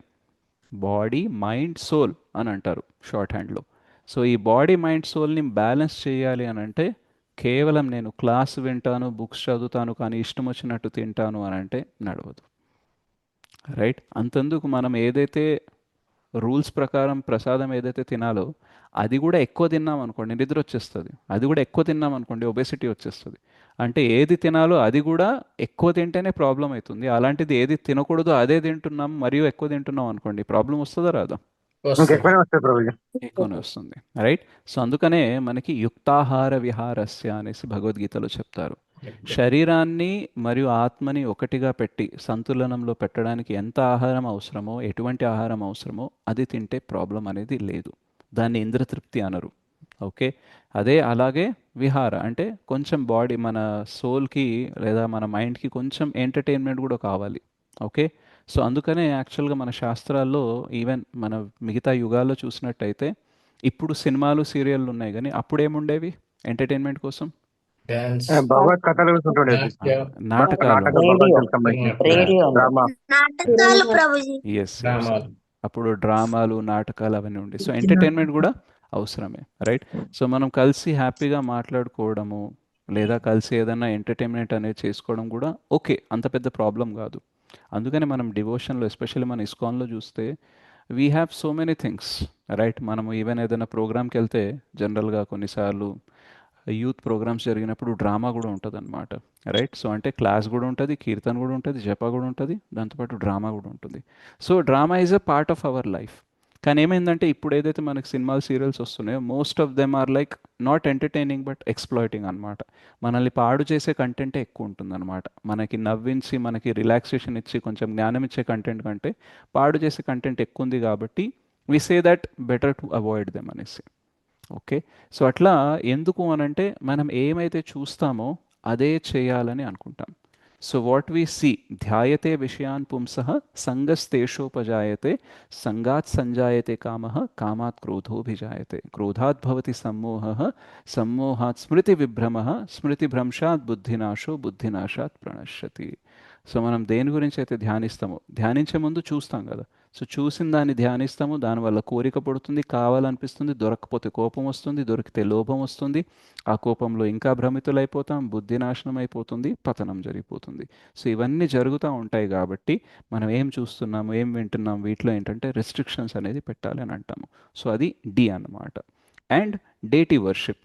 బాడీ, మైండ్, సోల్ అని అంటారు షార్ట్ హ్యాండ్లో. సో ఈ బాడీ, మైండ్, సోల్ని బ్యాలెన్స్ చేయాలి అని అంటే కేవలం నేను క్లాస్ వింటాను, బుక్స్ చదువుతాను, కానీ ఇష్టం వచ్చినట్టు తింటాను అని అంటే నడవదు. రైట్? అంతెందుకు, మనం ఏదైతే రూల్స్ ప్రకారం ప్రసాదం ఏదైతే తినాలో అది కూడా ఎక్కువ తిన్నాం అనుకోండి నిద్ర వచ్చేస్తుంది. అది కూడా ఎక్కువ తిన్నాం అనుకోండి ఒబెసిటీ వచ్చేస్తుంది. అంటే ఏది తినాలో అది కూడా ఎక్కువ తింటేనే ప్రాబ్లం అవుతుంది. అలాంటిది ఏది తినకూడదో అదే తింటున్నాం మరియు ఎక్కువ తింటున్నాం అనుకోండి, ప్రాబ్లం వస్తుందా రాదా? వస్తుంది. ఎక్కువనే వస్తాయి ప్రభుజీ. ఎక్కువనే వస్తుంది. రైట్? సో అందుకనే మనకి యుక్తాహార విహారస్య అనేసి భగవద్గీతలో చెప్తారు. శరీరాన్ని మరియు ఆత్మని ఒకటిగా పెట్టి సంతులనంలో పెట్టడానికి ఎంత ఆహారం అవసరమో, ఎటువంటి ఆహారం అవసరమో అది తింటే ప్రాబ్లం అనేది లేదు. దాన్ని ఇంద్రతృప్తి అనరు. ఓకే? అదే అలాగే విహార అంటే కొంచెం బాడీ, మన సోల్కి లేదా మన మైండ్కి కొంచెం ఎంటర్టైన్మెంట్ కూడా కావాలి. ఓకే? సో అందుకనే యాక్చువల్గా మన శాస్త్రాల్లో ఈవెన్ మన మిగతా యుగాల్లో చూసినట్టయితే ఇప్పుడు సినిమాలు, సీరియళ్ళు ఉన్నాయి, కానీ అప్పుడేముండేవి ఎంటర్టైన్మెంట్ కోసం? డాన్స్, భగవత్ కథలు ఉంటుండే, నాట్య, నాటకాలు. భగవంతునికి సంబంధించిన డ్రామా. నాటకాలు ప్రభుజీ. ఎస్. డ్రామాలు. అప్పుడు డ్రామాలు, నాటకాలు అవన్నీ ఉండే. సో ఎంటర్టైన్మెంట్ కూడా అవసరమే. రైట్? సో మనం కలిసి హ్యాపీగా మాట్లాడుకోవడము లేదా కలిసి ఏదైనా ఎంటర్టైన్మెంట్ అనేది చేసుకోవడం కూడా ఓకే, అంత పెద్ద ప్రాబ్లం కాదు. అందుకని మనం డివోషన్లో, ఎస్పెషల్లీ మన ఇస్కాన్లో చూస్తే we have so many things. Right? మనము ఈవెన్ ఏదైనా ప్రోగ్రామ్కి వెళ్తే జనరల్గా కొన్నిసార్లు యూత్ ప్రోగ్రామ్స్ జరిగినప్పుడు డ్రామా కూడా ఉంటుంది అనమాట. రైట్? సో అంటే క్లాస్ కూడా ఉంటుంది, కీర్తన కూడా ఉంటుంది, జప కూడా ఉంటుంది, దాంతోపాటు డ్రామా కూడా ఉంటుంది. So drama is a part of our life. కానీ ఏమైందంటే ఇప్పుడు ఏదైతే మనకి సినిమాలు, సీరియల్స్ వస్తున్నాయో most of them are like not entertaining but exploiting అనమాట. మనల్ని పాడు చేసే కంటెంటే ఎక్కువ ఉంటుందన్నమాట. మనకి నవ్వించి, మనకి రిలాక్సేషన్ ఇచ్చి, కొంచెం జ్ఞానం ఇచ్చే కంటెంట్ కంటే పాడు చేసే కంటెంట్ ఎక్కువ ఉంది. కాబట్టి we say that better to avoid them అనేసి. ఓకే? సో అట్లా ఎందుకు అనంటే మనం ఏమైతే చూస్తామో అదే చేయాలని అనుకుంటాం. సో వాట్ వీ సీ ధ్యాయతే విషయాన్ పుంసః సంగస్తేషోపజాయతే సంగాత్ సంజాయతే కామః కామాత్ క్రోధోభిజాయతే క్రోధాత్ భవతి సమ్మోహః సమ్మోహాత్ స్మృతి విభ్రమః స్మృతిభ్రంశాత్ బుద్ధినాశో బుద్ధినాశాత్ ప్రణశ్యతి. సో మనం దేని గురించి అయితే ధ్యానిస్తామో, ధ్యానించే ముందు చూస్తాం కదా. సో చూసిన దాన్ని ధ్యానిస్తాము, దానివల్ల కోరిక పడుతుంది, కావాలనిపిస్తుంది, దొరకకపోతే కోపం వస్తుంది, దొరికితే లోభం వస్తుంది, ఆ కోపంలో ఇంకా భ్రమితులైపోతాం, బుద్ధి నాశనం అయిపోతుంది, పతనం జరిగిపోతుంది. సో ఇవన్నీ జరుగుతూ ఉంటాయి. కాబట్టి మనం ఏం చూస్తున్నాము, ఏం వింటున్నాం, వీటిలో ఏంటంటే రెస్ట్రిక్షన్స్ అనేది పెట్టాలి అని అంటాము. సో అది డి అన్నమాట. అండ్ డేటీ వర్షిప్,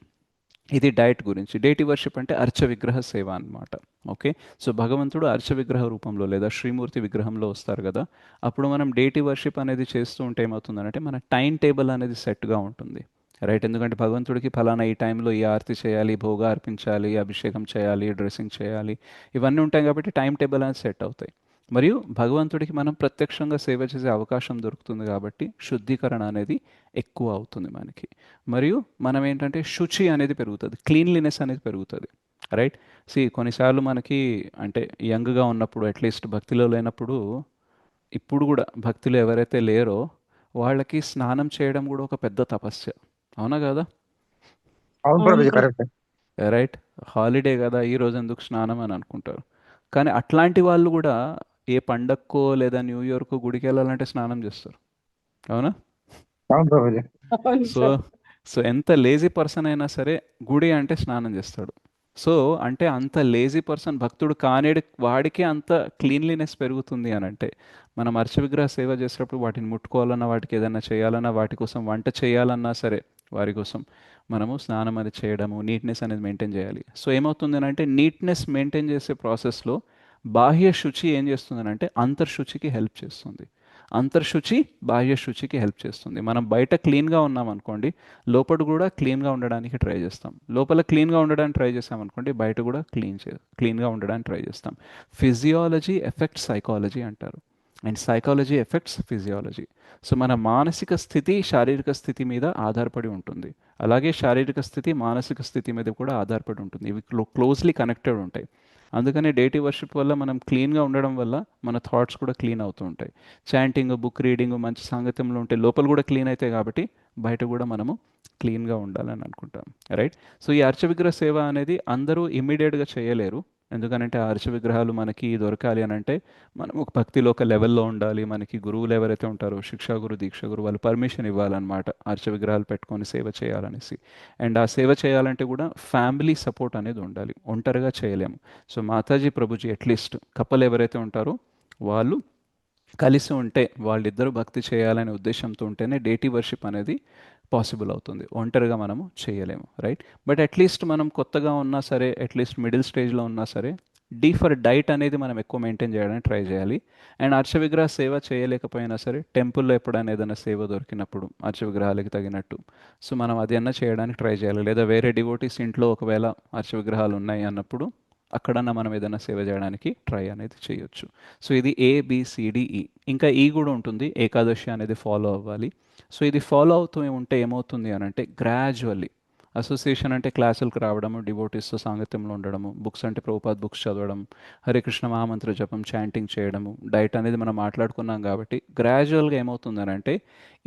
ఇది డైట్ గురించి. డేటీ వర్షిప్ అంటే అర్చ విగ్రహ సేవ అన్నమాట. ఓకే? సో భగవంతుడు అర్చ విగ్రహ రూపంలో లేదా శ్రీమూర్తి విగ్రహంలో వస్తారు కదా. అప్పుడు మనం డేటీ వర్షిప్ అనేది చేస్తూ ఉంటే ఏమవుతుందంటే మన టైం టేబుల్ అనేది సెట్గా ఉంటుంది. రైట్? ఎందుకంటే భగవంతుడికి ఫలానా ఈ టైంలో ఈ ఆరతి చేయాలి, భోగా అర్పించాలి, అభిషేకం చేయాలి, డ్రెస్సింగ్ చేయాలి, ఇవన్నీ ఉంటాయి. కాబట్టి టైం టేబుల్ అనేది సెట్ అవుతాయి. మరియు భగవంతుడికి మనం ప్రత్యక్షంగా సేవ చేసే అవకాశం దొరుకుతుంది. కాబట్టి శుద్ధీకరణ అనేది ఎక్కువ అవుతుంది మనకి. మరియు మనం ఏంటంటే శుచి అనేది పెరుగుతుంది, క్లీన్లీనెస్ అనేది పెరుగుతుంది. రైట్? కొన్నిసార్లు మనకి అంటే యంగ్గా ఉన్నప్పుడు, అట్లీస్ట్ భక్తిలో లేనప్పుడు, ఇప్పుడు కూడా భక్తులు ఎవరైతే లేరో వాళ్ళకి స్నానం చేయడం కూడా ఒక పెద్ద తపస్య. అవునా కదా? అవును అవును ప్రభుజీ, ప్రభు. కరెక్ట్. రైట్. హాలిడే కదా ఈ రోజు ఎందుకు స్నానం అని అనుకుంటారు. కానీ అట్లాంటి వాళ్ళు కూడా ఏ పండక్కో లేదా న్యూ ఇయర్కో గుడికి వెళ్ళాలంటే స్నానం చేస్తారు. అవునా? అవును ప్రభుజీ. అవును సో ప్రభు. సో ఎంత లేజీ పర్సన్ అయినా సరే గుడి అంటే స్నానం చేస్తాడు. సో అంటే అంత లేజీ పర్సన్, భక్తుడు కానేడు వాడికే అంత క్లీన్లీనెస్ పెరుగుతుంది అని అంటే, మనం అర్చ విగ్రహ సేవ చేసేటప్పుడు వాటిని ముట్టుకోవాలన్నా, వాటికి ఏదైనా చేయాలన్నా, వాటి కోసం వంట చేయాలన్నా సరే, వారి కోసం మనము స్నానం అది చేయడము, నీట్నెస్ అనేది మెయింటైన్ చేయాలి. సో ఏమవుతుంది అని అంటే, నీట్నెస్ మెయింటైన్ చేసే ప్రాసెస్లో బాహ్య శుచి ఏం చేస్తుంది అంటే అంతర్శుచికి హెల్ప్ చేస్తుంది. అంతర్శుచి బాహ్య శుచికి హెల్ప్ చేస్తుంది. మనం బయట క్లీన్గా ఉన్నాం అనుకోండి, లోపల కూడా క్లీన్గా ఉండడానికి ట్రై చేస్తాం. లోపల క్లీన్గా ఉండడానికి ట్రై చేస్తాం అనుకోండి, బయట కూడా క్లీన్గా ఉండడానికి ట్రై చేస్తాం. ఫిజియాలజీ ఎఫెక్ట్స్ సైకాలజీ అంటారు, and psychology effects physiology. So మన మానసిక స్థితి శారీరక స్థితి మీద ఆధారపడి ఉంటుంది. అలాగే శారీరక స్థితి మానసిక స్థితి మీద కూడా ఆధారపడి ఉంటుంది. ఇవి క్లోజ్లీ కనెక్టెడ్ ఉంటాయి. అందుకనే డేటీ వర్షిప్ వల్ల మనం క్లీన్గా ఉండడం వల్ల మన థాట్స్ కూడా క్లీన్ అవుతూ ఉంటాయి. చాంటింగ్, బుక్ రీడింగ్, మంచి సాంగత్యంలో ఉంటే లోపల కూడా క్లీన్ అవుతాయి కాబట్టి బయట కూడా మనము క్లీన్గా ఉండాలని అనుకుంటాం. రైట్. సో ఈ అర్చ విగ్రహ సేవ అనేది అందరూ ఇమ్మీడియట్గా చేయలేరు. ఎందుకనంటే ఆ అర్చ విగ్రహాలు మనకి దొరకాలి అని అంటే మనం ఒక భక్తిలో ఒక లెవెల్లో ఉండాలి. మనకి గురువులు ఎవరైతే ఉంటారో, శిక్షా గురు, దీక్ష గురు, వాళ్ళు పర్మిషన్ ఇవ్వాలన్నమాట అర్చ విగ్రహాలు పెట్టుకొని సేవ చేయాలనేసి. అండ్ ఆ సేవ చేయాలంటే కూడా ఫ్యామిలీ సపోర్ట్ అనేది ఉండాలి, ఒంటరిగా చేయలేము. So Mataji, Prabhuji at least couple ఎవరైతే ఉంటారో వాళ్ళు కలిసి ఉంటే, వాళ్ళిద్దరూ భక్తి చేయాలనే ఉద్దేశంతో ఉంటేనే డేటీ వర్షిప్ అనేది పాసిబుల్ అవుతుంది. ఒంటరిగా మనము చేయలేము. రైట్. బట్ అట్లీస్ట్ మనం కొత్తగా ఉన్నా సరే, అట్లీస్ట్ మిడిల్ స్టేజ్లో ఉన్నా సరే, ఫర్ డైట్ అనేది మనం ఎక్కువ మెయింటైన్ చేయడానికి ట్రై చేయాలి. అండ్ అర్చ విగ్రహ సేవ చేయలేకపోయినా సరే, టెంపుల్లో ఎప్పుడైనా ఏదైనా సేవ దొరికినప్పుడు అర్చ విగ్రహాలకి తగినట్టు, సో మనం అది అన్నా చేయడానికి ట్రై చేయాలి. లేదా వేరే డివోటీస్ ఇంట్లో ఒకవేళ అర్చ విగ్రహాలు ఉన్నాయి అన్నప్పుడు అక్కడన్నా మనం ఏదైనా సేవ చేయడానికి ట్రై అనేది చేయొచ్చు. సో ఇది ABCDE. ఇంకా ఈ కూడా ఉంటుంది, ఏకాదశి అనేది ఫాలో అవ్వాలి. సో ఇది ఫాలో అవుతూ ఉంటే ఏమవుతుంది అని అంటే గ్రాడ్యువల్లీ అసోసియేషన్ అంటే క్లాసులకు రావడము, డివోటీస్తో సాంగత్యంలో ఉండడము, బుక్స్ అంటే ప్రభుపాద్ బుక్స్ చదవడం, హరే కృష్ణ మహామంత్ర జపం, చాంటింగ్ చేయడము, డైట్ అనేది మనం మాట్లాడుకున్నాం కాబట్టి గ్రాడ్యువల్గా ఏమవుతుంది అని అంటే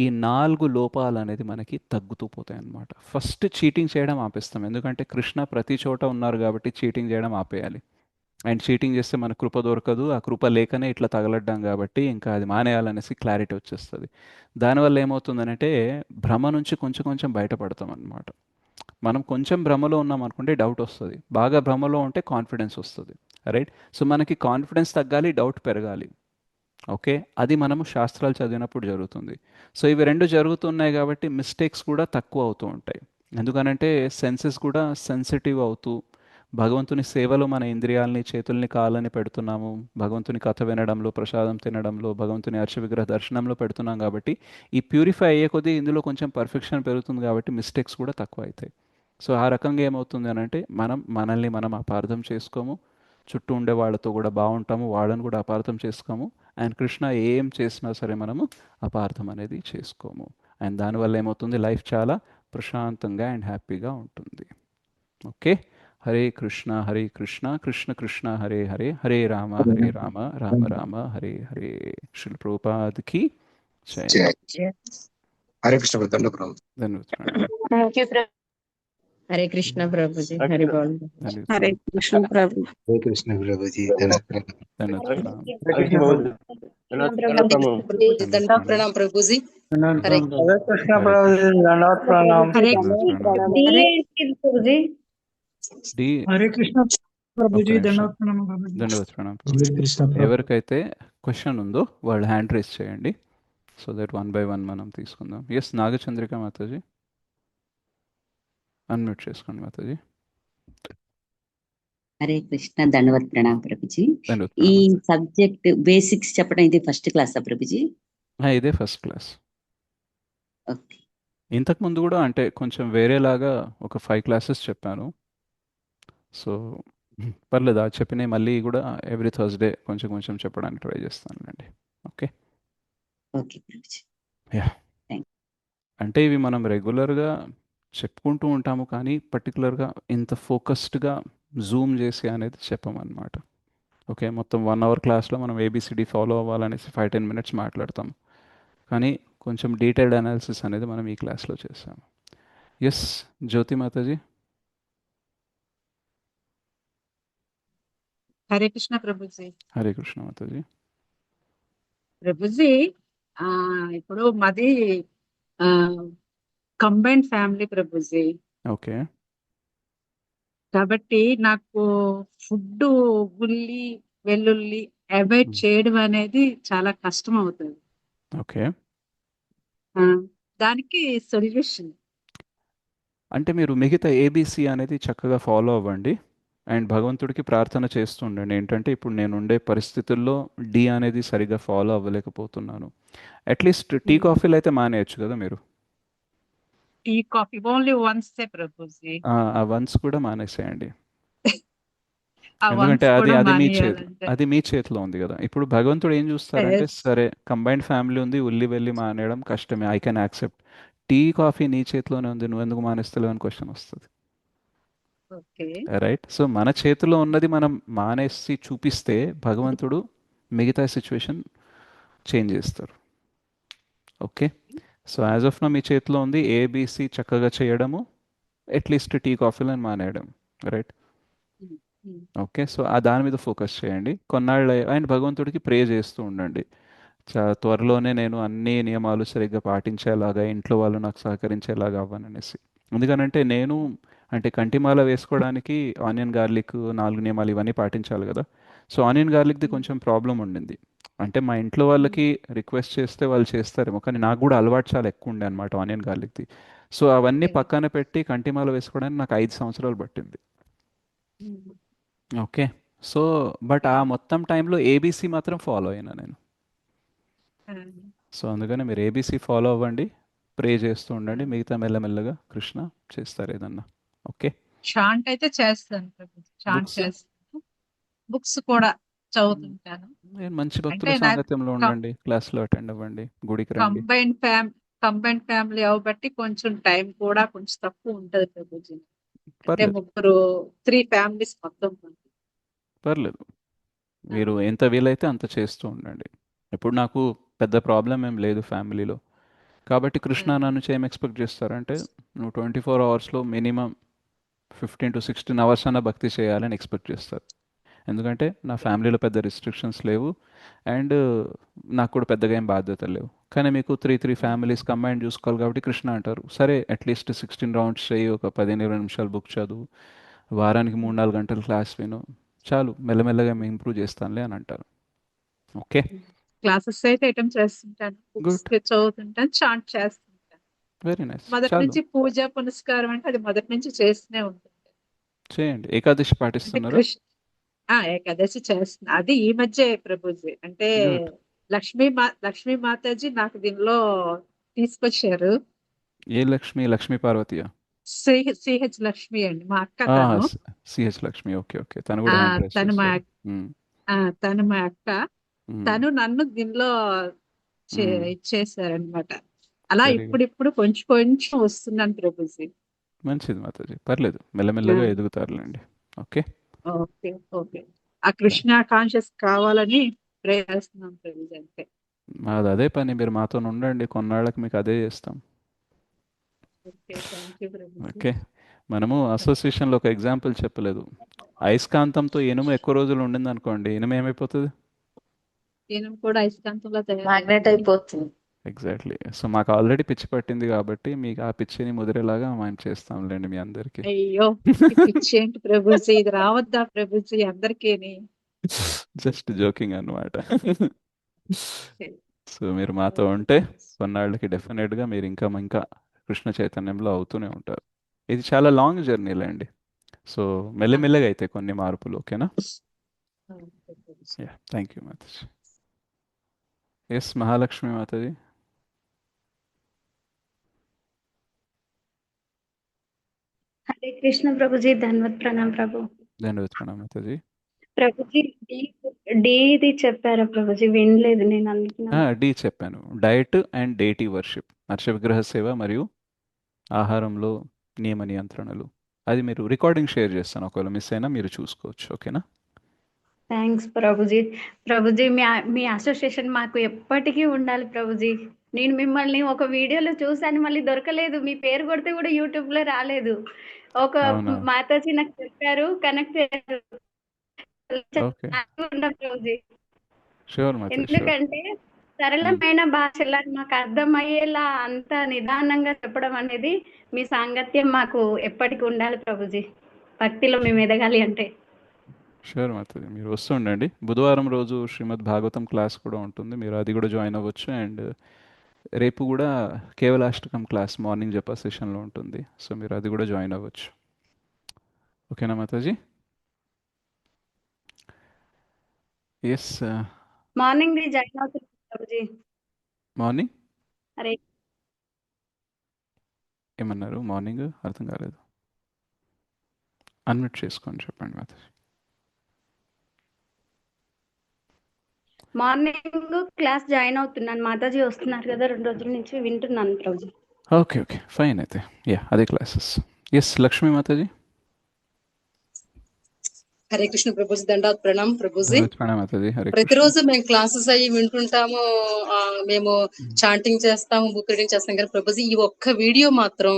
ఈ 4 లోపాలు అనేది మనకి తగ్గుతూ పోతాయి అన్నమాట. ఫస్ట్ చీటింగ్ చేయడం ఆపేస్తాం, ఎందుకంటే కృష్ణ ప్రతి చోట ఉన్నారు కాబట్టి చీటింగ్ చేయడం ఆపేయాలి. అండ్ చీటింగ్ చేస్తే మన కృప దొరకదు, ఆ కృప లేకనే ఇట్లా తగలడ్డాం కాబట్టి ఇంకా అది మానేయాలనేసి క్లారిటీ వచ్చేస్తుంది. దానివల్ల ఏమవుతుందనంటే భ్రమ నుంచి కొంచెం కొంచెం బయటపడతాం అన్నమాట. మనం కొంచెం భ్రమలో ఉన్నాం అనుకుంటే డౌట్ వస్తుంది, బాగా భ్రమలో ఉంటే కాన్ఫిడెన్స్ వస్తుంది. రైట్. సో మనకి కాన్ఫిడెన్స్ తగ్గాలి, డౌట్ పెరగాలి. ఓకే, అది మనము శాస్త్రాలు చదివినప్పుడు జరుగుతుంది. సో ఇవి రెండు జరుగుతున్నాయి కాబట్టి మిస్టేక్స్ కూడా తక్కువ అవుతూ ఉంటాయి. ఎందుకనంటే సెన్సెస్ కూడా సెన్సిటివ్ అవుతూ భగవంతుని సేవలో మన ఇంద్రియాలని, చేతుల్ని, కాళ్ళని పెడుతున్నాము. భగవంతుని కథ వినడంలో, ప్రసాదం తినడంలో, భగవంతుని అర్చ విగ్రహ దర్శనంలో పెడుతున్నాం కాబట్టి ఈ ప్యూరిఫై అయ్యే కొద్దీ ఇందులో కొంచెం పర్ఫెక్షన్ పెరుగుతుంది కాబట్టి మిస్టేక్స్ కూడా తక్కువ అవుతాయి. సో ఆ రకంగా ఏమవుతుంది అని అంటే మనల్ని మనం అపార్థం చేసుకోము, చుట్టూ ఉండే వాళ్ళతో కూడా బాగుంటాము, వాళ్ళని కూడా అపార్థం చేసుకోము. అండ్ కృష్ణ ఏం చేసినా సరే మనము అపార్థం అనేది చేసుకోము. అండ్ దానివల్ల ఏమవుతుంది, లైఫ్ చాలా ప్రశాంతంగా అండ్ హ్యాపీగా ఉంటుంది. ఓకే. హరే కృష్ణ కృష్ణ కృష్ణ హరే హరే, హరే రామ రామ రామ హరే హరే. శ్రీల ప్రభుపాద్కి జై. హరే కృష్ణ వృద్ధంలో ప్రభు. ధన్యవాదాలు. థ్యాంక్ యూ ప్రభు. హరే కృష్ణ ప్రభుజీ, హరి బోల్. హరే కృష్ణ ప్రభు. హరే కృష్ణ ప్రభుజీ. ధన్యవాదాలు. ప్రణామ్ ప్రభుజీ. హరే కృష్ణ ప్రభుజీ, దండవత్ ప్రణామ్. హరే డి హరే కృష్ణ ప్రభుజీ, ఒక నిమిషం. దండవత్ ప్రణామ్ ప్రభుజీ. ధన్యవాదాలు ప్రణామ్. ఎవరికైతే క్వశ్చన్ ఉందో వాళ్ళు హ్యాండ్ రైజ్ చేయండి, సో దట్ 1 by 1 మనం తీసుకుందాం. ఎస్, నాగచంద్రిక మాతాజీ, అన్మ్యూట్ చేసుకోండి మాతాజీ. హరే కృష్ణ, దండవత్ ప్రణామ్ ప్రభుజీ. ధన్యవాదాలు ఈ ప్రణామ్. సబ్జెక్ట్ బేసిక్స్ చెప్పడం ఇది ఫస్ట్ క్లాసా ప్రభుజీ? ఇదే ఫస్ట్ క్లాస్. ఓకే. ఇంతకుముందు కూడా అంటే కొంచెం వేరేలాగా ఒక 5 classes చెప్పాను. సో పర్లేదు, ఆ చెప్పినవి మళ్ళీ కూడా ఎవ్రీ థర్స్డే కొంచెం కొంచెం చెప్పడానికి try చేస్తానులేండి. Okay. Okay Prabhuji. Yeah. అంటే ఇవి మనం రెగ్యులర్గా చెప్పుకుంటూ ఉంటాము కానీ పర్టికులర్గా ఇంత ఫోకస్డ్గా జూమ్ చేసి అనేది చెప్పమన్నమాట. ఓకే, మొత్తం 1 hour క్లాస్లో మనం ABCD ఫాలో అవ్వాలనేసి 5-10 minutes మాట్లాడతాం. కానీ కొంచెం డీటెయిల్డ్ అనాలిసిస్ అనేది మనం ఈ క్లాస్లో చేసాము. ఎస్ జ్యోతి మాతాజీ. హరే కృష్ణ ప్రభుజీ. హరే కృష్ణ మాతాజీ. ప్రభుజీ ఇప్పుడు మాది కంబైన్డ్ ఫ్యామిలీ ప్రభుజీ. ఓకే. కాబట్టి నాకు ఫుడ్ ఉల్లి వెల్లుల్లి అవాయిడ్ చేయడం అనేది చాలా కష్టం అవుతుంది. ఓకే. ఆ, దానికి సొల్యూషన్. అంటే మీరు మిగతా ఏబిసి అనేది చక్కగా ఫాలో అవ్వండి అండ్ భగవంతుడికి ప్రార్థన చేస్తూ ఉండండి. ఏంటంటే ఇప్పుడు నేను ఉండే పరిస్థితుల్లో డి అనేది సరిగ్గా ఫాలో అవ్వలేకపోతున్నాను. అట్లీస్ట్ టీ కాఫీలు అయితే మానేయచ్చు కదా మీరు. Tea coffee only once Prabhuji. ఆ వన్స్ కూడా మానేసేయండి. ఆ ఎందుకంటే వన్స్ అది కూడా అది మీ మానేయాలంటే అది మీ చేతిలో ఉంది కదా. ఇప్పుడు భగవంతుడు ఏం చూస్తారంటే, Yes. సరే కంబైన్డ్ ఫ్యామిలీ ఉంది, ఉల్లి వెళ్ళి మానేయడం కష్టమే, I can accept. Tea coffee నీ చేతిలోనే ఉంది, నువ్వు ఎందుకు మానేస్తలేవు అని క్వశ్చన్ వస్తుంది. ఓకే. రైట్. సో మన చేతిలో ఉన్నది మనం మానేసి చూపిస్తే భగవంతుడు మిగతా సిచ్యువేషన్ చేంజ్ చేస్తారు. Okay. So as of now మీ చేతిలో ఉంది ఏబిసి చక్కగా చేయడము, అట్లీస్ట్ టీ కాఫీలను మానేయడం. రైట్. ఓకే. సో ఆ దాని మీద ఫోకస్ చేయండి కొన్నాళ్ళు అండ్ భగవంతుడికి ప్రే చేస్తూ ఉండండి. త్వరలోనే నేను అన్ని నియమాలు సరిగ్గా పాటించేలాగా, ఇంట్లో వాళ్ళు నాకు సహకరించేలాగా అవ్వననేసి. ఎందుకనంటే నేను అంటే కంటిమాల వేసుకోవడానికి ఆనియన్ గార్లిక్ 4 నియమాలు ఇవన్నీ పాటించాలి కదా. సో ఆనియన్ గార్లిక్ది కొంచెం ప్రాబ్లం ఉండింది. అంటే మా ఇంట్లో వాళ్ళకి రిక్వెస్ట్ చేస్తే వాళ్ళు చేస్తారేమో, కానీ నాకు కూడా అలవాటు చాలా ఎక్కువ ఉండే అనమాట ఆనియన్ గార్లిక్ది. సో అవన్నీ Okay. పక్కన పెట్టి కంటిమాల వేసుకోవడానికి నాకు 5 సంవత్సరాలు పట్టింది. ఓకే. సో బట్ ఆ మొత్తం టైంలో ఏబీసీ మాత్రం ఫాలో అయినా నేను. సో అందుకని మీరు ఏబీసీ ఫాలో అవ్వండి, ప్రే చేస్తూ ఉండండి, మిగతా మెల్లమెల్లగా కృష్ణ చేస్తారు ఏదన్నా. ఓకే. చాంట్ అయితే చేస్తాను ప్రభుజీ. చాంట్ బుక్స్ చేస్తాను. బుక్స్ కూడా చదువుతుంటాను. నేను మంచి అంటే భక్తుల సాంగత్యంలో ఉండండి, క్లాస్లో అటెండ్ అవ్వండి, గుడికి రండి. కంబైన్డ్ ఫ్యామిలీ అవబట్టి కొంచెం టైం కూడా కొంచెం తక్కువ ఉంటది ప్రభుజీ. అంటే పర్లేదు 3 ఫ్యామిలీస్ మొత్తం. పర్లేదు, మీరు ఎంత వీలైతే అంత చేస్తూ ఉండండి. ఇప్పుడు నాకు పెద్ద ప్రాబ్లం ఏం లేదు ఫ్యామిలీలో. కాబట్టి కృష్ణ నా నుంచి ఏం ఎక్స్పెక్ట్ చేస్తారంటే, నువ్వు 24 అవర్స్లో మినిమం 15 to 16 అవర్స్ అన్న భక్తి చేయాలని ఎక్స్పెక్ట్ చేస్తారు. ఎందుకంటే నా ఫ్యామిలీలో పెద్ద రిస్ట్రిక్షన్స్ లేవు అండ్ నాకు కూడా పెద్దగా ఏం బాధ్యతలు లేవు. కానీ మీకు 3 ఫ్యామిలీస్ కంబైన్ చూసుకోవాలి కాబట్టి కృష్ణ అంటారు, సరే అట్లీస్ట్ 16 రౌండ్స్ చేయి, ఒక 15-20 నిమిషాలు బుక్ చదువు, వారానికి 3-4 గంటలు క్లాస్ విను, చాలు, మెల్లమెల్లగా మేము ఇంప్రూవ్ చేస్తానులే అని అంటారు. ఓకే. క్లాసెస్ అయితే అటెంప్ట్ చేస్తుంటాను, బుక్స్ గుడ్. చదువుతుంటాను, చాంట్ చేస్తుంటాను. Very nice. మొదటి చాలు, నుంచి పూజ పునస్కారం అంటే అది మొదటి నుంచి చేస్తూనే ఉంటుంది. చేయండి. ఏకాదశి అంటే పాటిస్తున్నారా? ఏకాదశి చేస్తున్నా. అది ఈ మధ్య ప్రభుజీ. అంటే గుడ్. లక్ష్మీ మాతాజీ నాకు దీనిలో తీసుకొచ్చారు. ఏ లక్ష్మి? లక్ష్మీ పార్వతియా? సిహెచ్ లక్ష్మి అండి, మా అక్క తను. సిహెచ్ లక్ష్మి. Okay okay. తను కూడా హ్యాండ్ రైస్ తను మా చేస్తారు. తను మా అక్క. తను నన్ను దీనిలో ఇచ్చేసారనమాట. అలా వెరీ గుడ్. ఇప్పుడు కొంచెం కొంచెం వస్తున్నాను ప్రభుజీ. మంచిది మాతాజీ, పర్లేదు, మెల్లమెల్లగా ఎదుగుతారులేండి. ఓకే. Okay okay. ఆ కృష్ణ కాన్షియస్ కావాలని ప్రే చేస్తున్నాం ప్రభుజీ. అంతే. మాది అదే పని, మీరు మాతో ఉండండి, కొన్నాళ్ళకి మీకు అదే చేస్తాం. Okay, thank you Prabhuji. Okay. మనము అసోసియేషన్లో ఒక ఎగ్జాంపుల్ చెప్పలేదు. అయస్కాంతంతో ఇనుము ఎక్కువ రోజులు ఉండింది అనుకోండి, ఇనుము ఏమైపోతుంది? ఇనుము కూడా అయస్కాంతంలో మ్యాగ్నెట్ అయిపోతుంది. ఎగ్జాక్ట్లీ. సో మాకు ఆల్రెడీ పిచ్చి పట్టింది కాబట్టి మీకు ఆ పిచ్చిని ముదిరేలాగా మేము చేస్తాంలేండి మీ అందరికీ. అయ్యో, ఈ పిచ్చి ఏంటి ప్రభుజీ, ఇది రావద్దా ప్రభుజీ అందరికీని? జస్ట్ జోకింగ్ అన్నమాట. సో మీరు మాతో ఉంటే కొన్నాళ్ళకి డెఫినెట్గా మీరు ఇంకా కృష్ణ చైతన్యంలో అవుతూనే ఉంటారు. ఇది చాలా లాంగ్ జర్నీలేండి. సో మెల్లమెల్లగా అయితే కొన్ని మార్పులు. ఓకేనా? Yeah, thank you Mataji. Yes Mahalakshmi mataji. Hare Krishna prabhuji, ధన్వత్ ప్రణామ్ ప్రభు. ధన్యవాద ప్రణామ్ మాతాజీ. ప్రభుజీ డీది చెప్పారా ప్రభుజీ? వినలేదు నేను అందుకున్నా. డి చెప్పాను, డయట్ అండ్ డేటీ వర్షిప్, హర్ష విగ్రహ సేవ మరియు ఆహారంలో నియమ నియంత్రణలు. అది మీరు రికార్డింగ్ షేర్ చేస్తాను, ఒకవేళ మిస్ అయినా మీరు చూసుకోవచ్చు. ఓకేనా? థ్యాంక్స్ ప్రభుజీ. ప్రభుజీ మీ అసోసియేషన్ మాకు ఎప్పటికీ ఉండాలి ప్రభుజీ. నేను మిమ్మల్ని ఒక వీడియోలో చూసాను, మళ్ళీ దొరకలేదు. మీ పేరు కొడితే కూడా యూట్యూబ్ లో రాలేదు. ఒక అవునా? మాతాజీ నాకు చెప్పారు, కనెక్ట్ అయ్యారు. ఓకే, ఉన్నాం ప్రభుజీ. Sure Mataji, sure. ఎందుకంటే సరళమైన భాషలో మాకు అర్థమయ్యేలా అంత నిదానంగా చెప్పడం అనేది మీ సాంగత్యం మాకు ఎప్పటికి ఉండాలి ప్రభుజీ. భక్తిలో మేము ఎదగాలి అంటే. షూర్ మాతాజీ, మీరు వస్తుండండి. బుధవారం రోజు శ్రీమద్ భాగవతం క్లాస్ కూడా ఉంటుంది, మీరు అది కూడా జాయిన్ అవ్వచ్చు. అండ్ రేపు కూడా కేవలాష్టకం క్లాస్ మార్నింగ్ జప సెషన్లో ఉంటుంది, సో మీరు అది కూడా జాయిన్ అవ్వచ్చు. ఓకేనా మాతాజీ? ఎస్. మార్నింగ్ జాయిన్ అవుతుంది ప్రభుజీ. మార్నింగ్ అరే ఏమన్నారు? మార్నింగ్ అర్థం కాలేదు. అన్మ్యూట్ చేసుకొని చెప్పండి మాతాజీ. మార్నింగ్ క్లాస్ జాయిన్ అవుతున్నాను. మాతాజీ వస్తున్నారు కదా, 2 రోజుల నుంచి వింటున్నాను ప్రభుజీ. ఓకే ఓకే, ఫైన్ అయితే. యా, అదే క్లాసెస్. ఎస్, లక్ష్మీ మాతాజీ. హరే కృష్ణ ప్రభుజీ, దండాత్ ప్రణామ్ ప్రభుజీ. ప్రణామ్ మాతాజీ. హరే కృష్ణ. ప్రతిరోజు మేము క్లాసెస్ అయ్యి వింటుంటాము, మేము చాంటింగ్ చేస్తాము, బుక్ రీడింగ్ చేస్తాం కానీ ప్రభుజీ ఈ ఒక్క వీడియో మాత్రం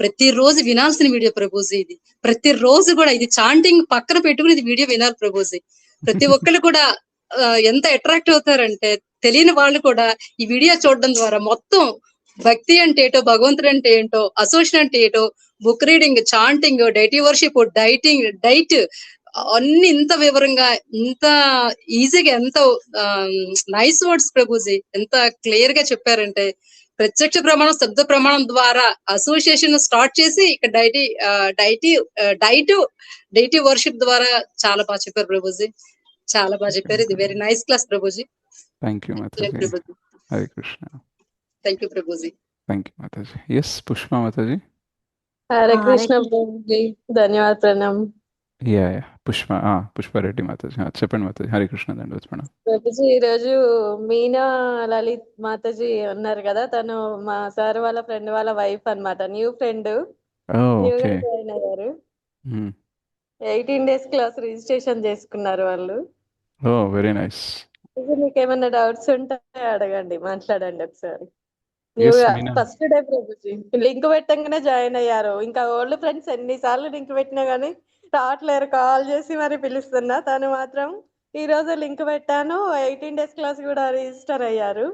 ప్రతిరోజు వినాల్సిన వీడియో ప్రభుజీ. ఇది ప్రతిరోజు కూడా ఇది చాంటింగ్ పక్కన పెట్టుకుని ఇది వీడియో వినాలి ప్రభుజీ. ప్రతి ఒక్కరు కూడా ఎంత అట్రాక్ట్ అవుతారంటే తెలియని వాళ్ళు కూడా ఈ వీడియో చూడడం ద్వారా మొత్తం భక్తి అంటే ఏంటో, భగవంతుడు అంటే ఏంటో, అసోసియేషన్ అంటే ఏంటో, book reading, chanting, deity worship, diet అన్ని ఇంత వివరంగా, ఇంత ఈజీగా, ఎంత నైస్ వర్డ్స్ ప్రభుజీ, ఎంత క్లియర్ గా చెప్పారంటే ప్రత్యక్ష ప్రమాణం, శబ్ద ప్రమాణం ద్వారా అసోసియేషన్ స్టార్ట్ చేసి ఇక్కడ డైటీ వర్షిప్ ద్వారా చాలా బాగా చెప్పారు ప్రభుజీ. చాలా బాగా చెప్పారు. ఇది very nice class Prabhuji. Thank you Mataji. Hare Krishna. Thank you Prabhuji. Thank you Mataji. Yes, Pushpa Mataji. Hare Krishna Prabhuji, ధన్యవాద ప్రణామ్. Yeah yeah, Pushpa Reddy Mataji. చెప్పండి మాతాజీ. హరే కృష్ణ, దండవత్ ప్రణామ్. ప్రభుజీ ఈరోజు మీనా లలిత్ మాతాజీ ఉన్నారు కదా, తను మా సార్ వాళ్ళ ఫ్రెండ్ వాళ్ళ వైఫ్ అన్నమాట, న్యూ ఫ్రెండ్, న్యూగా ఓకే. జాయిన్ అయ్యారు. 18 days క్లాస్ రిజిస్ట్రేషన్ చేసుకున్నారు వాళ్ళు. ఓ, వెరీ నైస్. మీకు ఏమైనా డౌట్స్ ఉంటే అడగండి, మాట్లాడండి ఒకసారి. ఎస్ న్యూగా Meena. First day Prabhuji link పెట్టంగానే జాయిన్ అయ్యారు. ఇంకా ఓల్డ్ ఫ్రెండ్స్ ఎన్నిసార్లు లింక్ పెట్టినా గానీ రావట్లేరు. కాల్ చేసి మరి పిలుస్తున్నా, తను మాత్రం ఈ రోజు లింక్ పెట్టాను, 18 days క్లాస్ కూడా రిజిస్టర్ అయ్యారు.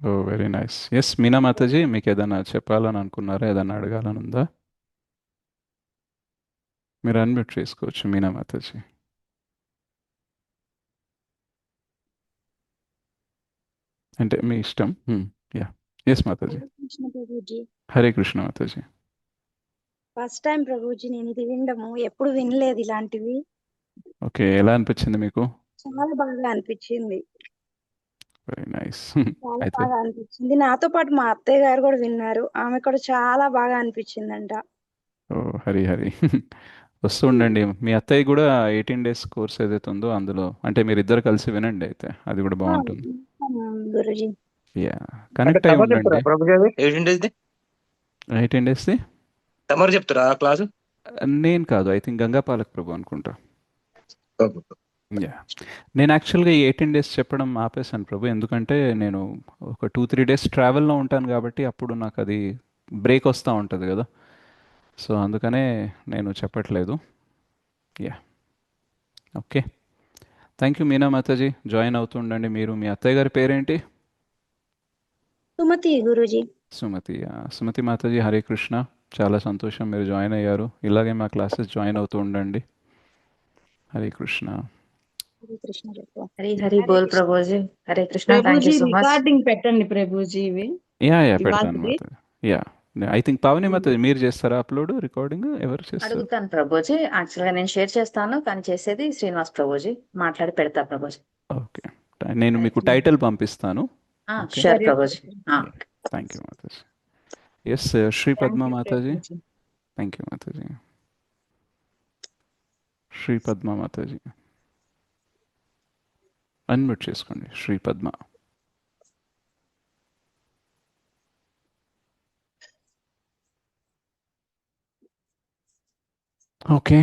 ఓ, very nice. Yes Meena Mataji, మీకు ఏదైనా చెప్పాలని అనుకున్నారా, ఏదైనా అడగాలని ఉందా? మీరు అన్మ్యూట్ చేసుకోవచ్చు మీనా మాతాజీ. అంటే మీ ఇష్టం. Yeah, yes Mataji. Krishna Prabhuji, Hare Krishna Mataji. First time Prabhuji నేను ఇది వినడము, ఎప్పుడు వినలేదు ఇలాంటివి. ఓకే, ఎలా అనిపించింది మీకు? చాలా బాగా అనిపించింది. Very nice. చాలా అయితే బాగా అనిపించింది. నాతో పాటు మా అత్తయ్య గారు కూడా విన్నారు, ఆమె కూడా చాలా బాగా అనిపించిందంట. ఓ, హరి హరి. వస్తూ ఉండండి. మీ అత్తయ్య కూడా 18 days కోర్స్ ఏదైతే ఉందో అందులో, అంటే మీరు ఇద్దరు కలిసి వినండి, అయితే అది కూడా బాగుంటుంది. గురుజీ యా, అంటే కనెక్ట్ అయి తమరు చెప్తారా ఉండండి. ప్రభుజీ? అది 18 days ది 18 days తమరు చెప్తారా ఆ క్లాసు? నేను కాదు, ఐ థింక్ గంగాపాలక్ ప్రభు అనుకుంటా. ఓకే. యా, నేను యాక్చువల్గా ఈ 18 days చెప్పడం ఆపేశాను ప్రభు, ఎందుకంటే నేను ఒక 2-3 days ట్రావెల్లో ఉంటాను కాబట్టి అప్పుడు నాకు అది బ్రేక్ వస్తూ ఉంటుంది కదా, సో అందుకనే నేను చెప్పట్లేదు. Yeah, okay. Thank you Meena Mataji. Join అవుతూ ఉండండి మీరు. మీ అత్తయ్య గారి పేరేంటి? సుమతి గురుజీ. సుమతి. సుమతి మాతాజీ, హరే కృష్ణ. చాలా సంతోషం మీరు జాయిన్ అయ్యారు. ఇలాగే మా క్లాసెస్ జాయిన్ అవుతూ ఉండండి. హరే కృష్ణ. హరే కృష్ణ చెప్పు. Hari Hari Bol Prabhuji. Hare Krishna. Thank Prabhuji you so much. Recording పెట్టండి ప్రభుజీ ఇవి యా పెడతాను ఇవాళది. Mataji. Yeah, I think Pavani Mataji మీరు చేస్తారా అప్లోడ్, రికార్డింగ్ ఎవరు చేస్తారు? అడుగుతాను ప్రభుజీ. యాక్చువల్ గా నేను షేర్ చేస్తాను, కానీ చేసేది శ్రీనివాస్ ప్రభుజీ. మాట్లాడి పెడతా ప్రభుజీ. ఓకే, నేను మీకు టైటిల్ పంపిస్తాను. Okay, sure prabhuji. Thank you Mataji. Yes, Shri Padma mataji. Thank you mataji. Shri Padma mataji unmute చేసుకోండి. శ్రీ పద్మ. ఓకే,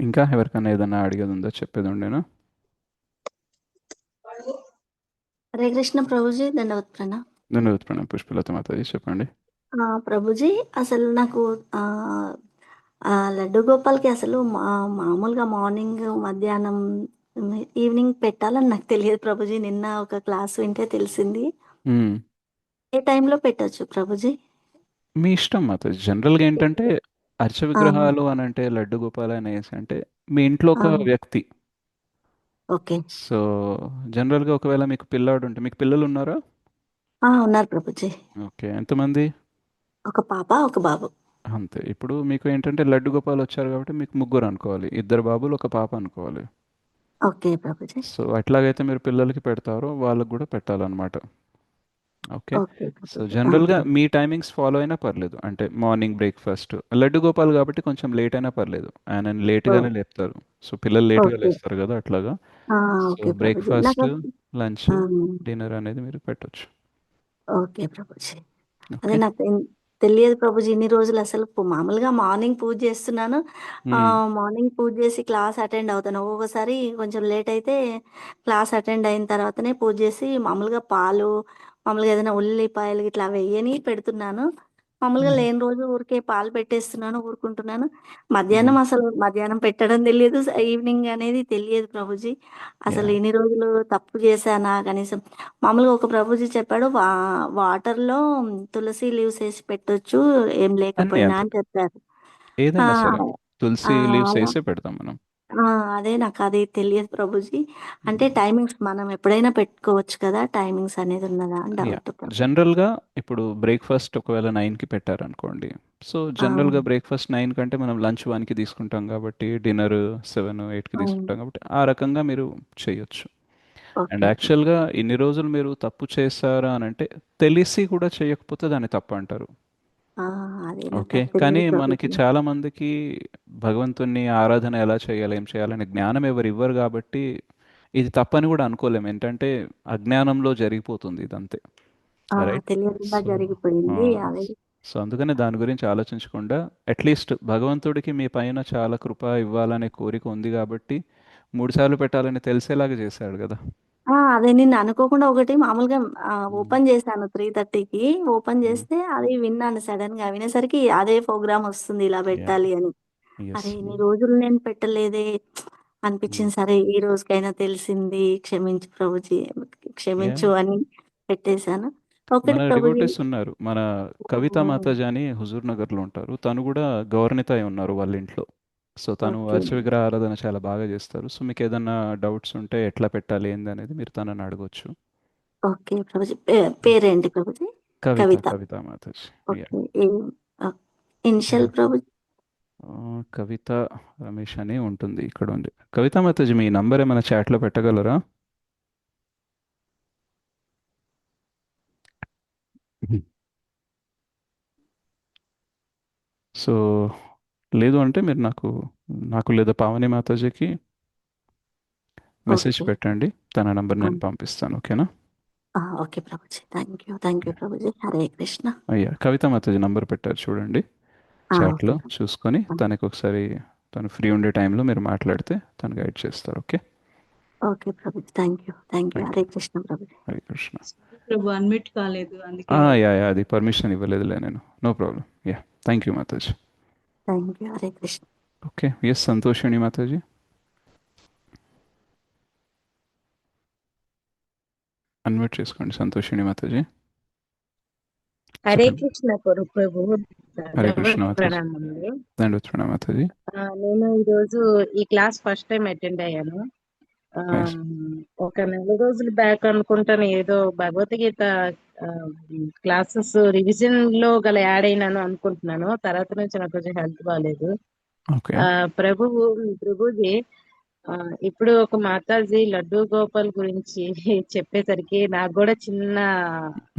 ఇంకా ఎవరికైనా ఏదైనా అడిగేది ఉందో చెప్పేది ఉండేనా? హరే కృష్ణ ప్రభుజీ, దండవత్ ప్రణామ్. ధన్యవాద ప్రణాం పుష్పలత మాతాజీ, చెప్పండి. ప్రభుజీ, అసలు నాకు ఆ, లడ్డు గోపాల్కి అసలు మామూలుగా మార్నింగ్, మధ్యాహ్నం, ఈవినింగ్ పెట్టాలని నాకు తెలియదు ప్రభుజీ. నిన్న ఒక క్లాస్ వింటే తెలిసింది. మ్మ్. ఏ టైంలో పెట్టచ్చు ప్రభుజీ? మీ ఇష్టం మాతాజీ. జనరల్గా ఏంటంటే అర్చ ఆ, విగ్రహాలు అని అంటే లడ్డు గోపాల అనేసి అంటే మీ ఇంట్లో ఆ, ఒక వ్యక్తి. ఓకే. సో జనరల్గా ఒకవేళ మీకు పిల్లాడు ఉంటే, మీకు పిల్లలు ఉన్నారా? ఉన్నారు ప్రభుజీ. ఓకే, ఎంతమంది? ఒక పాప, ఒక బాబు. అంతే. ఇప్పుడు మీకు ఏంటంటే లడ్డు గోపాల్ వచ్చారు కాబట్టి మీకు ముగ్గురు అనుకోవాలి, 2 బాబులు 1 పాప అనుకోవాలి. ఓకే ప్రభుజీ. సో ఎట్లాగైతే మీరు పిల్లలకి పెడతారో వాళ్ళకు కూడా పెట్టాలన్నమాట. ఓకే. Okay so Prabhuji. జనరల్గా మీ టైమింగ్స్ ఫాలో అయినా పర్లేదు. అంటే మార్నింగ్ బ్రేక్ఫాస్ట్ లడ్డు గోపాల్ కాబట్టి కొంచెం లేట్ అయినా పర్లేదు, ఆయన లేట్గానే లేపుతారు. సో పిల్లలు లేట్గా ఓకే. లేస్తారు కదా, అట్లాగా. So okay Prabhuji. బ్రేక్ఫాస్ట్, నాకు లంచ్, ఆ, డిన్నర్ అనేది మీరు పెట్టొచ్చు. ఓకే ప్రభుజీ. అదే ఓకే. నాకు తెలియదు ప్రభుజీ. ఇన్ని రోజులు అసలు మామూలుగా మార్నింగ్ పూజ చేస్తున్నాను. మ్మ్. మార్నింగ్ పూజ చేసి క్లాస్ అటెండ్ అవుతాను. ఒక్కొక్కసారి కొంచెం లేట్ అయితే క్లాస్ అటెండ్ అయిన తర్వాతనే పూజ చేసి మామూలుగా పాలు, మామూలుగా ఏదైనా ఉల్లిపాయలు ఇట్లా వెయ్యని పెడుతున్నాను. మామూలుగా మ్మ్. లేని రోజు ఊరికే పాలు పెట్టేస్తున్నాను, ఊరుకుంటున్నాను. మ్మ్. మధ్యాహ్నం పెట్టడం తెలియదు, ఈవినింగ్ అనేది తెలియదు ప్రభుజీ. అసలు యా. ఇన్ని రోజులు తప్పు చేశానా కనీసం? మామూలుగా ఒక ప్రభుజీ చెప్పాడు, వాటర్లో తులసి లీవ్స్ వేసి పెట్టొచ్చు ఏం అన్నీ లేకపోయినా అంతే, అని చెప్పారు. ఆ, ఏదైనా సరే ఆ, తులసి లీవ్స్ అలా వేసే పెడతాం మనం. అదే నాకు అది తెలియదు ప్రభుజీ. అంటే మ్మ్. టైమింగ్స్ మనం ఎప్పుడైనా పెట్టుకోవచ్చు కదా, టైమింగ్స్ అనేది ఉన్నదా అని యా. డౌట్ ప్రభు. జనరల్గా ఇప్పుడు బ్రేక్ఫాస్ట్ ఒకవేళ 9కి పెట్టారనుకోండి, సో ఆ, జనరల్గా బ్రేక్ఫాస్ట్ 9 కంటే మనం లంచ్ 1కి తీసుకుంటాం కాబట్టి, డిన్నర్ 7, 8కి ఆ, తీసుకుంటాం కాబట్టి ఆ రకంగా మీరు చేయొచ్చు. And okay. యాక్చువల్గా ఇన్ని రోజులు మీరు తప్పు చేశారా అని అంటే తెలిసి కూడా చేయకపోతే దాన్ని తప్పు అంటారు. ఆ, అదే నాకు ఓకే. అది కానీ తెలియదు మనకి ప్రభుజీ. చాలా మందికి భగవంతుని ఆరాధన ఎలా చేయాలి, ఏం చేయాలనే జ్ఞానం ఎవరు ఇవ్వరు కాబట్టి ఇది తప్పని కూడా అనుకోలేము. ఏంటంటే అజ్ఞానంలో జరిగిపోతుంది ఇదంతే. రైట్. తెలియకుండా సో జరిగిపోయింది అదే. సో అందుకనే దాని గురించి ఆలోచించకుండా అట్లీస్ట్ భగవంతుడికి మీ పైన చాలా కృప ఇవ్వాలనే కోరిక ఉంది కాబట్టి 3 సార్లు పెట్టాలని తెలిసేలాగా చేశాడు కదా. అదే నిన్ను అనుకోకుండా ఒకటి మామూలుగా మ్మ్. ఓపెన్ చేశాను 3:30కి. ఓపెన్ మ్మ్. చేస్తే అది విన్నాను సడన్ గా. వినేసరికి అదే ప్రోగ్రామ్ వస్తుంది ఇలా యా. పెట్టాలి అని. ఎస్. అరే ఇన్ని రోజులు నేను పెట్టలేదే అనిపించింది. సరే ఈ రోజుకైనా తెలిసింది, క్షమించు ప్రభుజీ, యా. క్షమించు అని పెట్టేశాను. ఒకటి మన ప్రభుజీ. డివోటీస్ ఉన్నారు, మన కవిత మాతాజీ అని హుజూర్ నగర్లో ఉంటారు. తను కూడా గవర్నెత అయి ఉన్నారు వాళ్ళ ఇంట్లో. సో తను ఓకే. అర్చ విగ్రహ ఆరాధన చాలా బాగా చేస్తారు. సో మీకు ఏదైనా డౌట్స్ ఉంటే ఎట్లా పెట్టాలి ఏంది అనేది మీరు తనని అడగొచ్చు. ఓకే ప్రభుజీ. పేరేంటి ప్రభుజీ? కవిత, కవిత. కవిత Mataji. Yeah. Okay. Initial Prabhuji. కవిత రమేష్ అని ఉంటుంది, ఇక్కడ ఉంది. కవిత మాతాజీ మీ నంబర్ ఏమైనా చాట్లో పెట్టగలరా? సో లేదు అంటే మీరు నాకు లేదా పావని మాతాజీకి మెసేజ్ ఓకే. పెట్టండి, తన నంబర్ నేను పంపిస్తాను. ఓకేనా? Okay Prabhuji. Thank you Prabhuji. Hare Krishna. అయ్యా, కవిత మాతాజీ నంబర్ పెట్టారు చూడండి ఓకే చాట్లో, ప్రభుజీ. చూసుకొని తనకి ఒకసారి తను ఫ్రీ ఉండే టైంలో మీరు మాట్లాడితే తను గైడ్ చేస్తారు. Okay. Okay Prabhuji. Thank you. Thank Hare you. Krishna Prabhuji. Hare Krishna. Prabhu unmute కాలేదు అందుకే. యా యా, అది పర్మిషన్ ఇవ్వలేదులే నేను. No problem. Yeah, thank you Mataji. Thank you. Hare Krishna. Okay. Yes Santhoshini Mataji. Unmute చేసుకోండి సంతోషిణి మాతాజీ. హరే చెప్పండి. కృష్ణ ప్రభు. హరే కృష్ణ మాతాజీ. ప్రణామములు. దండవత్ ప్రణామం మాతాజీ. నేను ఈరోజు ఈ క్లాస్ ఫస్ట్ టైం అటెండ్ అయ్యాను. నైస్. ఒక 4 రోజులు బ్యాక్ అనుకుంటాను, ఏదో భగవద్గీత క్లాసెస్ రివిజన్ లో గల యాడ్ అయినాను అనుకుంటున్నాను. తర్వాత నుంచి నాకు కొంచెం హెల్త్ బాగాలేదు. ఓకే. ప్రభుజీ, ఇప్పుడు ఒక మాతాజీ లడ్డూ గోపాల్ గురించి చెప్పేసరికి నాకు కూడా చిన్న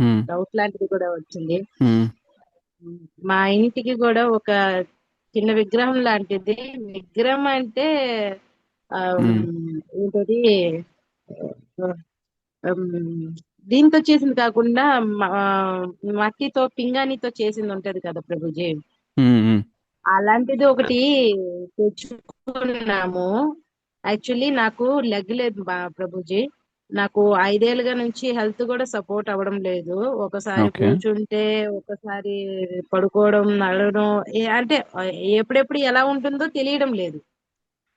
మ్మ్. డౌట్ లాంటిది కూడా వచ్చింది. మ్మ్. మా ఇంటికి కూడా ఒక చిన్న విగ్రహం లాంటిది. విగ్రహం అంటే మ్మ్. ఏంటది, దీంతో చేసింది కాకుండా మట్టితో పింగాణితో చేసింది ఉంటది కదా ప్రభుజీ, మ్మ్. మ్మ్. అలాంటిది ఒకటి తెచ్చుకున్నాము. యాక్చువల్లీ నాకు లెగ్ లేదు ప్రభుజీ. నాకు 5 ఏళ్ళుగా నుంచి హెల్త్ కూడా సపోర్ట్ అవ్వడం లేదు. ఒకసారి ఓకే. కూర్చుంటే, ఒకసారి పడుకోవడం, నడవడం అంటే ఎప్పుడెప్పుడు ఎలా ఉంటుందో తెలియడం లేదు.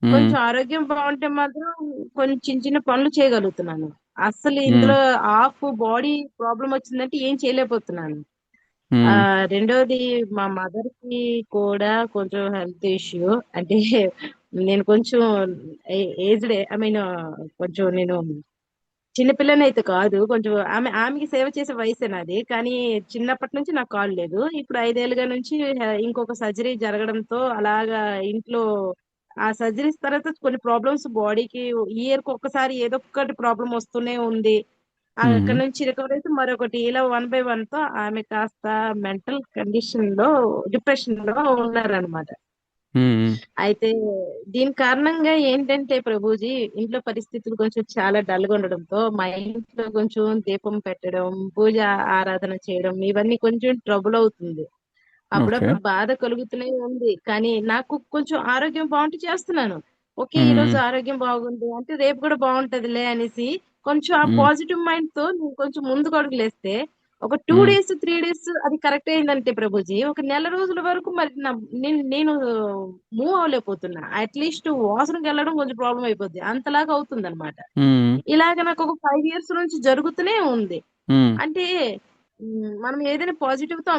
కొంచెం ఆరోగ్యం బాగుంటే మాత్రం కొన్ని చిన్న చిన్న పనులు చేయగలుగుతున్నాను. అసలు ఇందులో హాఫ్ బాడీ ప్రాబ్లం వచ్చిందంటే ఏం చేయలేకపోతున్నాను. రెండోది మా మదర్ కి కూడా కొంచెం హెల్త్ ఇష్యూ. అంటే నేను కొంచెం ఏజ్డ్, ఐ మీన్ కొంచెం నేను చిన్నపిల్లని అయితే కాదు. కొంచెం ఆమెకి సేవ చేసే వయసే నాది. కానీ చిన్నప్పటి నుంచి నాకు కాలు లేదు. ఇప్పుడు 5 ఏళ్ళుగా నుంచి ఇంకొక సర్జరీ జరగడంతో అలాగా ఇంట్లో ఆ సర్జరీస్ తర్వాత కొన్ని ప్రాబ్లమ్స్ బాడీకి ఇయర్ కి ఒక్కసారి ఏదో ఒకటి ప్రాబ్లం వస్తూనే ఉంది. అక్కడ నుంచి రికవర్ అయితే మరొకటి ఇలా 1 by 1 తో ఆమె కాస్త మెంటల్ కండిషన్ లో, డిప్రెషన్ లో ఉన్నారనమాట. అయితే దీని కారణంగా ఏంటంటే ప్రభుజీ, ఇంట్లో పరిస్థితులు కొంచెం చాలా డల్ గా ఉండడంతో మా ఇంట్లో కొంచెం దీపం పెట్టడం, పూజ ఆరాధన చేయడం ఇవన్నీ కొంచెం ట్రబుల్ అవుతుంది. ఓకే. అప్పుడప్పుడు బాధ కలుగుతూనే ఉంది. కానీ నాకు కొంచెం ఆరోగ్యం బాగుంటే చేస్తున్నాను. ఓకే, ఈ రోజు ఆరోగ్యం బాగుంది అంటే రేపు కూడా బాగుంటదిలే అనేసి కొంచెం ఆ పాజిటివ్ మైండ్ తో నేను కొంచెం ముందుకు అడుగులేస్తే ఒక 2 days 3 days అది కరెక్ట్ అయిందంటే ప్రభుజీ, ఒక నెల రోజుల వరకు మరి నేను మూవ్ అవ్వలేకపోతున్నా. అట్లీస్ట్ వాసనకి వెళ్ళడం కొంచెం ప్రాబ్లం అయిపోద్ది, అంతలాగా అవుతుంది అనమాట. ఇలాగ నాకు ఒక 5 years నుంచి జరుగుతూనే ఉంది. అంటే మనం ఏదైనా పాజిటివ్ తో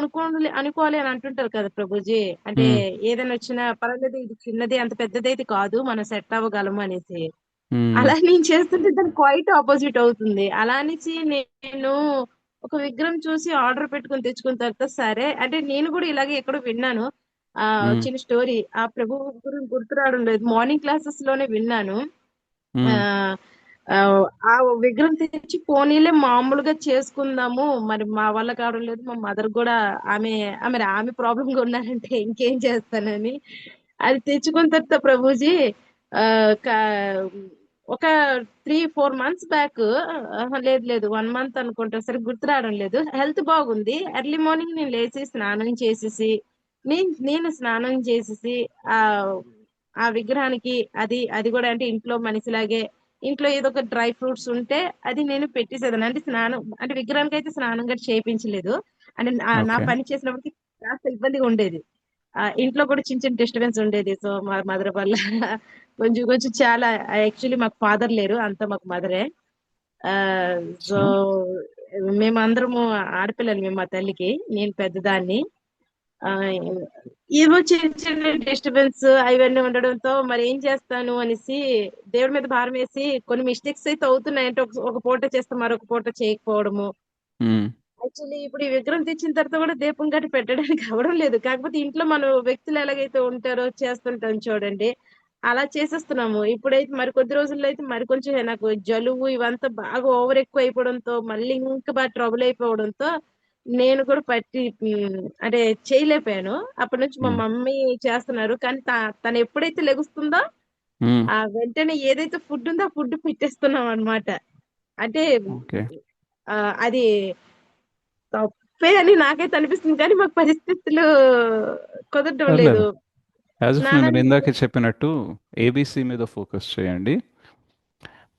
అనుకోవాలి అని అంటుంటారు కదా ప్రభుజీ. అంటే ఏదైనా వచ్చినా పర్వాలేదు, ఇది చిన్నది అంత పెద్దదైతే కాదు, మనం సెట్ అవ్వగలము అనేసి. అలా నేను చేస్తుంటే దానికి క్వైట్ ఆపోజిట్ అవుతుంది. అలా అనేసి నేను ఒక విగ్రహం చూసి ఆర్డర్ పెట్టుకుని తెచ్చుకున్న తర్వాత సరే అంటే నేను కూడా ఇలాగే ఎక్కడో విన్నాను. చిన్న స్టోరీ, ఆ ప్రభు గురించి గుర్తు రావడం లేదు, మార్నింగ్ క్లాసెస్ లోనే విన్నాను. ఆ ఆ ఆ విగ్రహం తెచ్చి పోనీలే మామూలుగా చేసుకుందాము, మరి మా వల్ల కావడం లేదు, మా మదర్ కూడా ఆమె ఆమె ప్రాబ్లం గా ఉన్నారంటే ఇంకేం చేస్తానని అది తెచ్చుకున్న తర్వాత ప్రభుజీ ఆ ఒక 3-4 months బ్యాక్, లేదు 1 month అనుకుంటా, సరే గుర్తు రావడం లేదు, హెల్త్ బాగుంది. ఎర్లీ మార్నింగ్ నేను లేచి స్నానం చేసేసి నేను స్నానం చేసేసి ఆ ఆ విగ్రహానికి అది కూడా అంటే ఇంట్లో మనిషిలాగే ఇంట్లో ఏదో ఒక డ్రై ఫ్రూట్స్ ఉంటే అది నేను పెట్టేసేదాన్ని. అంటే స్నానం అంటే విగ్రహానికి అయితే స్నానం కూడా చేయించలేదు. అంటే నా ఓకే. పని చేసినప్పటికీ కాస్త ఇబ్బందిగా ఉండేది. ఇంట్లో కూడా చిన్న చిన్న డిస్టర్బెన్స్ ఉండేది. సో మా మదర్ వల్ల కొంచెం కొంచెం చాలా, యాక్చువల్లీ మాకు ఫాదర్ లేరు, అంతా మాకు మదరే. సో సో మేమందరము ఆడపిల్లలు, మేము మా తల్లికి, నేను పెద్దదాన్ని. ఆ ఏవో చిన్న చిన్న డిస్టర్బెన్స్ అవన్నీ ఉండడంతో మరి ఏం చేస్తాను అనేసి దేవుడి మీద భారం వేసి కొన్ని మిస్టేక్స్ అయితే అవుతున్నాయి. అంటే ఒక పూట చేస్తే మరొక పూట చేయకపోవడము. యాక్చువల్లీ ఇప్పుడు ఈ విగ్రహం తెచ్చిన తర్వాత కూడా దీపం గట్టి పెట్టడానికి అవడం లేదు. కాకపోతే ఇంట్లో మన వ్యక్తులు ఎలాగైతే ఉంటారో చేస్తుంటాం చూడండి, అలా చేసేస్తున్నాము. ఇప్పుడైతే మరి కొద్ది రోజుల్లో అయితే మరి కొంచెం నాకు జలుబు ఇవంతా బాగా ఓవర్ ఎక్కువ అయిపోవడంతో మళ్ళీ ఇంకా బాగా ట్రబుల్ అయిపోవడంతో నేను కూడా అంటే చేయలేకపోయాను. అప్పటి నుంచి మా మమ్మీ చేస్తున్నారు. కానీ తను ఎప్పుడైతే లెగుస్తుందో ఆ వెంటనే ఏదైతే ఫుడ్ ఉందో ఆ ఫుడ్ పెట్టేస్తున్నాం అన్నమాట. అంటే ఓకే. అది తప్పే అని నాకైతే అనిపిస్తుంది, కానీ మాకు పరిస్థితులు కుదరడం లేదు. పర్లేదు. యాజ్ ఇఫ్ నేను స్నానానికి ఇందాకే చెప్పినట్టు ఏబిసి మీద ఫోకస్ చేయండి,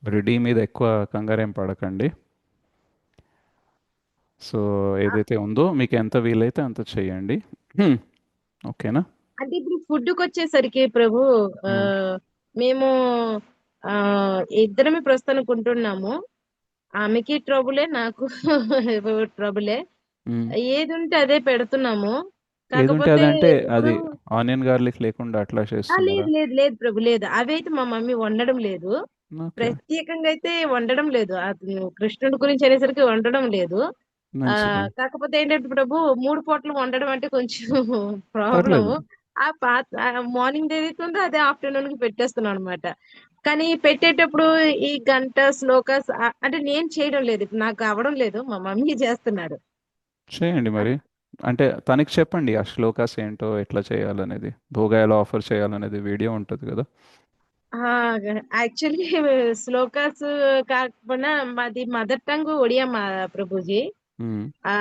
మరి డి మీద ఎక్కువ కంగారేం పడకండి. సో ఏదైతే ఉందో మీకు ఎంత వీలైతే అంత చేయండి. ఓకేనా? అంటే ఇప్పుడు ఫుడ్కి వచ్చేసరికి ప్రభు, ఆ మేము ఇద్దరమే ప్రస్తుతానికి ఉంటున్నాము. ఆమెకి ట్రబులే, నాకు ట్రబులే. ఏది ఉంటే అదే పెడుతున్నాము. ఏది ఉంటే కాకపోతే అదంటే ఇప్పుడు అది ఆనియన్ గార్లిక్ లేకుండా అట్లా చేస్తున్నారా? లేదు లేదు లేదు ప్రభు, లేదు, అవి అయితే మా మమ్మీ వండడం లేదు. ఓకే, ప్రత్యేకంగా అయితే వండడం లేదు. అతను కృష్ణుడి గురించి అనేసరికి వండడం లేదు. మంచిది. కాకపోతే ఏంటంటే ప్రభు 3 పూటలు వండడం అంటే కొంచెం ప్రాబ్లం. పర్లేదు. ఆ పాత మార్నింగ్ ఏదైతే ఉందో అదే ఆఫ్టర్నూన్ కి పెట్టేస్తున్నాను అనమాట. కానీ పెట్టేటప్పుడు ఈ గంట శ్లోకాస్ అంటే నేను చేయడం లేదు, నాకు అవడం లేదు, మా మమ్మీ చేస్తున్నారు. చేయండి మరి. అంటే తనకి చెప్పండి ఆ శ్లోకాస్ ఏంటో, ఎట్లా చేయాలనేది, భోగా ఎలా ఆఫర్ చేయాలనేది వీడియో ఉంటుంది కదా. యాక్చువల్లీ శ్లోకాస్ కాకపోయినా మాది మదర్ టంగ్ ఒడియా మా ప్రభుజీ. మ్మ్. ఆ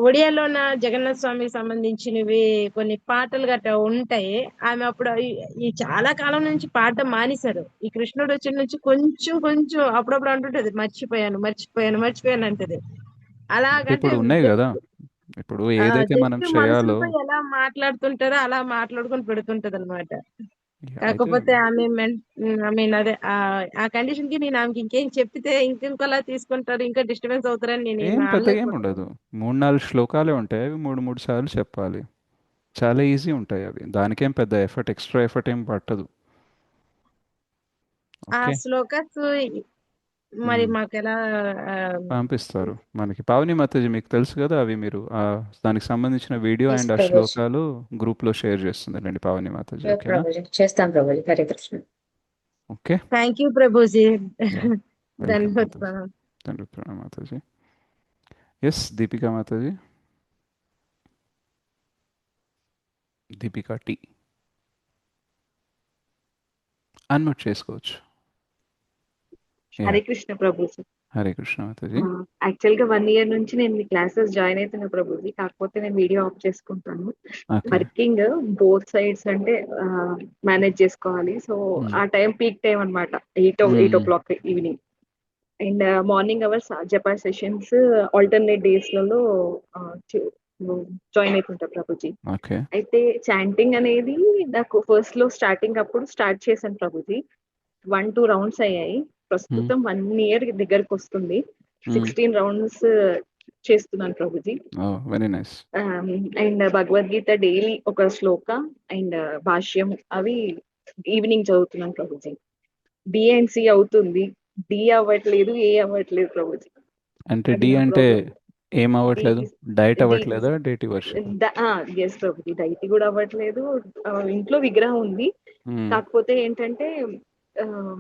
ఒడియాలోన జగన్నాథ స్వామికి సంబంధించినవి కొన్ని పాటలు గట్రా ఉంటాయి. ఆమె అప్పుడు ఈ చాలా కాలం నుంచి పాడటం మానేశారు. ఈ కృష్ణుడు వచ్చిన నుంచి కొంచెం కొంచెం అప్పుడప్పుడు అంటుంటది, మర్చిపోయాను మర్చిపోయాను మర్చిపోయాను అంటది. అలాగంటే ఇప్పుడు ఉన్నాయి కదా, ఇప్పుడు ఏదైతే మనం జస్ట్ చేయాలో. మనుషులతో ఎలా మాట్లాడుతుంటారో అలా మాట్లాడుకొని పెడుతుంటది అనమాట. అయితే కాకపోతే ఆమె ఐ మీన్ అదే ఆ కండిషన్ కి నేను ఆమెకి ఇంకేం చెప్పితే ఇంకొకలా తీసుకుంటారు, ఇంకా డిస్టర్బెన్స్ అవుతారని నేను ఏం ఏమి పెద్దగా ఏం అనలేకపోతున్నాను. ఉండదు. 3-4 శ్లోకాలే ఉంటాయి, అవి 3-3 సార్లు చెప్పాలి. చాలా ఈజీ ఉంటాయి అవి, దానికేం పెద్ద ఎక్స్ట్రా ఎఫర్ట్ ఏం పట్టదు. ఆ ఓకే. శ్లోకస్ మరి మాకు ఎలా పంపిస్తారు మనకి. పావని మాతాజీ మీకు తెలుసు కదా, అవి మీరు దానికి సంబంధించిన వీడియో ఎస్ అండ్ ఆ ప్రభుజీ. శ్లోకాలు గ్రూప్లో షేర్ చేస్తుందండి పావని మాతాజీ. షూర్ ఓకేనా? ప్రభుజీ, చేస్తాం Prabhuji. Hare Krishna. Okay. Thank you Prabhuji. Welcome ధన్యవాద మాతాజీ. ప్రణామ్. తండ్రి ప్రణామ్ Mataji. Yes Deepika Mataji. Deepika T unmute చేసుకోవచ్చు. హరే కృష్ణ ప్రభుజీ. హరే కృష్ణ మాతాజీ. యాక్చువల్ గా 1 year నుంచి నేను మీ క్లాసెస్ జాయిన్ అవుతున్నా ప్రభుజీ. కాకపోతే నేను వీడియో ఆఫ్ చేసుకుంటాను. ఓకే. వర్కింగ్ బోత్ సైడ్స్ అంటే మేనేజ్ చేసుకోవాలి. సో ఆ టైం పీక్ టైం అనమాట, 8 o'clock evening. And morning hours japa sessions alternate days లలో జాయిన్ అవుతుంటా ప్రభుజీ. ఓకే. అయితే చాంటింగ్ అనేది నాకు ఫస్ట్ లో స్టార్టింగ్ అప్పుడు స్టార్ట్ చేశాను ప్రభుజీ. 1-2 రౌండ్స్ అయ్యాయి. ప్రస్తుతం 1 year దగ్గరకు వస్తుంది. 16 rounds చేస్తున్నాను Prabhuji. Very nice. And Bhagavad Gita daily ఒక శ్లోక అండ్ భాష్యం అవి ఈవినింగ్ చదువుతున్నాను ప్రభుజీ. బి అండ్ సి అవుతుంది, డి అవ్వట్లేదు, ఏ అవ్వట్లేదు ప్రభుజీ. అంటే అది డి నా అంటే ప్రాబ్లం. ఏం అవ్వట్లేదు? డైట్ అవ్వట్లేదా? డేటి వర్షం? ఎస్ ప్రభుజీ, డైట్ కూడా అవ్వట్లేదు. ఇంట్లో విగ్రహం ఉంది, కాకపోతే ఏంటంటే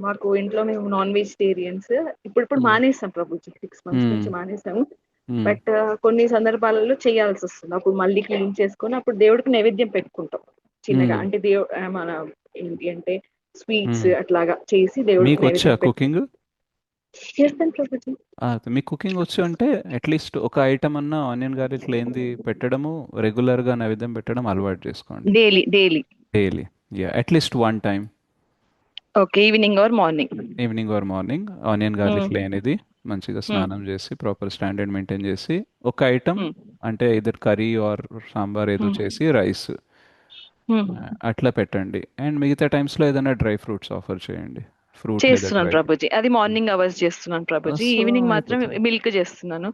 మాకు ఇంట్లో మేము నాన్ వెజిటేరియన్స్. ఇప్పుడు మానేసాం ప్రభుజీ, 6 months నుంచి మానేసాము. బట్ కొన్ని సందర్భాలలో చేయాల్సి వస్తుంది. అప్పుడు మళ్ళీ క్లీన్ చేసుకొని అప్పుడు దేవుడికి నైవేద్యం పెట్టుకుంటాం చిన్నగా. అంటే మన ఏంటి అంటే స్వీట్స్ అట్లాగా చేసి దేవుడికి మీకు వచ్చా నైవేద్యం కుకింగ్? చేస్తాను ప్రభుజీ. మీకు కుకింగ్ వచ్చు అంటే అట్లీస్ట్ ఒక ఐటమ్ అన్న ఆనియన్ గార్లిక్ లేనిది పెట్టడము, రెగ్యులర్గా నైవేద్యం పెట్టడం అలవాటు చేసుకోండి. Daily daily, at least 1 time. Okay. Evening or morning onion garlic లేనిది మంచిగా స్నానం చేసి ప్రాపర్ స్టాండర్డ్ మెయింటైన్ చేసి ఒక ఐటమ్ అంటే ఇద్దరు కర్రీ ఆర్ సాంబార్ ఏదో చేసి రైస్ అట్లా పెట్టండి. అండ్ మిగతా టైమ్స్లో ఏదైనా డ్రై ఫ్రూట్స్ ఆఫర్ చేయండి. ఫ్రూట్ చేస్తున్నాను ప్రభుజీ. అది మార్నింగ్ అవర్స్ చేస్తున్నాను ప్రభుజీ. ఈవినింగ్ మాత్రం మిల్క్ చేస్తున్నాను.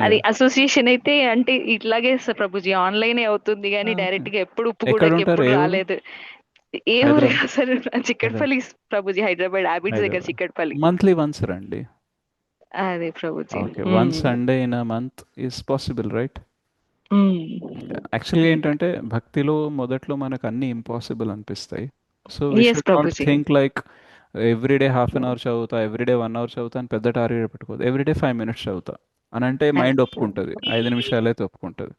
అది అసోసియేషన్ అయితే అంటే ఇట్లాగే ప్రభుజీ, ఆన్లైన్ అవుతుంది కానీ డైరెక్ట్ గా ఎప్పుడు ఉప్పు కూడా ఎప్పుడు రాలేదు. అసలు చిక్కడపల్లి ప్రభుజీ, హైదరాబాద్ హ్యాబిట్స్ దగ్గర చిక్కడపల్లి. మంత్లీ వన్స్ రండి. అదే Prabhuji. Okay, 1 Sunday in a month is possible, right? యాక్చువల్గా ఏంటంటే భక్తిలో మొదట్లో మనకు అన్ని ఇంపాసిబుల్ అనిపిస్తాయి. So we should not think like everyday ½ an hour చదువుతా, ఎవ్రీడే 1 hour చదువుతా అని పెద్ద టార్గెట్ పెట్టుకోవద్దు. ఎవ్రీడే 5 minutes చదువుతా అని అంటే మైండ్ ఒప్పుకుంటుంది, 5 నిమిషాలు అయితే ఒప్పుకుంటుంది.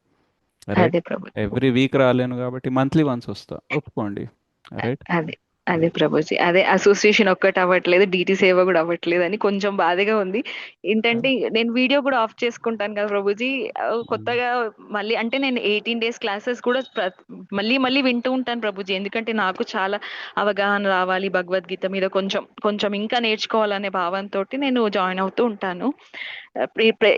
రైట్. ఎవ్రీ వీక్ రాలేను కాబట్టి మంత్లీ వన్స్ వస్తా, ఒప్పుకోండి. రైట్. అదే ప్రభుజీ, అదే అసోసియేషన్ ఒక్కటి అవ్వట్లేదు, డిటి సేవ కూడా అవ్వట్లేదు అని కొంచెం బాధగా ఉంది. ఏంటంటే నేను వీడియో కూడా ఆఫ్ చేసుకుంటాను కదా ప్రభుజీ. కొత్తగా మళ్ళీ అంటే నేను 18 days క్లాసెస్ కూడా మళ్ళీ వింటూ ఉంటాను ప్రభుజీ. ఎందుకంటే నాకు చాలా అవగాహన రావాలి భగవద్గీత మీద, కొంచెం ఇంకా నేర్చుకోవాలనే భావంతో నేను జాయిన్ అవుతూ ఉంటాను.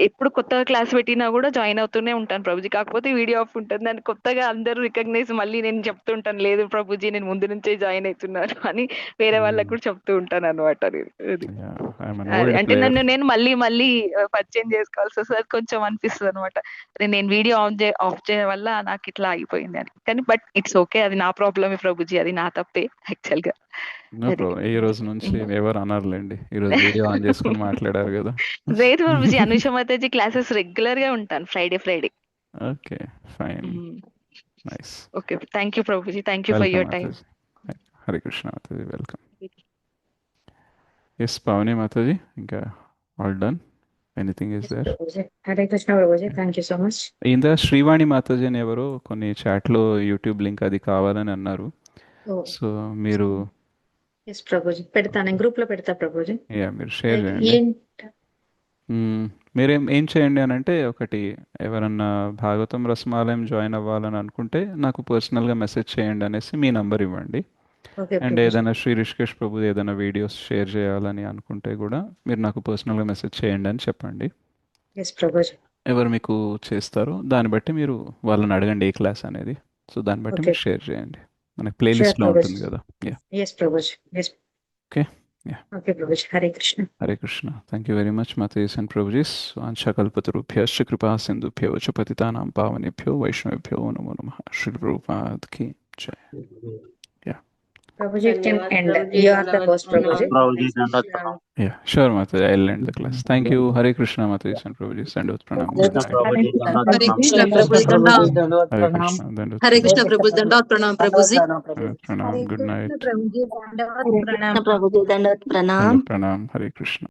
ఎప్పుడు కొత్తగా క్లాస్ పెట్టినా కూడా జాయిన్ అవుతూనే ఉంటాను ప్రభుజీ. కాకపోతే వీడియో ఆఫ్ ఉంటుంది, దాన్ని కొత్తగా అందరూ రికగ్నైజ్ మళ్ళీ నేను చెప్తుంటాను, లేదు ప్రభుజీ నేను ముందు నుంచే జాయిన్ అవుతున్నాను అని వేరే వాళ్ళకు కూడా చెప్తూ ఉంటాను అనమాట. అంటే నేను మళ్ళీ పరిచయం చేసుకోవాల్సి వస్తుంది, కొంచెం అనిపిస్తుంది అనమాట. నేను వీడియో ఆఫ్ చేయడం వల్ల నాకు ఇట్లా అయిపోయింది అని. కానీ బట్ ఇట్స్ ఓకే, అది నా ప్రాబ్లమే ప్రభుజీ, అది నా తప్పే యాక్చువల్ గా. ఈ రోజు నుంచి ఎవరు అనర్లేండి, ఈ రోజు వీడియో ఆన్ చేసుకుని మాట్లాడారు కదా. లేదు ప్రభుజీ, అనుష మాతాజీ క్లాసెస్ రెగ్యులర్ గా ఉంటాను, Friday. Okay, fine, nice. Okay, thank you Prabhuji, thank you for your time. Hare Krishna Mataji, welcome. Yes Pavani Mataji, ఇంకా all done? Anything is there? Hare Krishna Prabhuji, thank you so much. ఇందా శ్రీవాణి మాతాజీ అని ఎవరో కొన్ని చాట్లో యూట్యూబ్ లింక్ అది కావాలని అన్నారు. సో మీరు ప్రభుజీ పెడతాను, గ్రూప్ లో పెడతా ప్రభుజీ. మీరు షేర్ చేయండి. ఏం చేయండి అని అంటే, ఒకటి ఎవరన్నా భాగవతం రసమాలయం జాయిన్ అవ్వాలని అనుకుంటే నాకు పర్సనల్గా మెసేజ్ చేయండి అనేసి మీ నంబర్ ఇవ్వండి. Okay and Prabhuji. ఏదైనా శ్రీ రిషికేష్ ప్రభు ఏదైనా వీడియోస్ షేర్ చేయాలని అనుకుంటే కూడా మీరు నాకు పర్సనల్గా మెసేజ్ చేయండి అని చెప్పండి. ఎస్ ప్రభుజీ. ఎవరు మీకు చేస్తారో దాన్ని బట్టి మీరు వాళ్ళని అడగండి ఏ క్లాస్ అనేది. సో దాన్ని బట్టి ఓకే మీరు షేర్ చేయండి. మనకి షూర్ ప్లేలిస్ట్లో ప్రభుజీ. ఉంటుంది కదా. Yeah yes Prabhuji. Yes okay. Yeah okay Prabhuji. Hare Krishna. Hare Krishna. Thank you very much మాతేస్ అండ్ ప్రభుజీస్. వాంఛాకల్పతరుభ్యశ్చ కృపా సింధుభ్యో చ పతితానాం పావనేభ్యో వైష్ణవేభ్యో నమో నమః. శ్రీ ప్రభుపాద్ కి జై. Yeah Prabhuji can end. You are the host Prabhuji. Yeah, sure, Mataji. I'll end the class. Thank you. Hare Krishna, Mataji and Prabhuji. Sandot Pranam. Good night. Hare Krishna Prabhuji దండాత్. Hare Krishna. Dandot Hare Pranam. Krishna Prabhuji దండాత్ ప్రణాం Prabhuji. Dandot Pranam. Good night. Prabhuji దండవత్ Hare Krishna ప్రణామం. Prabhuji దండవత్ ప్రణాం. Dandot Pranam. Hare Krishna.